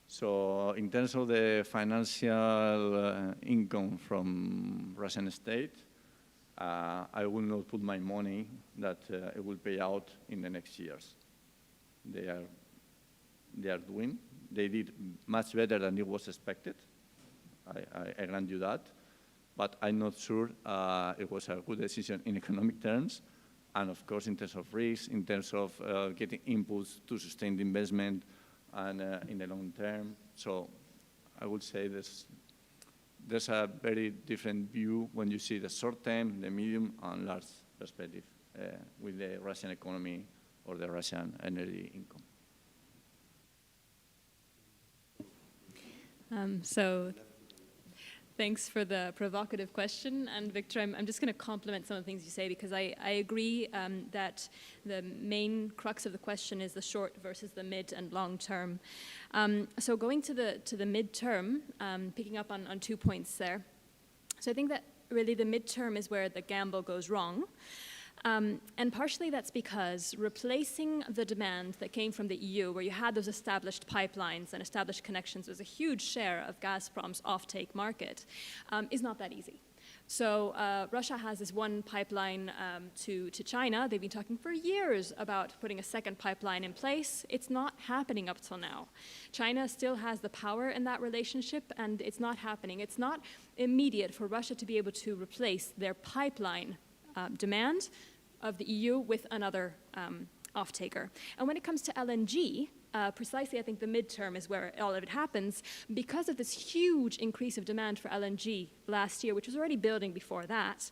So in terms of the financial income from Russian state, I will not put my money that it will pay out in the next years. They are doing. They did much better than it was expected. I grant you that. But I'm not sure it was a good decision in economic terms. And of course, in terms of risk, in terms of getting inputs to sustain the investment and in the long term. So I would say there's a very different view when you see the short term, the medium, and large perspective with the Russian economy or the Russian energy income. So thanks for the provocative question. And Victor, I'm just going to complement some of the things you say, because I agree that the main crux of the question is the short versus the mid and long term. So going to the mid-term, picking up on 2 points there. So I think that really the mid-term is where the gamble goes wrong. And partially that's because replacing the demand that came from the EU, where you had those established pipelines and established connections, was a huge share of Gazprom's offtake market, is not that easy. So Russia has this one pipeline to China. They've been talking for years about putting a second pipeline in place. It's not happening up till now. China still has the power in that relationship, and it's not happening. It's not immediate for Russia to be able to replace their pipeline demand of the EU with another off-taker. And when it comes to LNG, precisely I think the midterm is where all of it happens, because of this huge increase of demand for LNG last year, which was already building before that.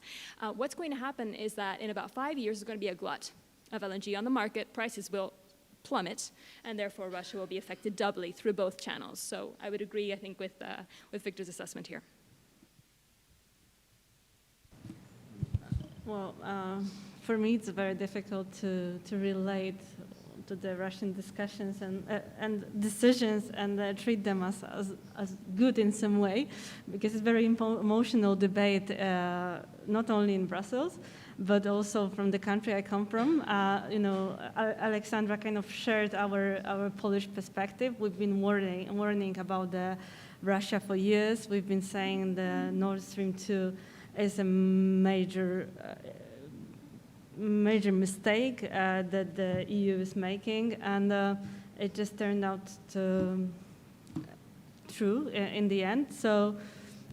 What's going to happen is that in about 5 years, there's going to be a glut of LNG on the market. Prices will plummet, and therefore Russia will be affected doubly through both channels. So I would agree, I think, with Victor's assessment here. Well, for me, it's very difficult to relate to the Russian discussions and decisions and treat them as good in some way, because it's very emotional debate, not only in Brussels, but also from the country I come from. Alexandra kind of shared our Polish perspective. We've been warning about Russia for years. We've been saying the Nord Stream 2 is a major mistake that the EU is making, and it just turned out true in the end. So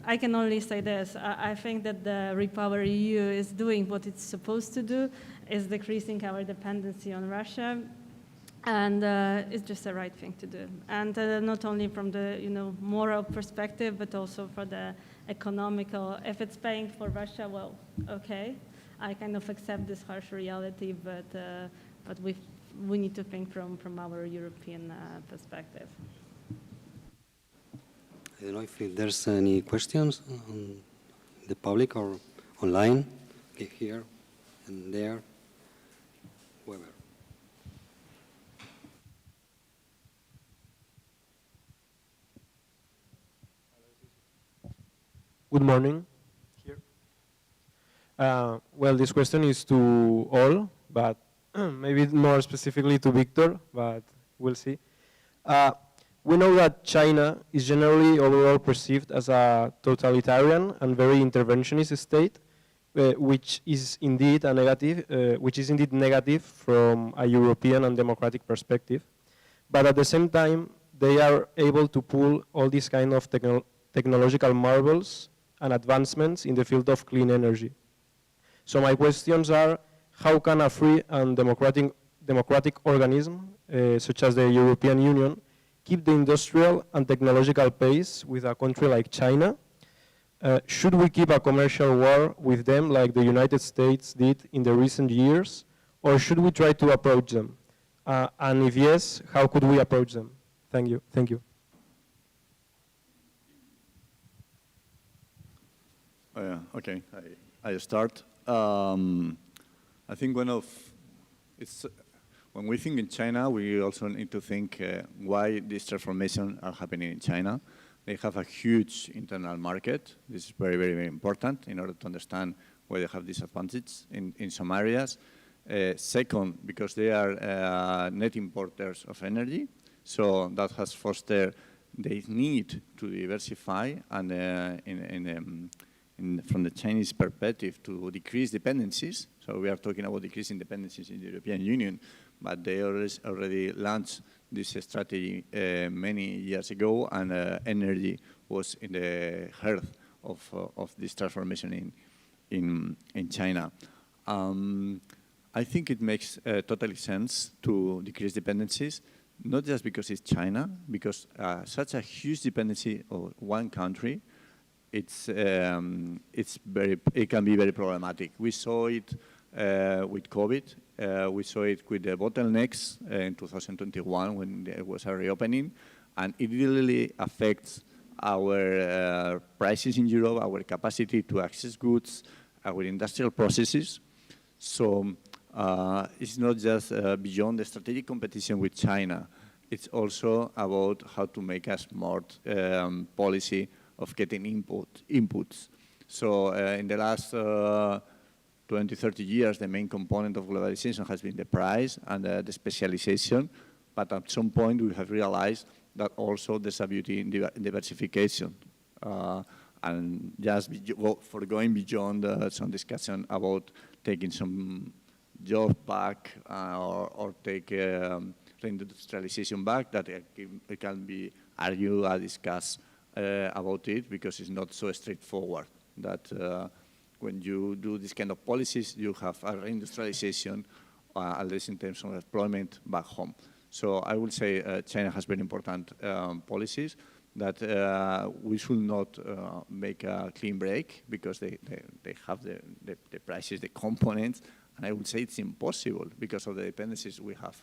I can only say this. I think that the Repower EU is doing what it's supposed to do, is decreasing our dependency on Russia, and it's just the right thing to do. And not only from the moral perspective, but also for the economical. If it's paying for Russia, well, okay. I kind of accept this harsh reality, but we need to think from our European perspective. I don't know if there's any questions on the public or online. Okay, here, and there, whoever. Good morning. Here. Well, this question is to all, but maybe more specifically to Victor, but we'll see. We know that China is generally overall perceived as a totalitarian and very interventionist state, which is indeed negative from a European and democratic perspective. But at the same time, they are able to pull all these kind of technological marvels and advancements in the field of clean energy. So my questions are, how can a free and democratic organism, such as the European Union, keep the industrial and technological pace with a country like China? Should we keep a commercial war with them like the United States did in the recent years, or should we try to approach them? And if yes, how could we approach them? Thank you. Thank you. Okay, I start. I think when we think in China, we also need to think why these transformations are happening in China. They have a huge internal market. This is very, very, very important in order to understand why they have disadvantages in some areas. Second, because they are net importers of energy, so that has fostered the need to diversify and from the Chinese perspective to decrease dependencies. So we are talking about decreasing dependencies in the European Union, but they already launched this strategy many years ago, and energy was in the heart of this transformation in China. I think it makes totally sense to decrease dependencies, not just because it's China, because such a huge dependency of one country, it can be very problematic. We saw it with COVID. We saw it with the bottlenecks in 2021 when there was a reopening, and it really affects our prices in Europe, our capacity to access goods, our industrial processes. So it's not just beyond the strategic competition with China. It's also about how to make a smart policy of getting inputs. So in the last 20, 30 years, the main component of globalization has been the price and the specialization. But at some point, we have realized that also there's a beauty in diversification. And just for going beyond some discussion about taking some jobs back or take reindustrialization back, that it can be argued and discussed about it, because it's not so straightforward that when you do this kind of policies, you have a reindustrialization, at least in terms of employment back home. So I would say China has very important policies that we should not make a clean break, because they have the prices, the components, and I would say it's impossible because of the dependencies we have.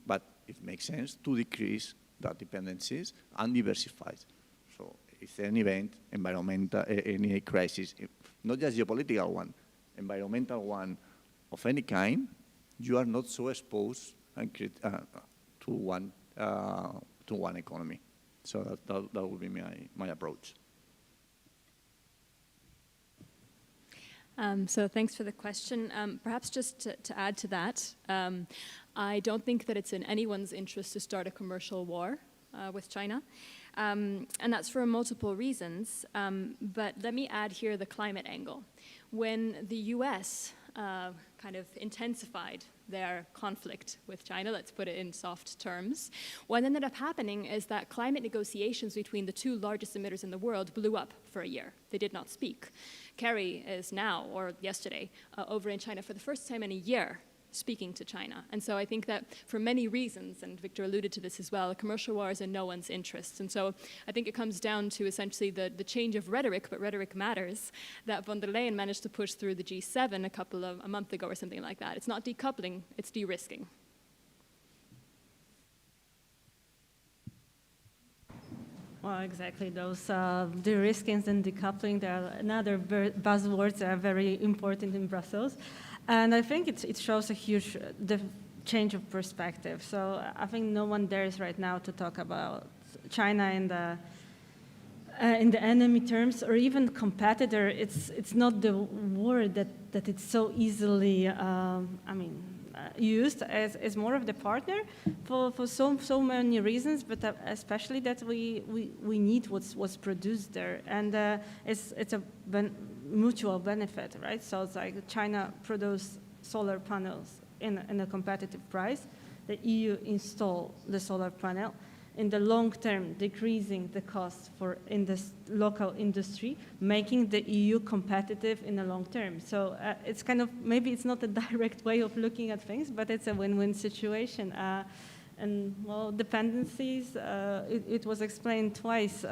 But it makes sense to decrease that dependencies and diversify. So if any event, environmental, any crisis, not just geopolitical one, environmental one of any kind, you are not so exposed to one economy. So that would be my approach. So thanks for the question. Perhaps just to add to that, I don't think that it's in anyone's interest to start a commercial war with China. And that's for multiple reasons. But let me add here the climate angle. When the US kind of intensified their conflict with China, let's put it in soft terms, what ended up happening is that climate negotiations between the two largest emitters in the world blew up for a year. They did not speak. Kerry is now, or yesterday, over in China for the first time in a year, speaking to China. And so I think that for many reasons, and Victor alluded to this as well, a commercial war is in no one's interests. And so I think it comes down to essentially the change of rhetoric, but rhetoric matters, that von der Leyen managed to push through the G7 a month ago or something like that. It's not decoupling, it's de-risking. Well, exactly. Those de-riskings and decoupling, there are another buzzwords that are very important in Brussels. And I think it shows a huge change of perspective. So I think no one dares right now to talk about China in the enemy terms, or even competitor. It's not the word that it's so easily used as more of the partner for so many reasons, but especially that we need what's produced there, and it's a mutual benefit, right? So it's like China produce solar panels in a competitive price, the EU install the solar panel. In the long term, decreasing the cost in this local industry, making the EU competitive in the long term. So it's kind of, maybe it's not a direct way of looking at things, but it's a win-win situation. And well, dependencies, it was explained twice.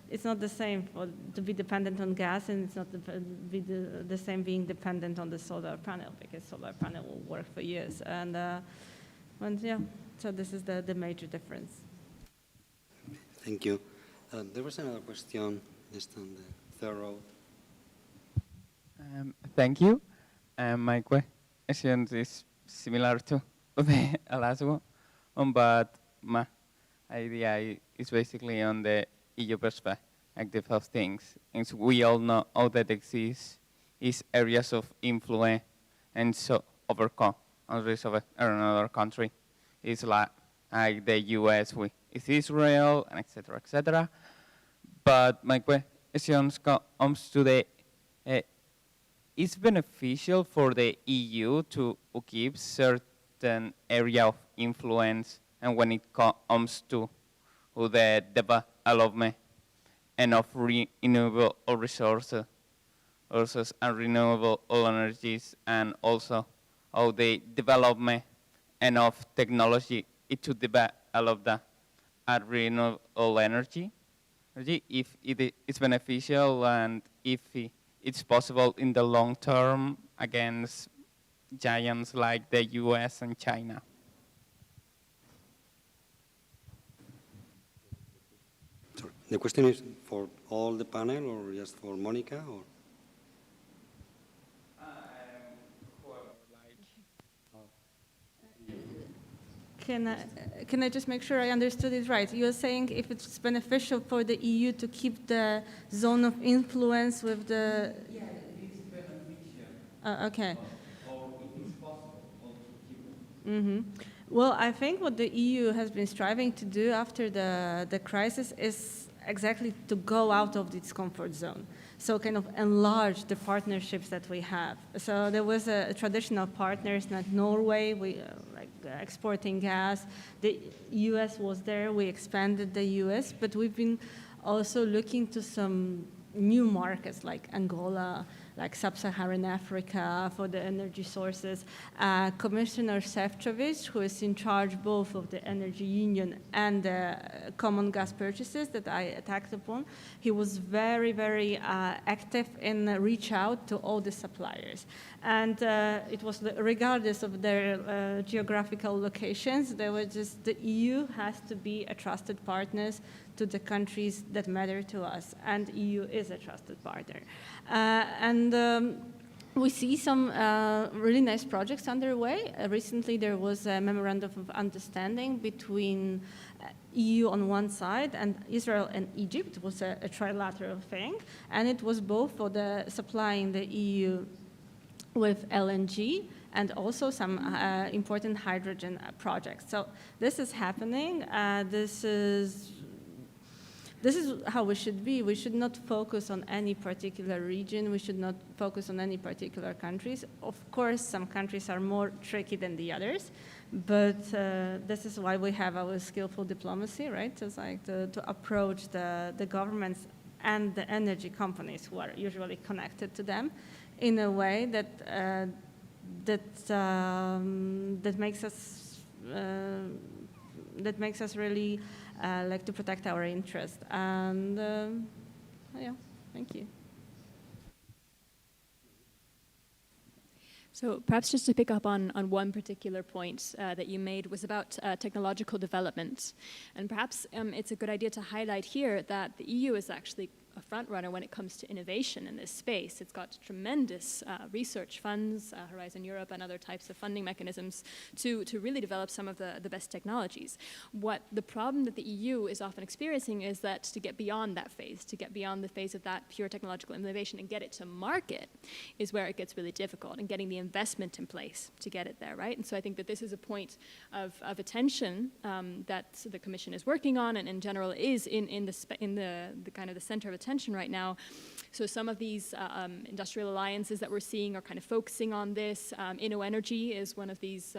It's not the same to be dependent on gas, and it's not the same being dependent on the solar panel, because solar panel will work for years. And yeah, so this is the major difference. Thank you. There was another question just on the third row. Thank you. My question is similar to the last one, but my idea is basically on the EU perspective of things. And we all know how that exists is areas of influence and so overcome of another country. It's like the US with Israel, and et cetera, But my question comes to the, it's beneficial for the EU to keep certain area of influence, and when it comes to the development and of renewable resources and renewable energies, and also of the development and of technology to develop that at renewable energy, if it is beneficial, and if it's possible in the long term against giants like the US and China. Sorry. The question is for all the panel, or just for Monica? Or? Can I just make sure I understood it right? You're saying if it's beneficial for the EU to keep the zone of influence with the... Yeah, it's beneficial. Okay. Or it is possible to keep it. Mm-hmm. Well, I think what the EU has been striving to do after the crisis is exactly to go out of its comfort zone. So kind of enlarge the partnerships that we have. So there was a traditional partners, like Norway, like exporting gas. The US was there, we expanded the US, but we've been also looking to some new markets like Angola, like Sub-Saharan Africa for the energy sources. Commissioner Šefčovič, who is in charge both of the energy union and the common gas purchases that I attacked upon, he was very, very active in reach out to all the suppliers. And it was regardless of their geographical locations, they were just, the EU has to be a trusted partner to the countries that matter to us, and EU is a trusted partner. We see some really nice projects underway. Recently, there was a memorandum of understanding between EU on one side and Israel and Egypt. It was a trilateral thing, and it was both for the supplying the EU with LNG and also some important hydrogen projects. So this is happening. This is how we should be. We should not focus on any particular region. We should not focus on any particular countries. Of course, some countries are more tricky than the others, but this is why we have our skillful diplomacy, right? It's like to approach the governments and the energy companies who are usually connected to them in a way that makes us really like to protect our interest. And yeah, thank you. So perhaps just to pick up on one particular point that you made was about technological development. And perhaps it's a good idea to highlight here that the EU is actually a front runner when it comes to innovation in this space. It's got tremendous research funds, Horizon Europe and other types of funding mechanisms to really develop some of the best technologies. What the problem that the EU is often experiencing is that to get beyond that phase, to get beyond the phase of that pure technological innovation and get it to market is where it gets really difficult, and getting the investment in place to get it there, right? And so I think that this is a point of attention that the Commission is working on, and in general is in the kind of the center of attention right now. So some of these industrial alliances that we're seeing are kind of focusing on this. InnoEnergy is one of these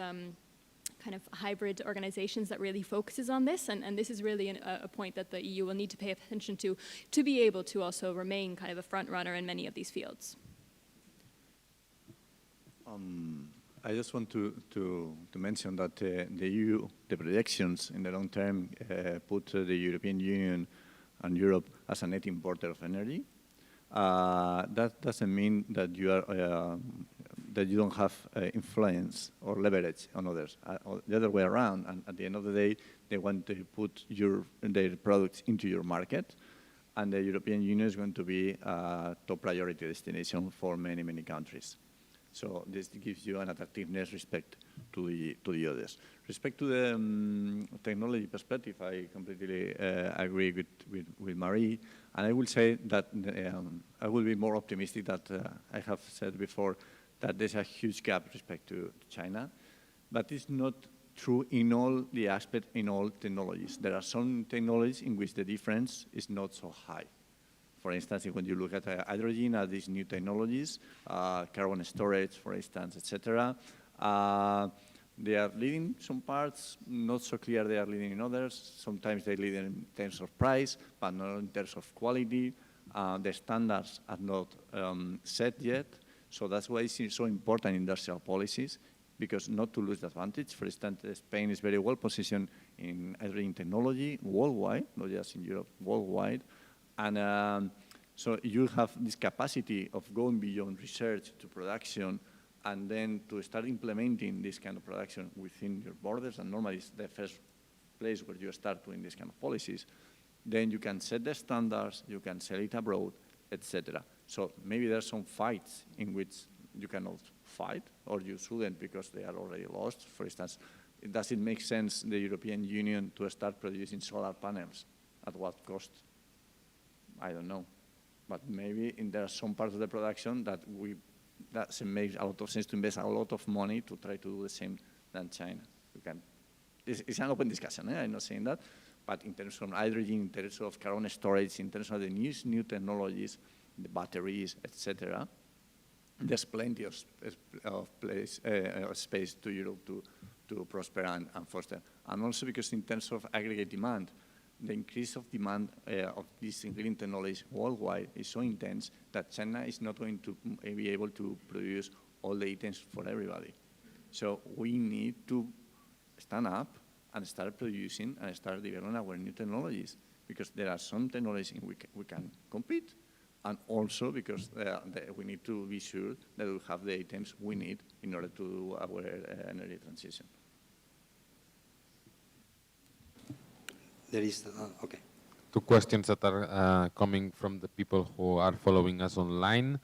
kind of hybrid organizations that really focuses on this, and this is really a point that the EU will need to pay attention to be able to also remain kind of a front runner in many of these fields. I just want to mention that the EU, the projections in the long term put the European Union and Europe as a net importer of energy. That doesn't mean that you are that you don't have influence or leverage on others. The other way around, and at the end of the day, they want to put their products into your market, and the European Union is going to be a top priority destination for many, many countries. So this gives you an attractiveness respect to the others. Respect to the technology perspective, I completely agree with Marie, and I will say that I will be more optimistic that I have said before that there's a huge gap with respect to China, but it's not true in all the aspects, in all technologies. There are some technologies in which the difference is not so high. For instance, when you look at hydrogen, these new technologies, carbon storage, for instance, etc., they are leading some parts, not so clear they are leading in others. Sometimes they lead in terms of price, but not in terms of quality. The standards are not set yet. So that's why it's so important in industrial policies, because not to lose the advantage. For instance, Spain is very well positioned in hydrogen technology worldwide, not just in Europe, worldwide. And so you have this capacity of going beyond research to production, and then to start implementing this kind of production within your borders, and normally it's the first place where you start doing this kind of policies. Then you can set the standards, you can sell it abroad, etc. So maybe there are some fights in which you cannot fight, or you shouldn't because they are already lost. For instance, does it make sense, the European Union, to start producing solar panels? At what cost? I don't know. But maybe there are some parts of the production that doesn't make a lot of sense to invest a lot of money to try to do the same than China. It's an open discussion, I'm not saying that. But in terms of hydrogen, in terms of carbon storage, in terms of the new technologies, the batteries, etc., there's plenty of space to Europe to prosper and foster. And also because in terms of aggregate demand, the increase of demand of these green technologies worldwide is so intense that China is not going to be able to produce all the items for everybody. So we need to stand up and start producing and start developing our new technologies, because there are some technologies in which we can compete, and also because we need to be sure that we have the items we need in order to do our energy transition. There is, okay. Two questions that are coming from the people who are following us online.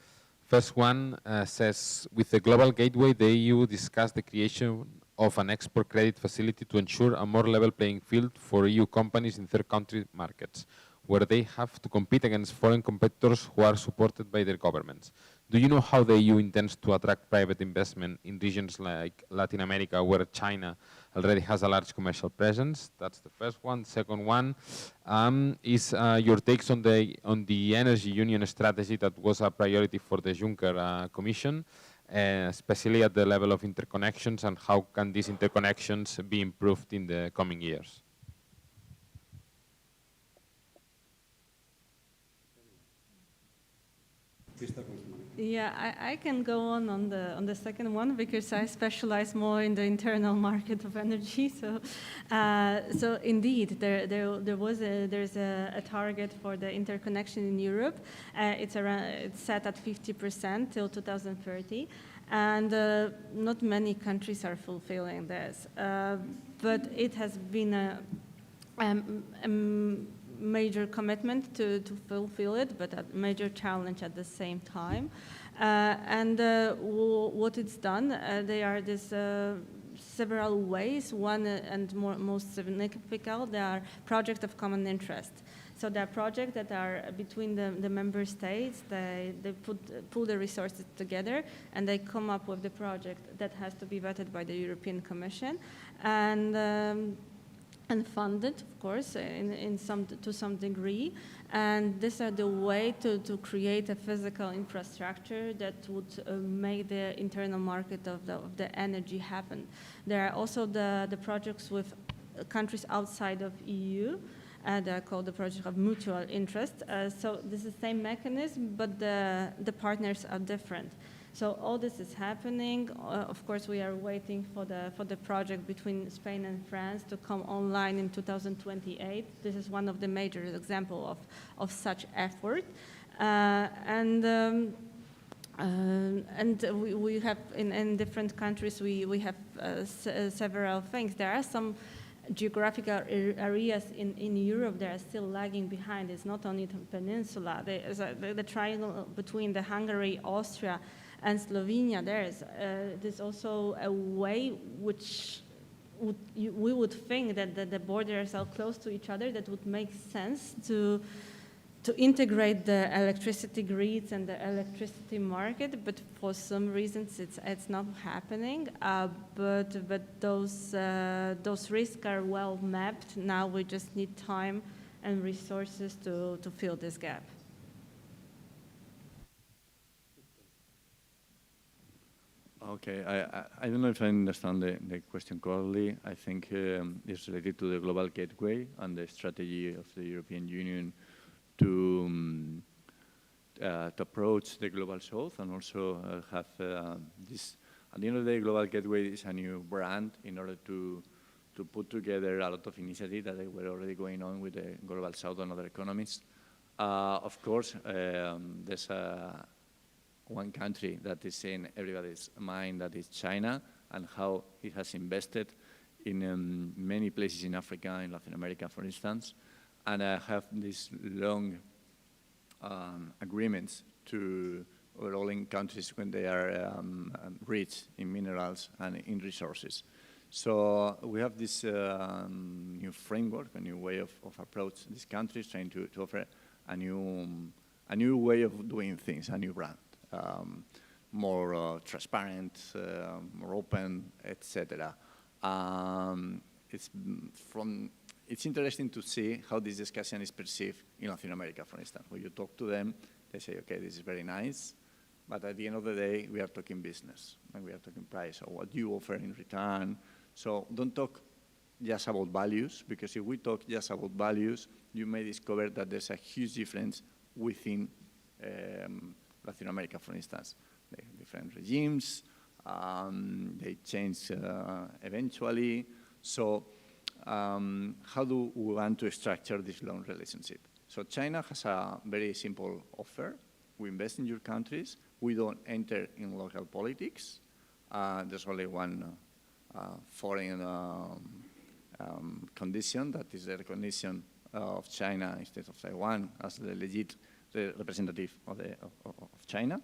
First one says, with the Global Gateway, the EU discussed the creation of an export credit facility to ensure a more level playing field for EU companies in third country markets, where they have to compete against foreign competitors who are supported by their governments. Do you know how the EU intends to attract private investment in regions like Latin America, where China already has a large commercial presence? That's the first one. Second one is your takes on the energy union strategy that was a priority for the Juncker Commission, especially at the level of interconnections, and how can these interconnections be improved in the coming years? Yeah, I can go on the second one, because I specialize more in the internal market of energy. So, so indeed, there's a target for the interconnection in Europe. It's set at 50% till 2030, and not many countries are fulfilling this. But it has been major commitment to fulfill it, but a major challenge at the same time. What it's done, there are these several ways. One and most significant, they are projects of common interest. So there are projects that are between the member states. They pull the resources together and they come up with the project that has to be vetted by the European Commission and funded, of course, to some degree. And these are the way to create a physical infrastructure that would make the internal market of the energy happen. There are also the projects with countries outside of EU. They're called the project of mutual interest. So this is the same mechanism, but the partners are different. So all this is happening. Of course, we are waiting for the project between Spain and France to come online in 2028. This is one of the major examples of such effort. And we have, in different countries, we have several things. There are some geographical areas in Europe that are still lagging behind. It's not only the peninsula. The triangle between the Hungary, Austria, and Slovenia, there's also a way which we would think that the borders are close to each other, that would make sense to integrate the electricity grids and the electricity market, but for some reasons it's not happening. But those risks are well mapped. Now we just need time and resources to fill this gap. Okay, I don't know if I understand the question correctly. I think it's related to the global gateway and the strategy of the European Union to approach the global south and also have this. At the end of the day, global gateway is a new brand in order to put together a lot of initiatives that were already going on with the global south and other economies. Of course, there's one country that is in everybody's mind, that is China, and how it has invested in many places in Africa, in Latin America, for instance, and have these long agreements to rolling countries when they are rich in minerals and in resources. So we have this new framework, a new way of approach these countries, trying to offer a new way of doing things, a new brand. More transparent, more open, etc. It's interesting to see how this discussion is perceived in Latin America, for instance. When you talk to them, they say, okay, this is very nice, but at the end of the day, we are talking business, and we are talking price, or what you offer in return. So don't talk just about values, because if we talk just about values, you may discover that there's a huge difference within Latin America, for instance. The different regimes, they change eventually. So how do we want to structure this long relationship? So China has a very simple offer. We invest in your countries. We don't enter in local politics. There's only one foreign condition, that is the recognition of China instead of Taiwan as the legit representative of China.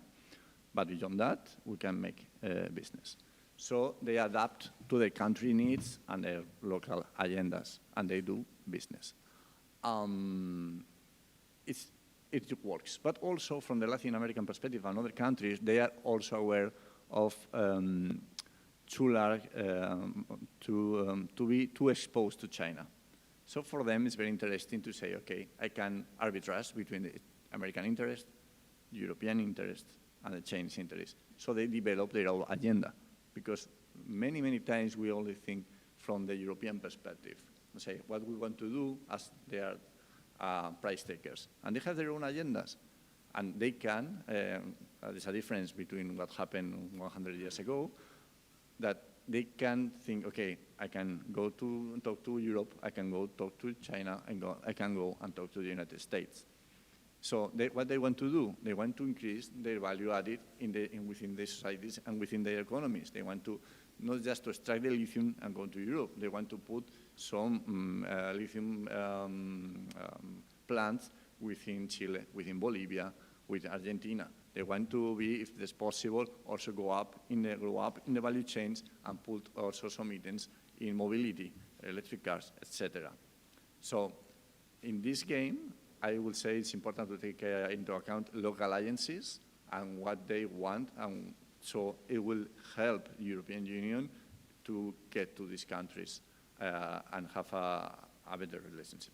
But beyond that, we can make business. So they adapt to the country needs and their local agendas, and they do business. It works. But also from the Latin American perspective and other countries, they are also aware of to be too exposed to China. So for them, it's very interesting to say, okay, I can arbitrage between the American interest, European interest, and the Chinese interest. So they develop their own agenda, because many, many times we only think from the European perspective. We say what we want to do as they are price takers. And they have their own agendas. And they can, there's a difference between what happened 100 years ago, that they can think, okay, I can go to talk to Europe, I can go talk to China, and I can go and talk to the United States. So what they want to do, they want to increase their value added within their societies and within their economies. They want to not just to extract the lithium and go to Europe. They want to put some lithium plants within Chile, within Bolivia, with Argentina. They want to be, if it's possible, also grow up in the value chains and put also some items in mobility, electric cars, etc. So in this game, I will say it's important to take into account local agencies and what they want, and so it will help the European Union to get to these countries and have a better relationship.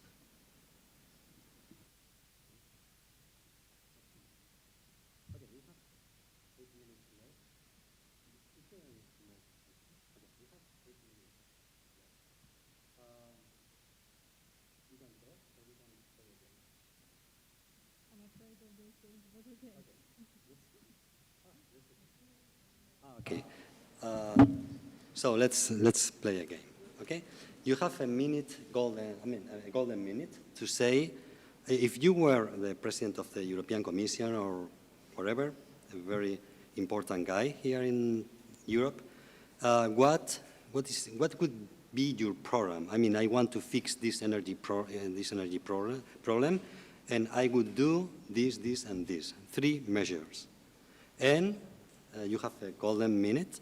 Okay. So let's play a game. Okay. You have a minute, a golden minute to say, if you were the president of the European Commission or whatever, a very important guy here in Europe, what could be your program? I mean, I want to fix this energy problem, and I would do this, this, and this. 3 measures. And you have a golden minute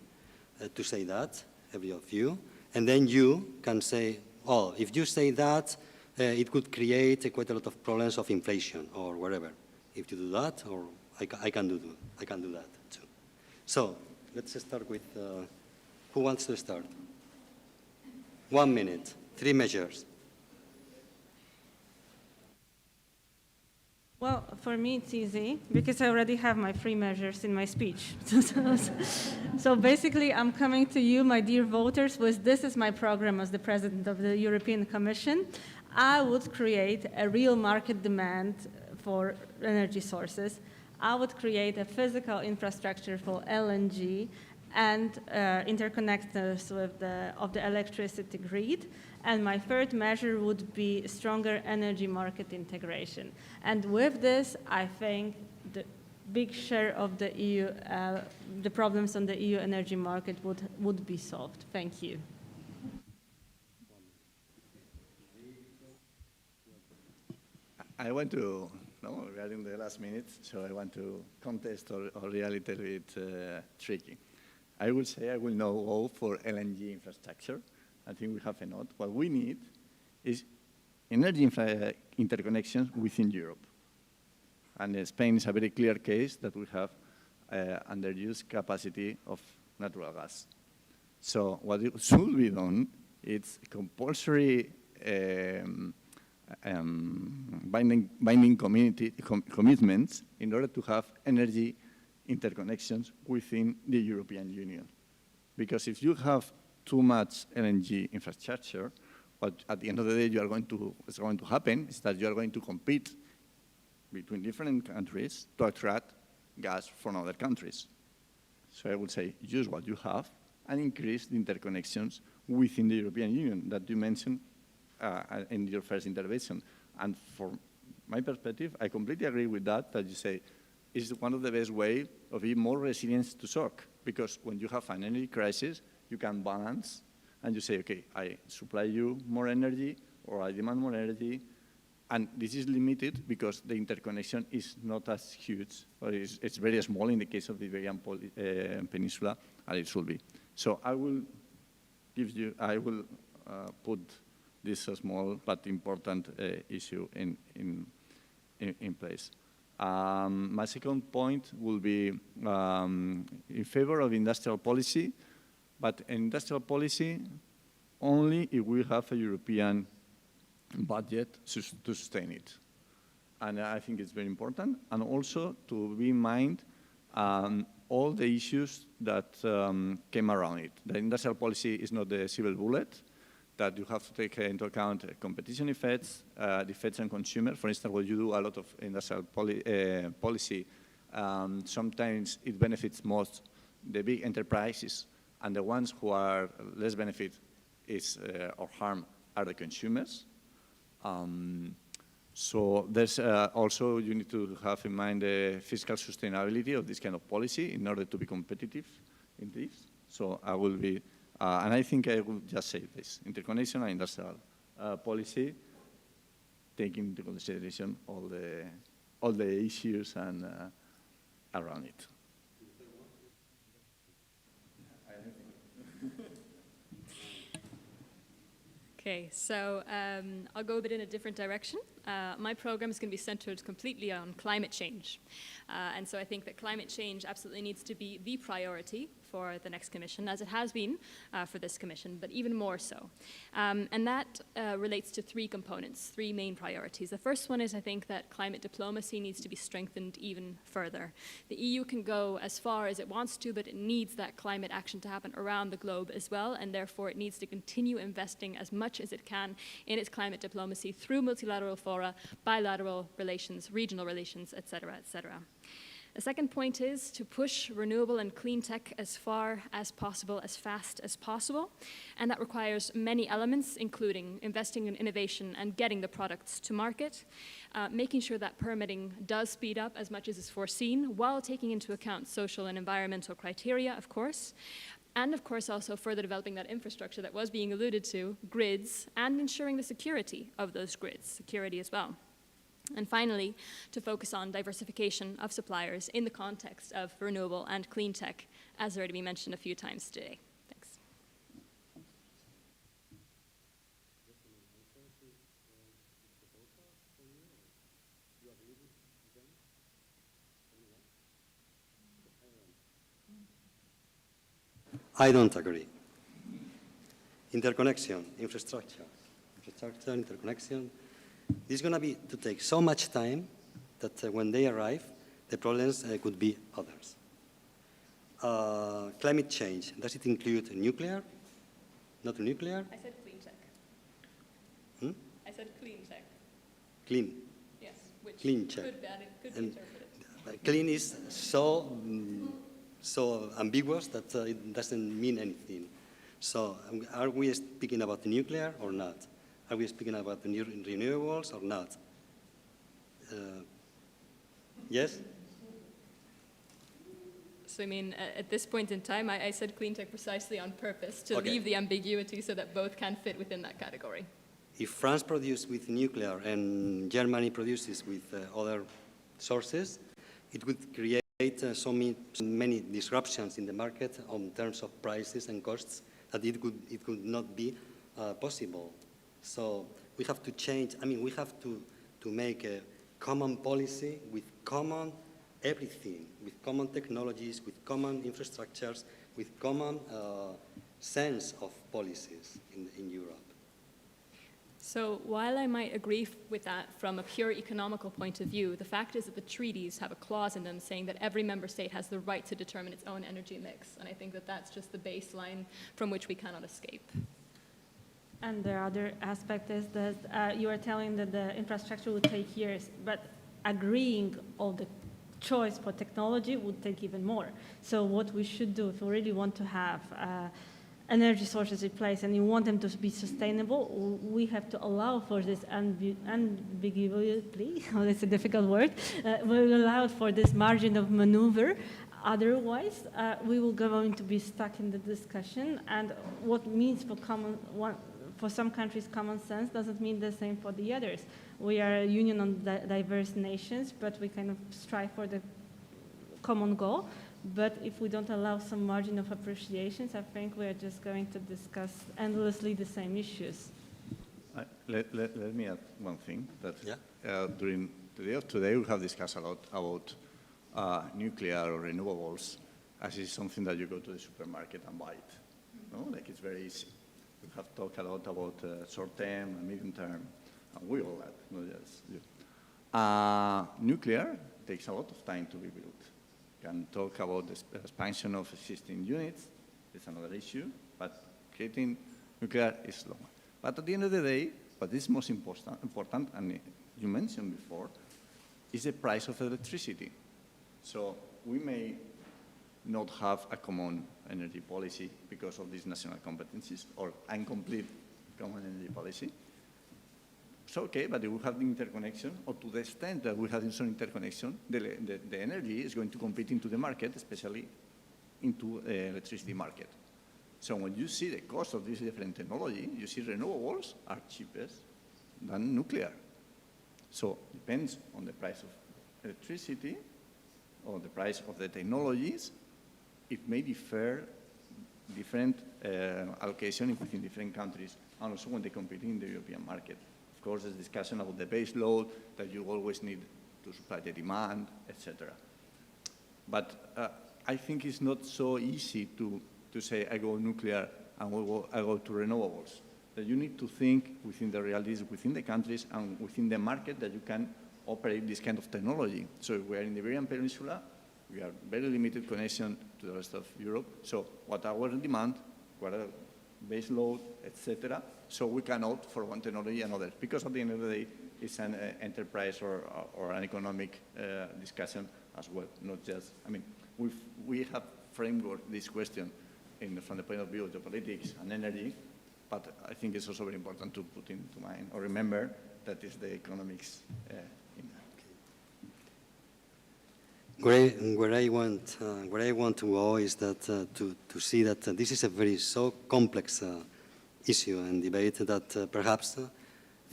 to say that, every of you. And then you can say, oh, if you say that, it could create quite a lot of problems of inflation or whatever. If you do that, or I can do that too. So let's start with, who wants to start? 1 minute, 3 measures. Well, for me, it's easy because I already have my 3 measures in my speech. So basically, I'm coming to you, my dear voters, with this is my program as the president of the European Commission. I would create a real market demand for energy sources. I would create a physical infrastructure for LNG and interconnectors of the electricity grid. And my 3rd measure would be stronger energy market integration. And with this, I think the big share of the EU, the problems on the EU energy market would be solved. Thank you. I want to, we are in the last minute, so I want to contest or really a little bit tricky. I will say I will now go for LNG infrastructure. I think we have enough. What we need is energy interconnections within Europe. And Spain is a very clear case that we have underused capacity of natural gas. So what should be done, it's compulsory binding commitments in order to have energy interconnections within the European Union. Because if you have too much LNG infrastructure, what at the end of the day what's going to happen is that you are going to compete between different countries to attract gas from other countries. So I would say use what you have and increase the interconnections within the European Union that you mentioned in your first intervention. And from my perspective, I completely agree with that you say is one of the best ways of being more resilient to shock. Because when you have an energy crisis, you can balance and you say, okay, I supply you more energy or I demand more energy. And this is limited because the interconnection is not as huge, or it's very small in the case of the Iberian Peninsula, as it should be. So I will put this small but important issue in place. My second point will be in favor of industrial policy, but industrial policy only if we have a European budget to sustain it. And I think it's very important. And also to be in mind all the issues that came around it. The industrial policy is not the silver bullet, that you have to take into account competition effects, the effects on consumers. For instance, when you do a lot of industrial policy, sometimes it benefits most the big enterprises, and the ones who are less benefit or harm are the consumers. So there's also, you need to have in mind the fiscal sustainability of this kind of policy in order to be competitive in this. So I will be And I think I would just say this: interconnection and industrial policy, taking into consideration all the issues and around it. Okay, so I'll go a bit in a different direction. My program is going to be centered completely on climate change. And so I think that climate change absolutely needs to be the priority for the next commission, as it has been for this commission, but even more so. And that relates to three components, three main priorities. The first one is, I think, that climate diplomacy needs to be strengthened even further. The EU can go as far as it wants to, but it needs that climate action to happen around the globe as well, and therefore it needs to continue investing as much as it can in its climate diplomacy through multilateral fora, bilateral relations, regional relations, et cetera, et cetera. The second point is to push renewable and clean tech as far as possible, as fast as possible. And that requires many elements, including investing in innovation and getting the products to market, making sure that permitting does speed up as much as is foreseen, while taking into account social and environmental criteria, of course. And of course also further developing that infrastructure that was being alluded to, grids, and ensuring the security of those grids, security as well. And finally, to focus on diversification of suppliers in the context of renewable and clean tech, as already been mentioned a few times today. Thanks. I don't agree. Interconnection, infrastructure, interconnection. This is going to take so much time that when they arrive, the problems could be others. Climate change, does it include nuclear? Not nuclear? I said clean tech. Hmm? I said clean tech. Clean. Yes, which clean tech. could be interpreted. Clean is so ambiguous that it doesn't mean anything. So are we speaking about nuclear or not? Are we speaking about the renewables or not? Yes? So I mean, at this point in time, I said clean tech precisely on purpose, to Okay. leave the ambiguity so that both can fit within that category. If France produces with nuclear and Germany produces with other sources, it would create so many disruptions in the market in terms of prices and costs that it could not be possible. So we have to change, we have to make a common policy with common everything, with common technologies, with common infrastructures, with common sense of policies in Europe. So while I might agree with that from a pure economical point of view, the fact is that the treaties have a clause in them saying that every member state has the right to determine its own energy mix. And I think that that's just the baseline from which we cannot escape. And the other aspect is that you are telling that the infrastructure would take years, but agreeing on the choice for technology would take even more. So what we should do if we really want to have energy sources in place and you want them to be sustainable, we have to allow for this ambiguity, oh, that's a difficult word, we'll allow for this margin of maneuver. Otherwise, we will going to be stuck in the discussion, and what means for some countries common sense doesn't mean the same for the others. We are a union of diverse nations, but we kind of strive for the common goal. But if we don't allow some margin of appreciations, I think we're just going to discuss endlessly the same issues. Let me add one thing. That during the day of today, we have discussed a lot about nuclear or renewables, as is something that you go to the supermarket and buy it. No? Like it's very easy. We have talked a lot about short-term and medium-term, and we all that, not just you. Nuclear takes a lot of time to be built. Can talk about the expansion of existing units, it's another issue, but creating nuclear is long. But at the end of the day, what is most important, and you mentioned before, is the price of electricity. So we may not have a common energy policy because of these national competencies or incomplete common energy policy. So, okay, but if we have the interconnection, or to the extent that we have some interconnection, the energy is going to compete into the market, especially into the electricity market. So when you see the cost of this different technology, you see renewables are cheapest than nuclear. So it depends on the price of electricity or the price of the technologies. It may differ different allocation within different countries, and also when they compete in the European market. Of course, there's discussion about the base load that you always need to supply the demand, etc. But I think it's not so easy to say I go nuclear and I go to renewables. That you need to think within the realities, within the countries, and within the market that you can operate this kind of technology. So if we are in the Iberian Peninsula, we are very limited connection to the rest of Europe. So what our demand, what our base load, etc. So we can opt for one technology and another. Because at the end of the day, it's an enterprise or an economic discussion as well, not just, I mean, we have framework this question from the point of view of geopolitics and energy, but I think it's also very important to put into mind or remember that is the economics in that. Where I want to go is that to see that this is a very so complex issue and debate that perhaps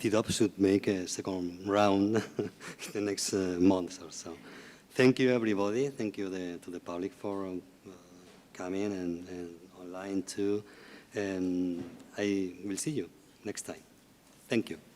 CIDOB should make a second round in the next months or so. Thank you, everybody. Thank you to the public for coming and online too. And I will see you next time. Thank you.